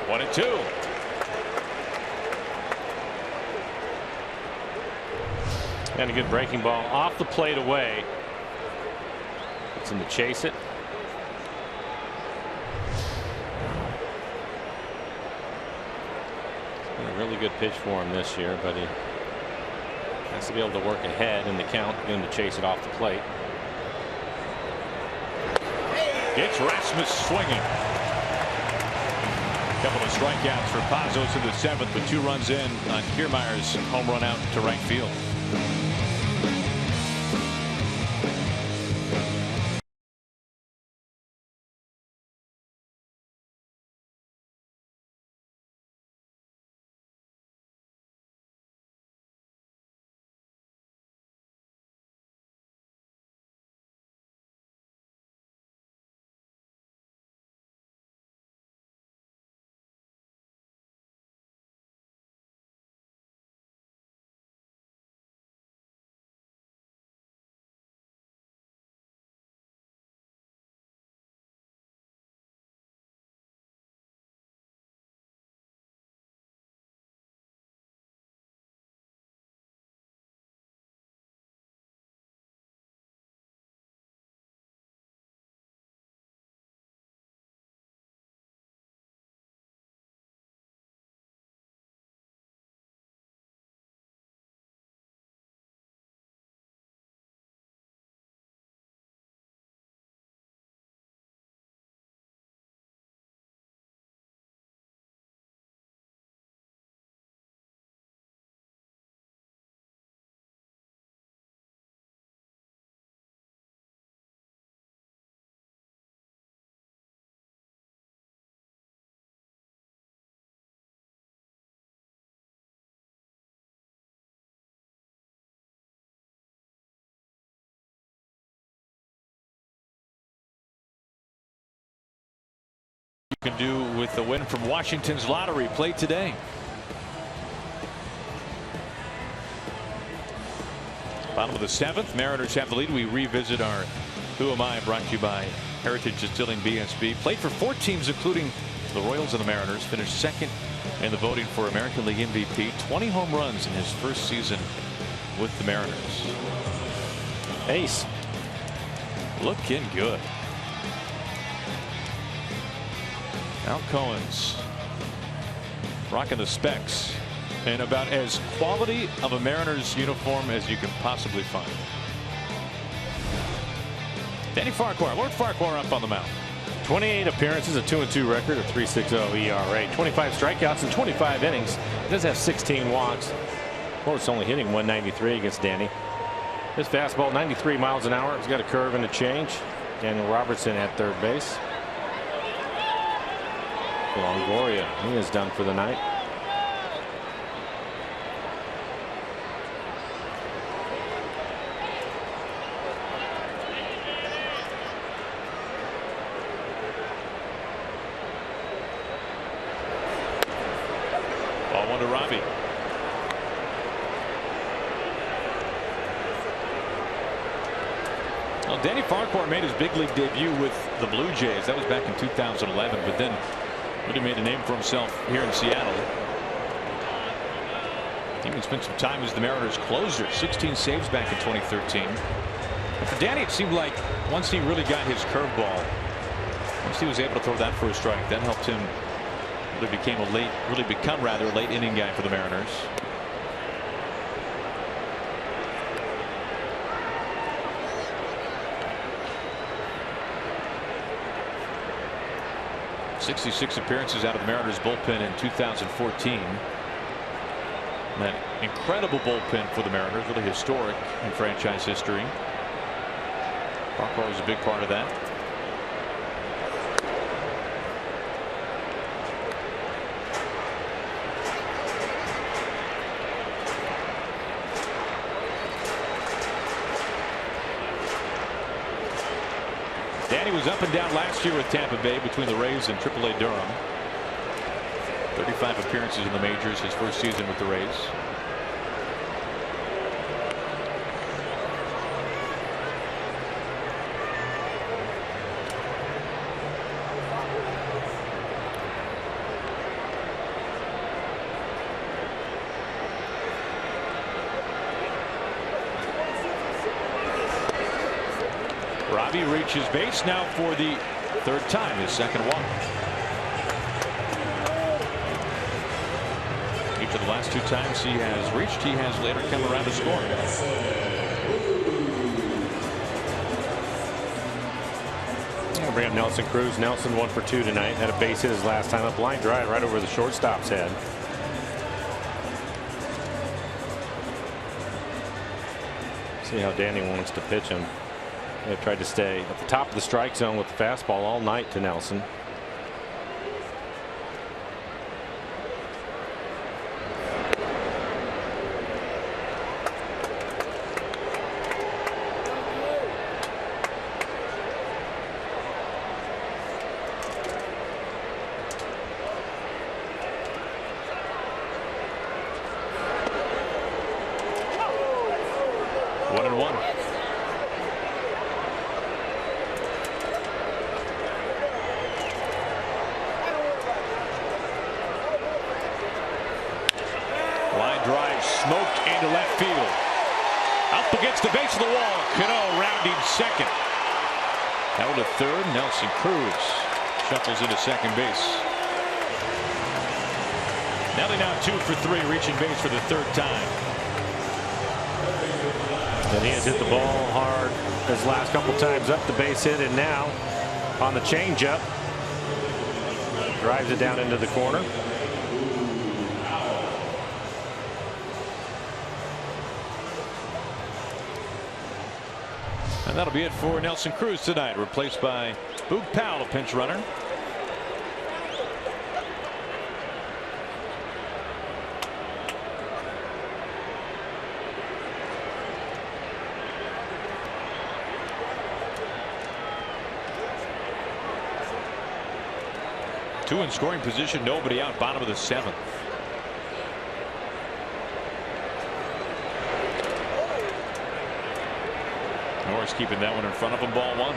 One and two.
And a good breaking ball off the plate away. Gets him to chase it. It's been a really good pitch for him this year, but he has to be able to work ahead in the count, get him to chase it off the plate.
It's Rasmus swinging. Couple of strikeouts for Pazos in the 7th, with 2 runs in on Kiermaier's home run out to right field. Can do with the win from Washington's lottery played today. Bottom of the 7th, Mariners have the lead. We revisit our Who Am I, brought to you by Heritage Distilling BSB. Played for 4 teams, including the Royals and the Mariners. Finished 2nd in the voting for American League MVP. 20 home runs in his first season with the Mariners.
Ace.
Looking good. Al Cohen's rocking the specs, and about as quality of a Mariners uniform as you can possibly find. Danny Farquhar, Lord Farquhar up on the mound.
28 appearances, a 2-2 record, a 3.60 ERA, 25 strikeouts in 25 innings. He does have 16 walks. Well, it's only hitting 193 against Danny. His fastball 93 miles an hour. He's got a curve and a change. Daniel Robertson at third base. Longoria, he is done for the night.
Ball 1 to Robbie. Well, Danny Farquhar made his big league debut with the Blue Jays. That was back in 2011, but then really made a name for himself here in Seattle. He even spent some time as the Mariners closer. 16 saves back in 2013. And for Danny, it seemed like once he really got his curveball, once he was able to throw that for a strike, that helped him really become a late inning guy for the Mariners. '66 appearances out of the Mariners bullpen in 2014. That incredible bullpen for the Mariners, really historic in franchise history. Farquhar was a big part of that. Danny was up and down last year with Tampa Bay between the Rays and AAA Durham. 35 appearances in the majors his first season with the Rays. Robbie reaches base now for the third time, his second walk. Each of the last two times he has reached, he has later come around to score.
I'll bring up Nelson Cruz. Nelson 1 for 2 tonight. Had a base hit his last time up. Line drive right over the shortstop's head. See how Danny wants to pitch him. They've tried to stay at the top of the strike zone with the fastball all night to Nelson.
Second. Out to third. Nelson Cruz shuffles into second base. Nelly now 2 for 3, reaching base for the third time.
And he has hit the ball hard his last couple times up the base hit, and now on the changeup drives it down into the corner.
And that'll be it for Nelson Cruz tonight, replaced by Boog Powell, a pinch runner. Two in scoring position, nobody out, bottom of the 7th. Morris keeping that one in front of him, ball 1.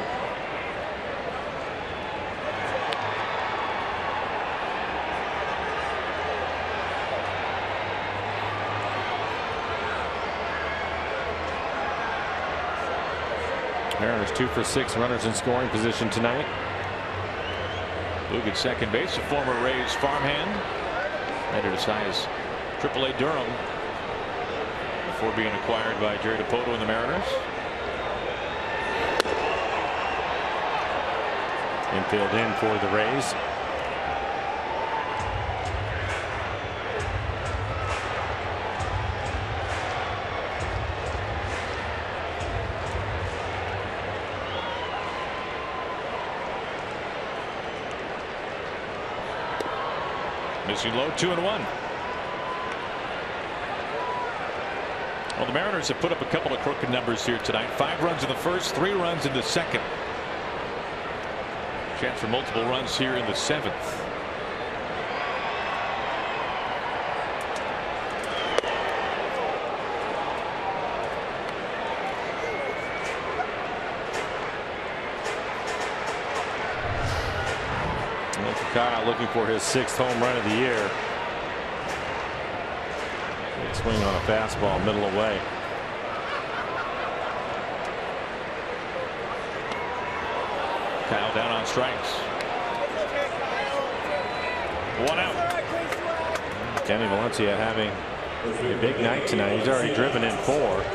Mariners 2 for 6 runners in scoring position tonight.
Boog at second base, a former Rays farmhand, headed as high as AAA Durham before being acquired by Jerry DiPoto and the Mariners.
Infield in for the Rays.
Missing low, 2-1. Well, the Mariners have put up a couple of crooked numbers here tonight. 5 runs in the first, 3 runs in the second. Chance for multiple runs here in the 7th.
Kyle looking for his 6th home run of the year. Good swing on a fastball, middle away.
Kyle down on strikes. 1 out.
Kenny Valencia having a big night tonight. He's already driven in 4.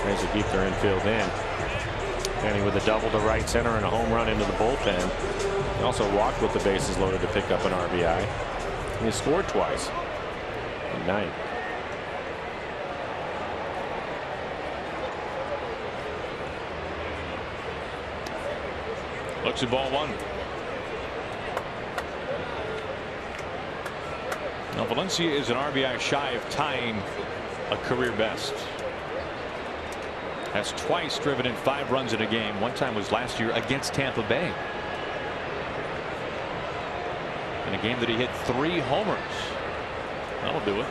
Rays will keep their infield in. Kenny with a double to right center and a home run into the bullpen. He also walked with the bases loaded to pick up an RBI. And he scored twice. Good night.
Looks at ball 1. Now Valencia is an RBI shy of tying a career best. has twice driven in 5 runs in a game. One time was last year against Tampa Bay, in a game that he hit 3 homers. That'll do it.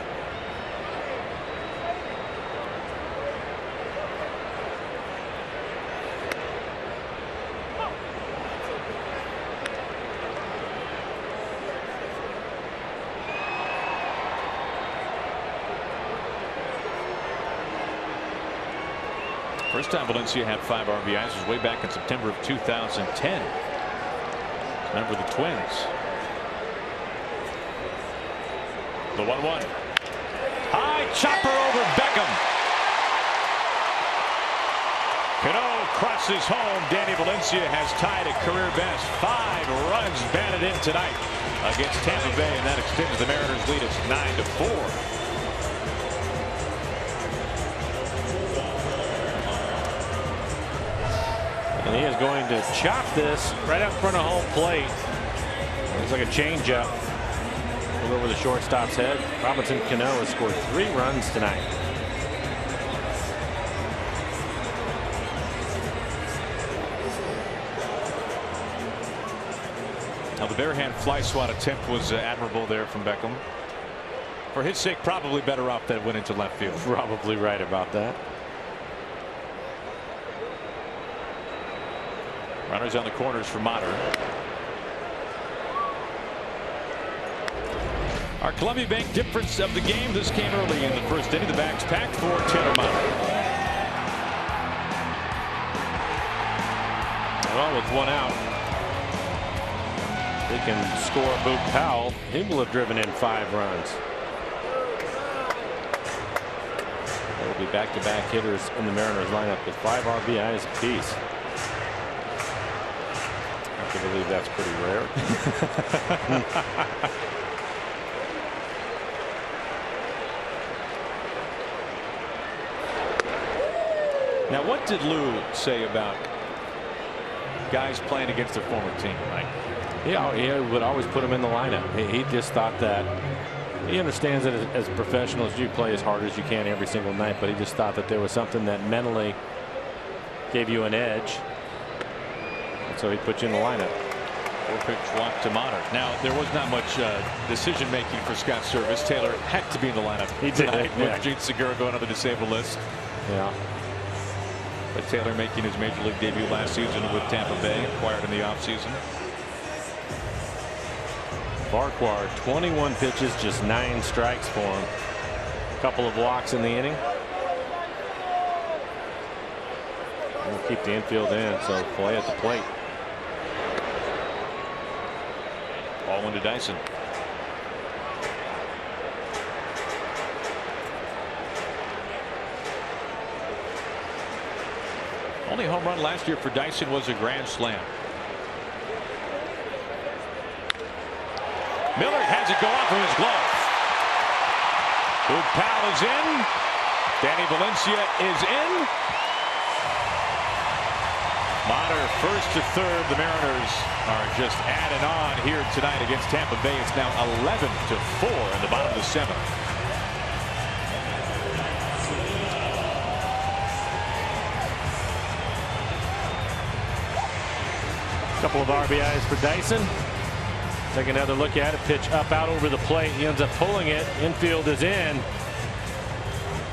First time Valencia had 5 RBIs was way back in September of 2010. Remember the Twins. The 1-1. High chopper over Beckham. Cano crosses home. Danny Valencia has tied a career best. 5 runs batted in tonight against Tampa Bay, and that extends the Mariners' lead. It's 9-4.
And he is going to chop this right out in front of home plate. Looks like a changeup. Over the shortstop's head. Robinson Cano has scored 3 runs tonight.
Now the barehand fly swat attempt was admirable there from Beckham. For his sake, probably better off that went into left field.
Probably right about that.
Runners on the corners for Motter. Our Columbia Bank difference of the game. This came early in the first inning. The backs packed for Taylor Motter.
Well, with 1 out, they can score Boog Powell. He will have driven in 5 runs. There will be back-to-back hitters in the Mariners lineup with 5 RBIs apiece. I believe that's pretty rare.
Now, what did Lou say about guys playing against their former team, Mike?
Yeah, he would always put them in the lineup. He just thought that he understands that as professionals you play as hard as you can every single night, but he just thought that there was something that mentally gave you an edge. So he put you in the lineup.
4-pitch walk to Motter. Now there was not much decision making for Scott Service. Taylor had to be in the lineup.
He did.
With Gene Segura going on the disabled list.
Yeah.
But Taylor making his major league debut last season with Tampa Bay, acquired in the offseason.
Farquhar, 21 pitches, just 9 strikes for him. A couple of walks in the inning. We'll keep the infield in, so play at the plate.
Ball into Dyson. Only home run last year for Dyson was a grand slam. Mueller has it go off of his glove. Boog Powell is in. Danny Valencia is in. Motter first to third. The Mariners are just adding on here tonight against Tampa Bay. It's now 11-4 in the bottom of the 7th.
Couple of RBIs for Dyson. Take another look at it. Pitch up out over the plate. He ends up pulling it. Infield is in.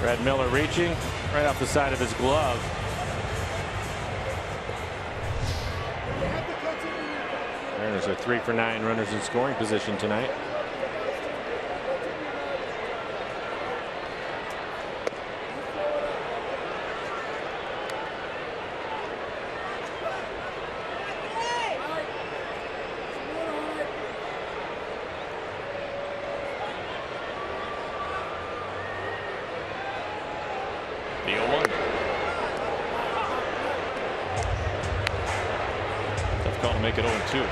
Brad Miller reaching right off the side of his glove. Mariners are 3 for 9 runners in scoring position tonight.
The 0-1. Tough call to make it 0-2.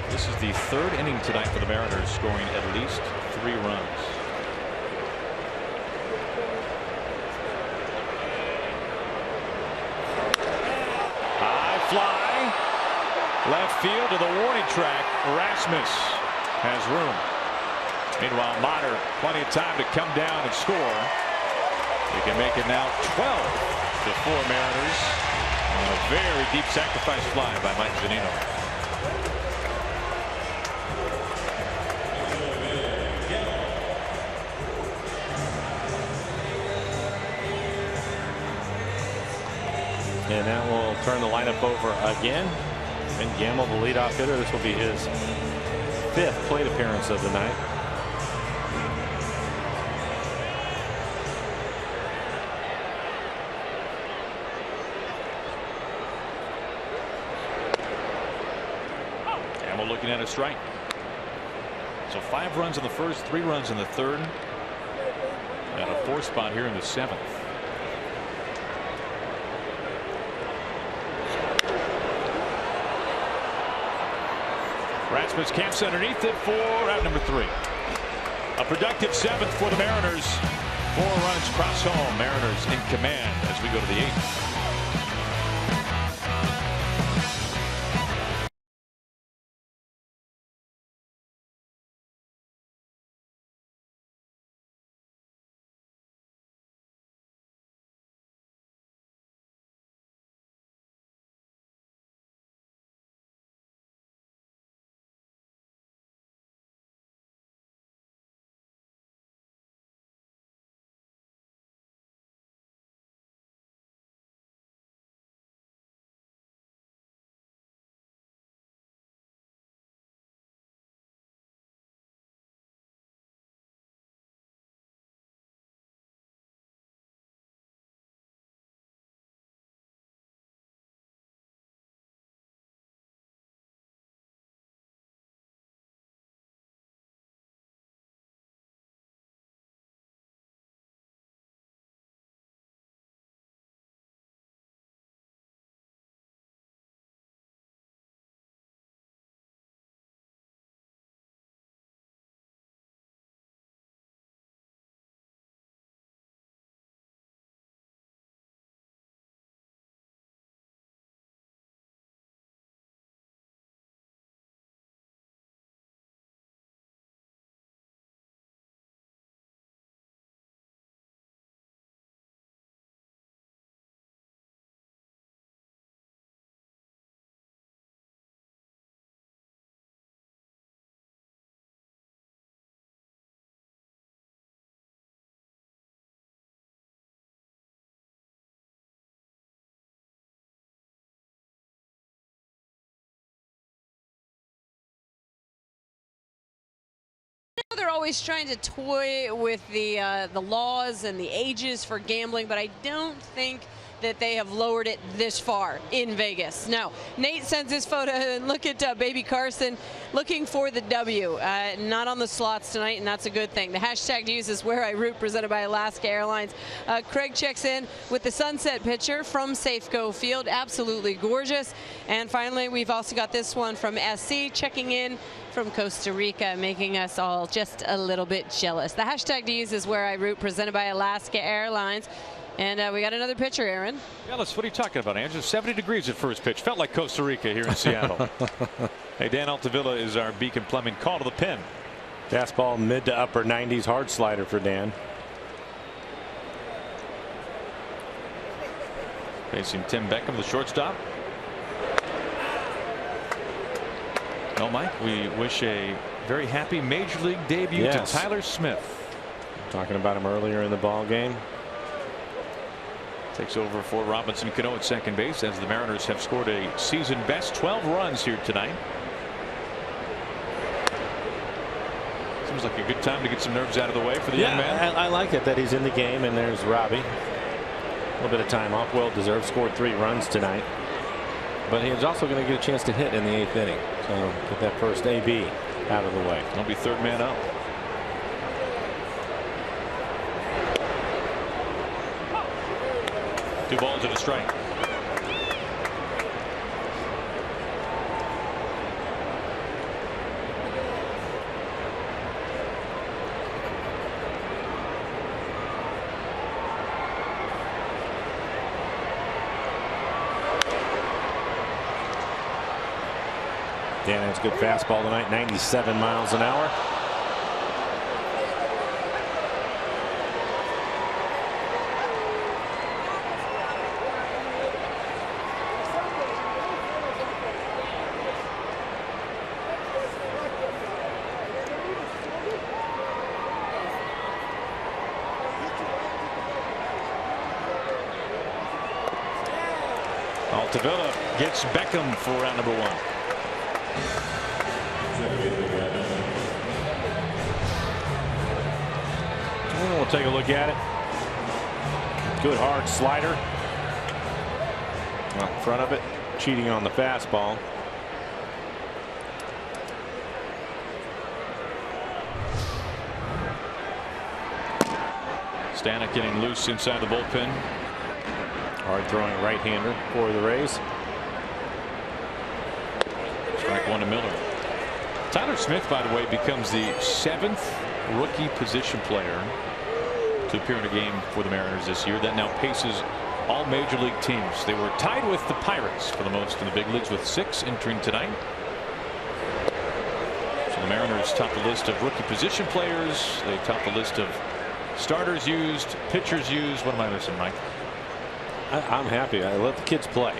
This is the 3rd inning tonight for the Mariners, scoring at least 3 runs. High fly. Left field to the warning track. Rasmus has room. Meanwhile, Motter, plenty of time to come down and score. They can make it now 12-4 Mariners on a very deep sacrifice fly by Mike Zunino.
And that will turn the lineup over again. And Gamble, the leadoff hitter. This will be his 5th plate appearance of the night.
Gamble looking at a strike. So 5 runs in the first, 3 runs in the third, and a 4th spot here in the 7th. Rasmus camps underneath it for out number 3. A productive 7th for the Mariners. 4 runs cross home. Mariners in command as we go to the 8th.
They're always trying to toy with the laws and the ages for gambling, but I don't think that they have lowered it this far in Vegas. No. Nate sends his photo, and look at baby Carson looking for the W. Not on the slots tonight, and that's a good thing. The hashtag to use is Where I Root, presented by Alaska Airlines. Craig checks in with the sunset picture from Safeco Field. Absolutely gorgeous. And finally, we've also got this one from SC checking in from Costa Rica, making us all just a little bit jealous. The hashtag to use is Where I Root, presented by Alaska Airlines. And we got another pitcher, Aaron.
What are you talking about, Andrew? 70 degrees at first pitch. Felt like Costa Rica here in Seattle. Hey, Dan Altavilla is our Beacon Plumbing call to the pin.
Fastball mid to upper 90s, hard slider for Dan.
Facing Tim Beckham, the shortstop. No, Mike, we wish a very happy Major League debut to Tyler Smith.
Talking about him earlier in the ball game.
Takes over for Robinson Cano at second base as the Mariners have scored a season best 12 runs here tonight. Seems like a good time to get some nerves out of the way for the young man.
I like it that he's in the game, and there's Robbie. A little bit of time off, well deserved. Scored 3 runs tonight, but he's also going to get a chance to hit in the 8th inning. So get that first AB out of the way.
He'll be 3rd man up. Two balls and a strike.
Dan, that's good fastball tonight, 97 miles an hour.
Altavilla gets Beckham for round number 1.
We'll take a look at it. Good hard slider. Out in front of it. Cheating on the fastball.
Stanek getting loose inside the bullpen.
Hard throwing right-hander for the Rays.
Strike 1 to Mueller. Tyler Smith, by the way, becomes the 7th rookie position player to appear in a game for the Mariners this year. That now paces all major league teams. They were tied with the Pirates for the most in the big leagues with 6 entering tonight. So the Mariners top the list of rookie position players. They top the list of starters used, pitchers used. What am I missing, Mike?
I'm happy. I let the kids play.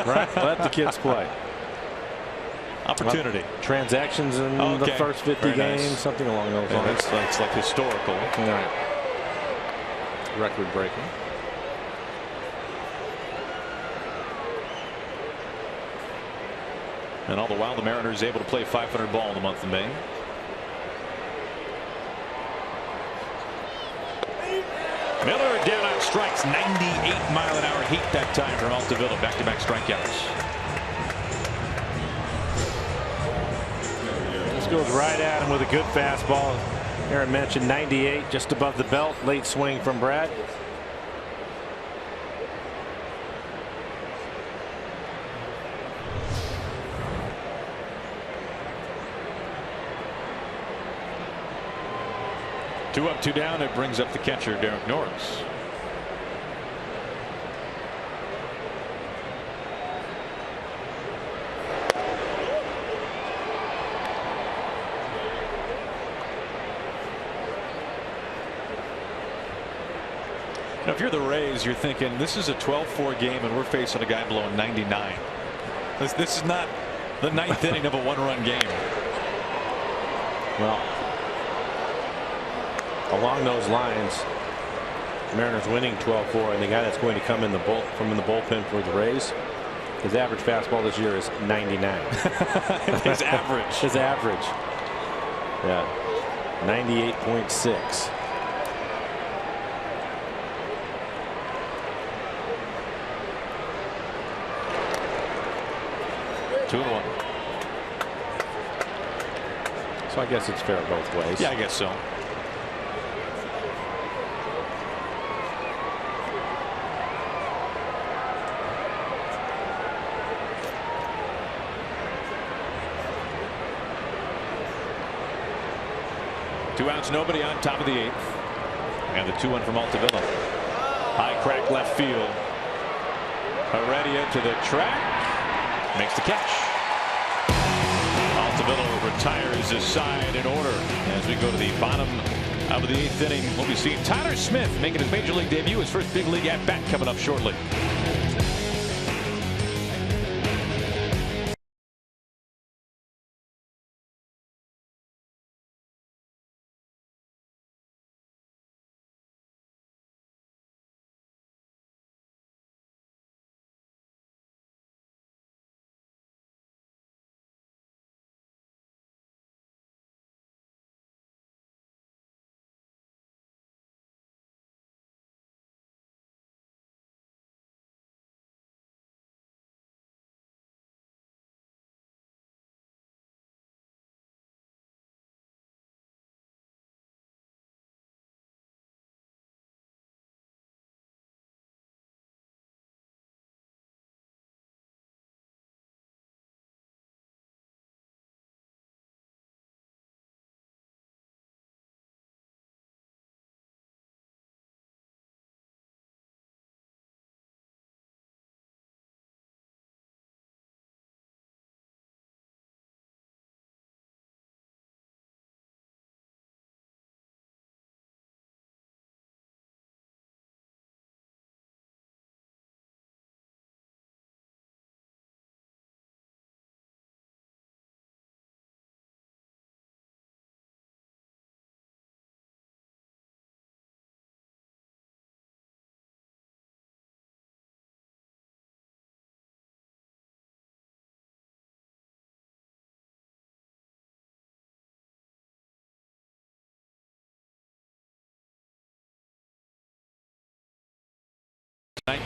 Right? Let the kids play.
Opportunity.
Transactions in the first 50 games, something along those lines.
That's like historical.
Right. Record breaking.
And all the while, the Mariners able to play .500 ball in the month of May. Miller down on strikes. 98-mile-an-hour heat that time from Altavilla. Back-to-back strikeouts.
This goes right at him with a good fastball. Aaron mentioned 98 just above the belt. Late swing from Brad.
Two up, two down. It brings up the catcher, Derek Norris. Now, if you're the Rays, you're thinking this is a 12-4 game and we're facing a guy blowing 99. This is not the 9th inning of a 1-run game.
Well, along those lines, Mariners winning 12-4, and the guy that's going to come in the bullpen for the Rays, his average fastball this year is 99.
His average.
His average. Yeah. 98.6.
Two and 1.
So I guess it's fair both ways.
Yeah, I guess so. Two outs, nobody on top of the 8th. And the 2-1 from Altavilla. High crack left field. Heredia to the track. Makes the catch. Altavilla retires his side in order. As we go to the bottom of the 8th inning, we'll be seeing Tyler Smith making his major league debut. His first big league at bat coming up shortly.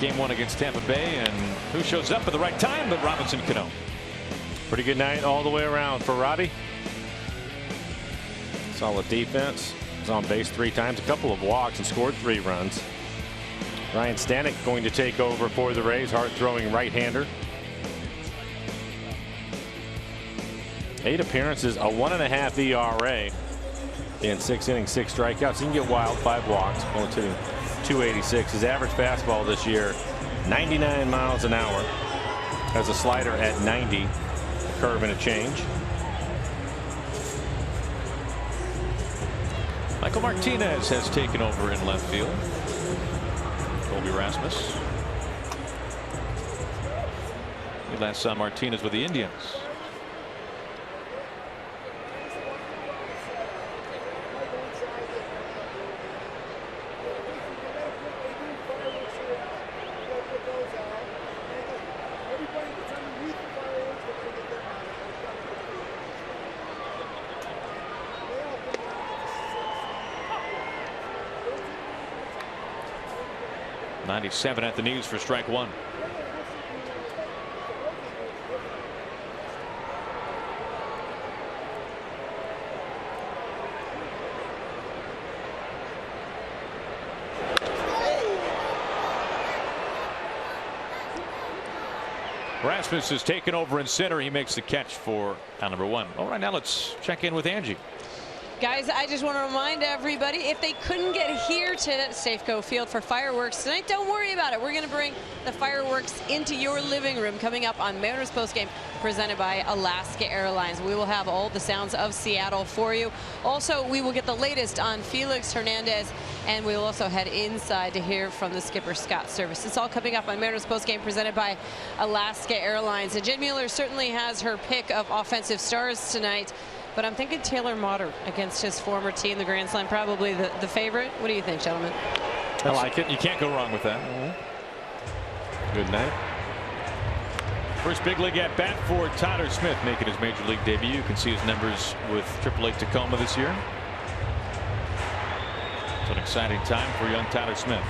Game 1 against Tampa Bay, and who shows up at the right time but Robinson Cano.
Pretty good night all the way around for Robbie. Solid defense. Was on base 3 times, a couple of walks, and scored 3 runs. Ryan Stanek going to take over for the Rays, hard-throwing right-hander. 8 appearances, a 1.5 ERA in 6 innings, 6 strikeouts. He can get wild, 5 walks, only hitting .286. His average fastball this year, 99 miles an hour. Has a slider at 90, a curve and a change.
Michael Martinez has taken over in left field. Colby Rasmus. We last saw Martinez with the Indians. .97 at the knees for strike 1. Rasmus is taken over in center. He makes the catch for out number 1. All right, now let's check in with Angie.
Guys, I just want to remind everybody, if they couldn't get here to Safeco Field for fireworks tonight, don't worry about it. We're going to bring the fireworks into your living room coming up on Mariners Postgame, presented by Alaska Airlines. We will have all the sounds of Seattle for you. Also, we will get the latest on Felix Hernandez, and we will also head inside to hear from the skipper, Scott Service. It's all coming up on Mariners Postgame, presented by Alaska Airlines. And Jen Mueller certainly has her pick of offensive stars tonight. But I'm thinking Taylor Motter against his former team, the Grand Slam, probably the favorite. What do you think, gentlemen?
I like it. You can't go wrong with that.
Good night.
First big league at bat for Tyler Smith, making his major league debut. You can see his numbers with AAA Tacoma this year. It's an exciting time for young Tyler Smith.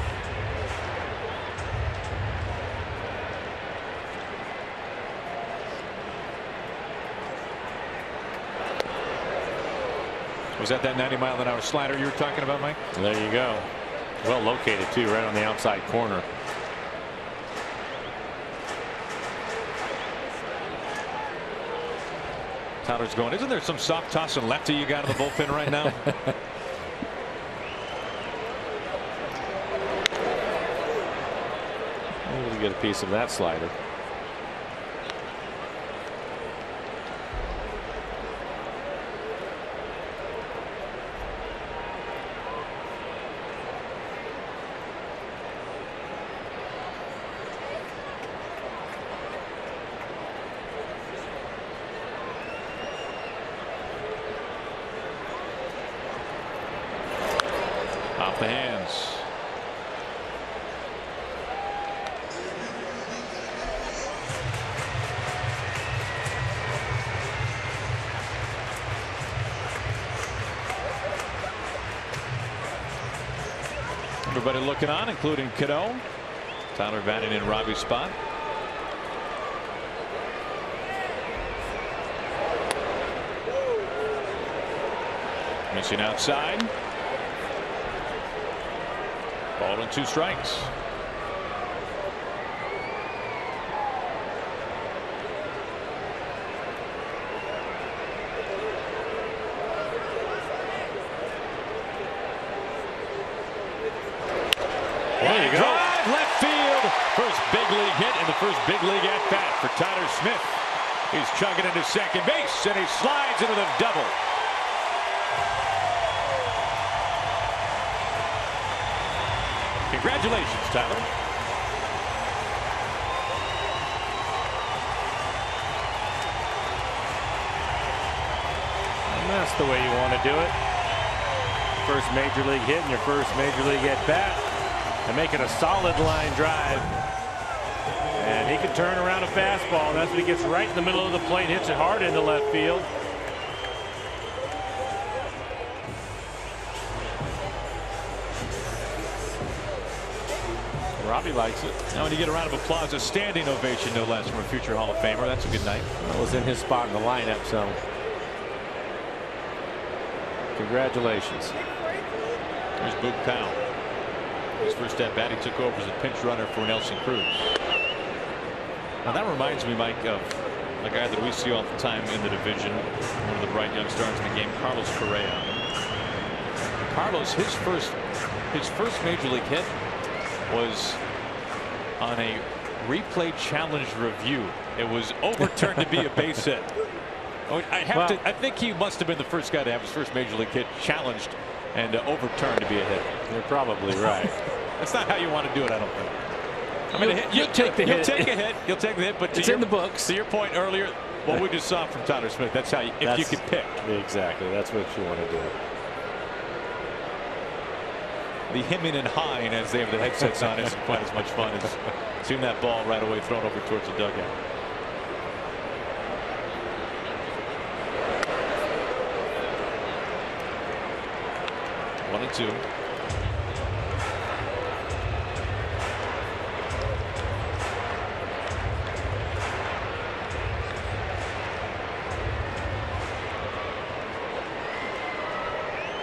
Was that 90-mile-an-hour slider you were talking about, Mike?
There you go. Well located, too, right on the outside corner.
Tyler's going, isn't there some soft tossing lefty you got in the bullpen right now?
Able to get a piece of that slider.
Off the hands. Everybody looking on, including Cano. Tyler batting in Robbie's spot. Missing outside. Ball and 2 strikes.
There you go.
Drive left field. First big league hit and the first big league at bat for Tyler Smith. He's chugging into second base and he slides into the double. Congratulations, Tyler.
And that's the way you want to do it. First major league hit and your first major league at bat. And make it a solid line drive. And he can turn around a fastball. That's when he gets right in the middle of the plate, hits it hard into left field. Bobby likes it.
Now when you get a round of applause, a standing ovation no less from a future Hall of Famer. That's a good night.
That was in his spot in the lineup, so congratulations.
Here's Boog Powell. His first at bat, he took over as a pinch runner for Nelson Cruz. Now that reminds me, Mike, of a guy that we see all the time in the division, one of the bright young stars in the game, Carlos Correa. Carlos, his first major league hit was on a replay challenge review. It was overturned to be a base hit. I think he must have been the first guy to have his first major league hit challenged and overturned to be a hit.
You're probably right.
That's not how you want to do it, I don't think. I mean, you'll take the hit, but
it's in the books.
To your point earlier, what we just saw from Tyler Smith, that's how if you could pick.
Exactly, that's what you want to do.
The hemming and hawing as they have the headsets on isn't quite as much fun as seeing that ball right away thrown over towards the dugout. One and two.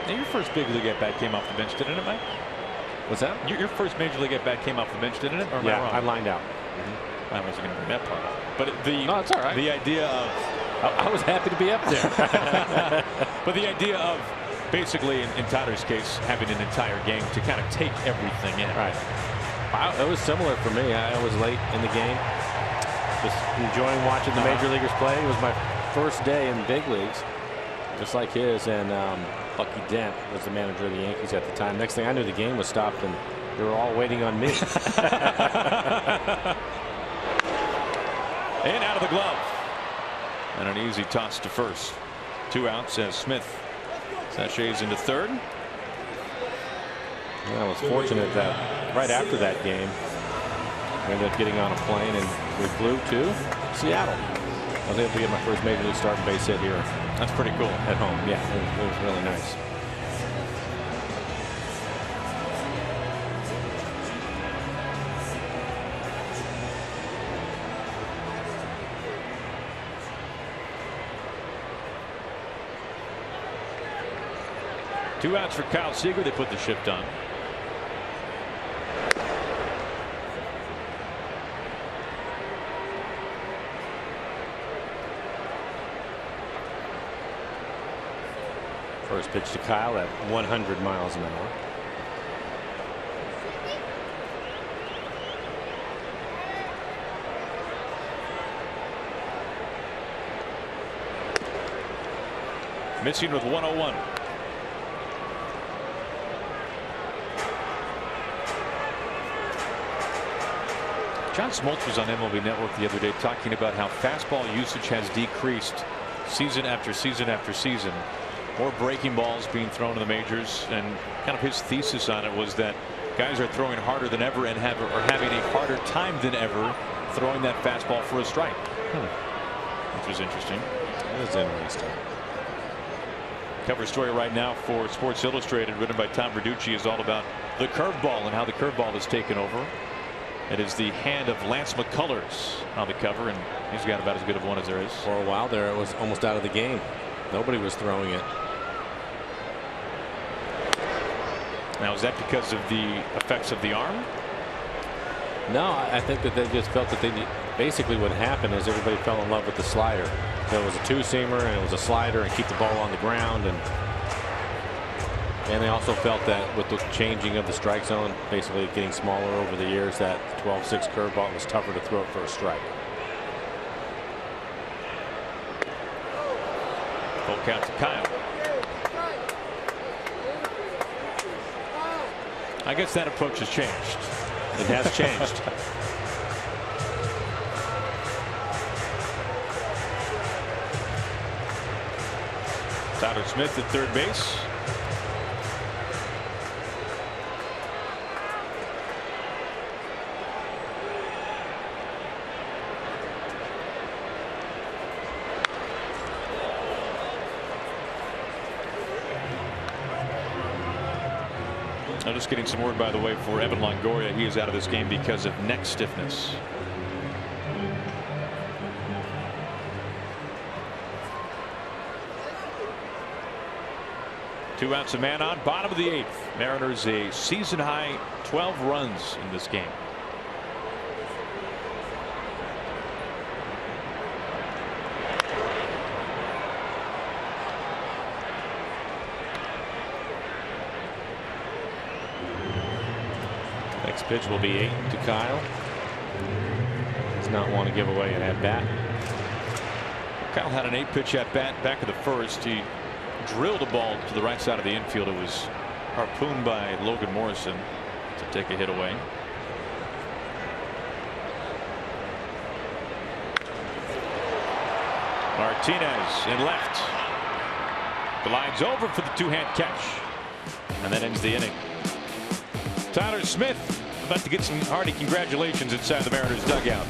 Now your first big league at bat came off the bench, didn't it, Mike?
What's that?
Your first major league at bat came off the bench, didn't it? Or am I wrong?
I lined out.
I wasn't going to bring that part up. But
no, it's all right.
The idea of
I was happy to be up there.
but the idea of basically, in Tyler's case, having an entire game to kind of take everything in.
Right. It was similar for me. I was late in the game, just enjoying watching the major leaguers play. It was my first day in big leagues, just like his. And Bucky Dent was the manager of the Yankees at the time. Next thing I knew, the game was stopped, and they were all waiting on me.
In out of the glove. And an easy toss to first. 2 outs as Smith sachets into third.
I was fortunate that right after that game, we ended up getting on a plane and we flew to Seattle. I was able to get my first major league start and base hit here.
That's pretty cool.
At home, yeah, it was really nice.
Two outs for Kyle Seager. They put the shift on.
First pitch to Kyle at 100 miles an hour.
Missing with 101. John Smoltz was on MLB Network the other day talking about how fastball usage has decreased season after season after season. More breaking balls being thrown in the majors, and kind of his thesis on it was that guys are throwing harder than ever and are having a harder time than ever throwing that fastball for a strike. Which was interesting.
That is interesting.
Cover story right now for Sports Illustrated, written by Tom Verducci, is all about the curveball and how the curveball has taken over. It is the hand of Lance McCullers on the cover, and he's got about as good of one as there is.
For a while there, it was almost out of the game. Nobody was throwing it.
Now, is that because of the effects of the arm?
No, I think that they just felt that basically what happened is everybody fell in love with the slider. So it was a two-seamer and it was a slider and keep the ball on the ground, and they also felt that with the changing of the strike zone, basically getting smaller over the years, that 12-6 curveball was tougher to throw it for a strike.
Full count to Kyle. I guess that approach has changed.
It has changed.
Tyler Smith at third base. I'm just getting some word, by the way, for Evan Longoria. He is out of this game because of neck stiffness. Two outs, a man on, bottom of the 8th. Mariners a season high 12 runs in this game.
Next pitch will be 8 to Kyle. Does not want to give away an at bat.
Kyle had an 8-pitch at bat back of the first. He drilled a ball to the right side of the infield. It was harpooned by Logan Morrison to take a hit away. Martinez in left. The line's over for the 2-hand catch, and that ends the inning. Tyler Smith about to get some hearty congratulations inside the Mariners dugout.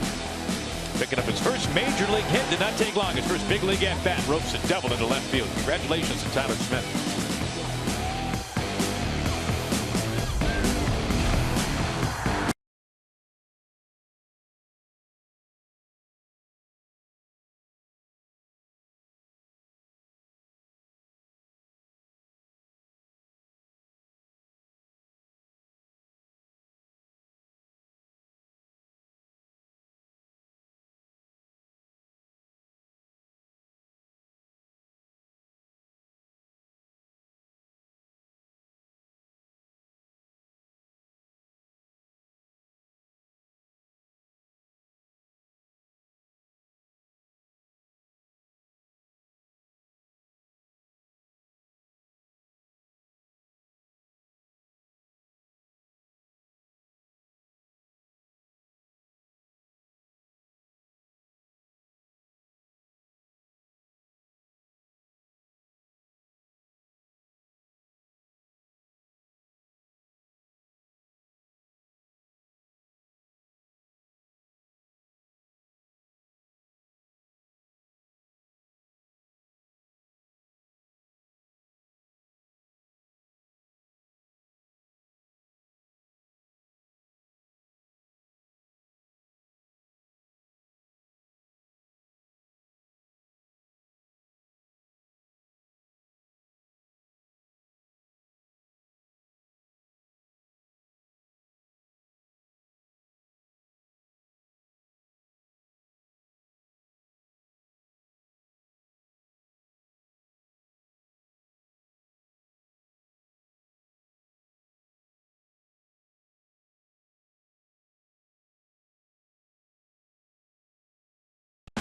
Picking up his first major league hit. Did not take long. His first big league at bat. Ropes a double into left field. Congratulations to Tyler Smith.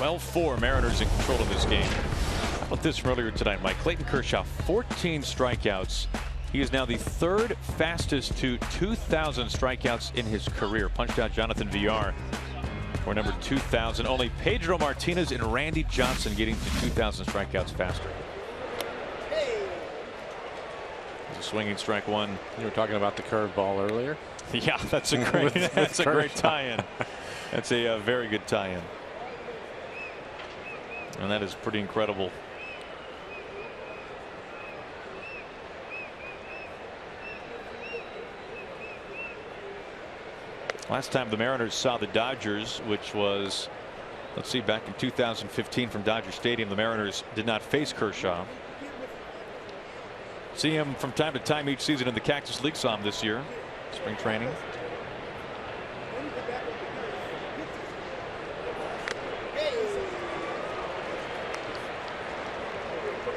Well, 4 Mariners in control of this game. How about this from earlier tonight, Mike? Clayton Kershaw, 14 strikeouts. He is now the 3rd fastest to 2,000 strikeouts in his career. Punched out Jonathan Villar for number 2,000. Only Pedro Martinez and Randy Johnson getting to 2,000 strikeouts faster. Swinging strike one.
You were talking about the curveball earlier.
Yeah, that's a great that's a great tie-in. That's a very good tie-in. And that is pretty incredible. Last time the Mariners saw the Dodgers, which was, let's see, back in 2015 from Dodger Stadium, the Mariners did not face Kershaw. See him from time to time each season in the Cactus League. Saw him this year, spring training.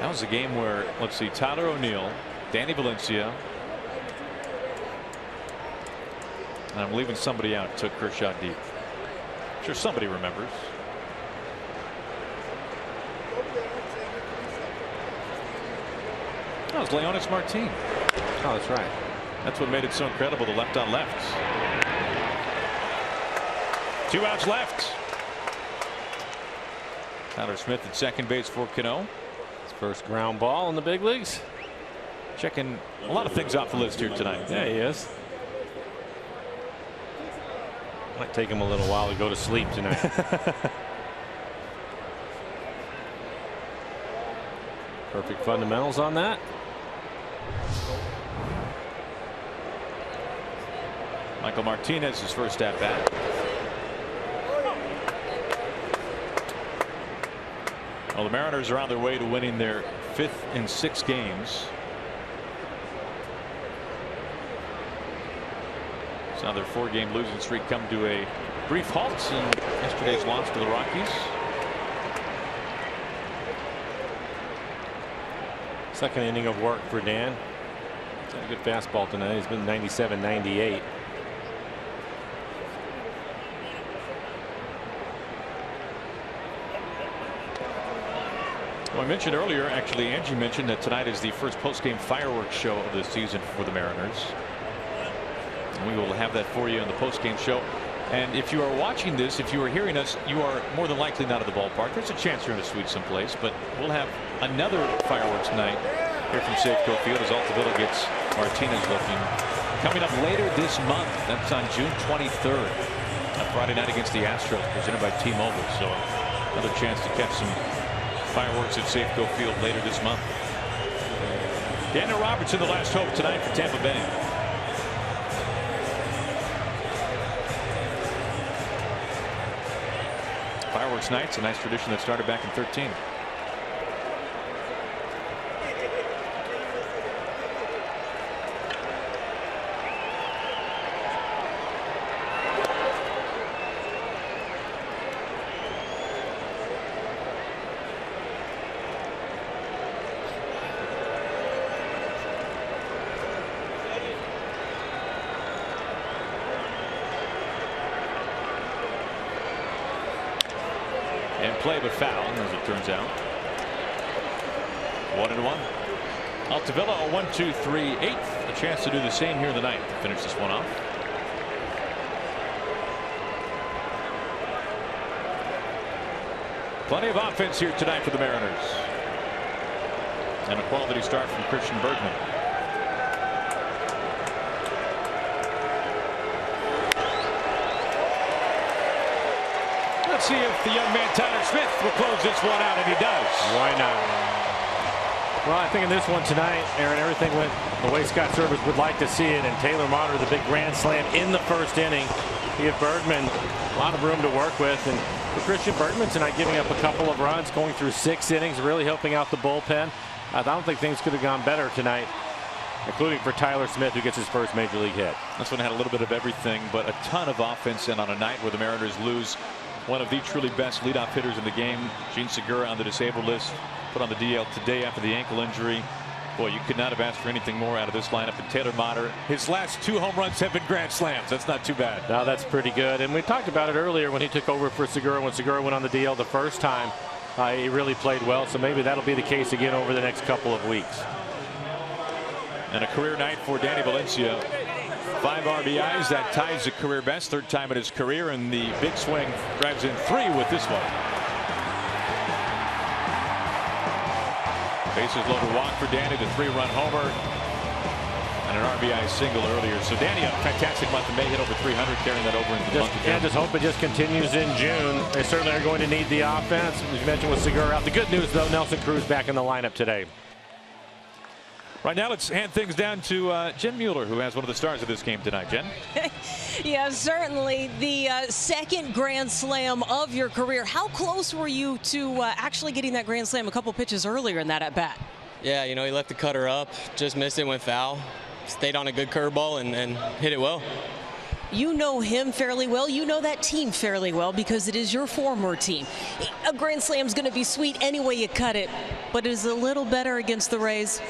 That was a game where, let's see, Tyler O'Neill, Danny Valencia, and I'm leaving somebody out, took Kershaw deep. I'm sure somebody remembers. That was Leonis Martin.
Oh, that's right.
That's what made it so incredible, the left on left. 2 outs left. Tyler Smith at second base for Cano.
His first ground ball in the big leagues.
Checking a lot of things off the list here tonight.
Yeah, he is. Might take him a little while to go to sleep tonight. Perfect fundamentals on that.
Michael Martinez, his first at bat. Well, the Mariners are on their way to winning their 5th in 6 games. Saw their 4-game losing streak come to a brief halt in yesterday's loss to the Rockies.
Second inning of work for Dan. He's had a good fastball tonight. He's been 97, 98.
Well, I mentioned earlier, actually, Angie mentioned that tonight is the first post-game fireworks show of the season for the Mariners. And we will have that for you in the post-game show. And if you are watching this, if you are hearing us, you are more than likely not at the ballpark. There's a chance you're in a suite someplace, but we'll have another fireworks night here from Safeco Field as Altavilla gets Martinez looking. Coming up later this month, that's on June 23rd, a Friday night against the Astros, presented by T-Mobile. So another chance to catch some fireworks at Safeco Field later this month. Daniel Robertson, the last hope tonight for Tampa Bay. Fireworks nights, a nice tradition that started back in 13. Play but foul, as it turns out. 1-1. Altavilla a 1-2-3-8. A chance to do the same here tonight to finish this one off. Plenty of offense here tonight for the Mariners. And a quality start from Christian Bergman. Let's see if the young man Tyler Smith will close this one out, and he does.
Why not? Well, I think in this one tonight, Aaron, everything went the way Scott Servais would like to see it, and Taylor Motter, the big grand slam in the first inning. He had Bergman a lot of room to work with, and for Christian Bergman tonight, giving up a couple of runs, going through 6 innings, really helping out the bullpen. I don't think things could have gone better tonight, including for Tyler Smith, who gets his first major league hit.
This one had a little bit of everything, but a ton of offense, and on a night where the Mariners lose one of the truly best leadoff hitters in the game, Gene Segura, on the disabled list, put on the DL today after the ankle injury. Boy, you could not have asked for anything more out of this lineup. And Taylor Motter, his last 2 home runs have been grand slams. That's not too bad.
No, that's pretty good. And we talked about it earlier when he took over for Segura. When Segura went on the DL the first time, he really played well. So maybe that'll be the case again over the next couple of weeks.
And a career night for Danny Valencia. 5 RBIs, that ties the career best, 3rd time in his career, and the big swing drives in 3 with this one. Bases loaded walk for Danny, the 3-run homer, and an RBI single earlier. So Danny, a fantastic month in May, hit over 300, carrying that over into the month.
And just hope it just continues in June. They certainly are going to need the offense, as you mentioned with Segura out. The good news, though, Nelson Cruz back in the lineup today.
Right now, let's hand things down to Jen Mueller, who has one of the stars of this game tonight. Jen?
Yeah, certainly the second grand slam of your career. How close were you to actually getting that grand slam a couple pitches earlier in that at bat?
Yeah, you know, he left the cutter up, just missed it, went foul, stayed on a good curveball and hit it well.
You know him fairly well. You know that team fairly well because it is your former team. A grand slam is going to be sweet any way you cut it, but it is a little better against the Rays.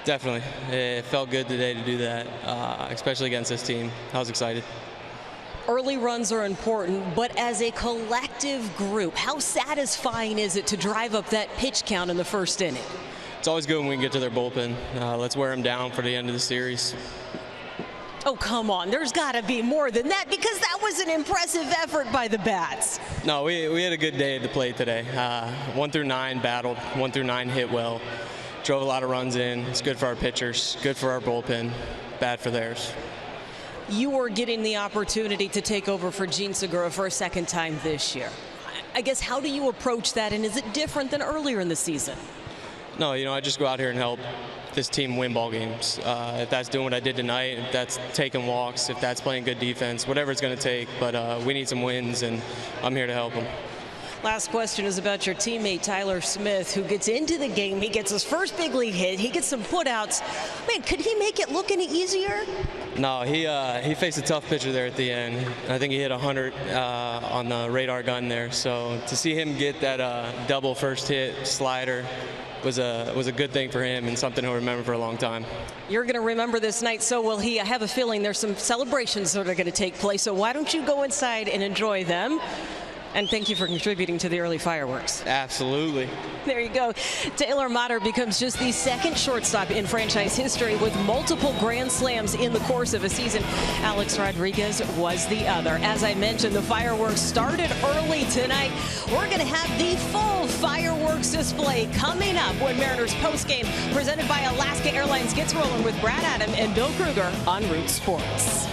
Definitely. It felt good today to do that, especially against this team. I was excited.
Early runs are important, but as a collective group, how satisfying is it to drive up that pitch count in the first inning?
It's always good when we can get to their bullpen. Let's wear them down for the end of the series.
Oh, come on. There's got to be more than that because that was an impressive effort by the bats.
No, we had a good day at the plate today. 1 through 9 battled, 1 through 9 hit well. Drove a lot of runs in. It's good for our pitchers, good for our bullpen, bad for theirs.
You were getting the opportunity to take over for Gene Segura for a second time this year. I guess, how do you approach that, and is it different than earlier in the season?
No, I just go out here and help this team win ball games. If that's doing what I did tonight, if that's taking walks, if that's playing good defense, whatever it's going to take. But we need some wins, and I'm here to help them.
Last question is about your teammate Tyler Smith, who gets into the game. He gets his first big league hit. He gets some putouts. Man, could he make it look any easier?
No, he faced a tough pitcher there at the end. I think he hit 100 on the radar gun there. So to see him get that double first hit slider was a good thing for him and something he'll remember for a long time.
You're going to remember this night, so will he. I have a feeling there's some celebrations that are going to take place, so why don't you go inside and enjoy them? And thank you for contributing to the early fireworks.
Absolutely.
There you go. Taylor Motter becomes just the second shortstop in franchise history with multiple grand slams in the course of a season. Alex Rodriguez was the other. As I mentioned, the fireworks started early tonight. We're going to have the full fireworks display coming up when Mariners postgame presented by Alaska Airlines gets rolling with Brad Adam and Bill Kruger on Root Sports.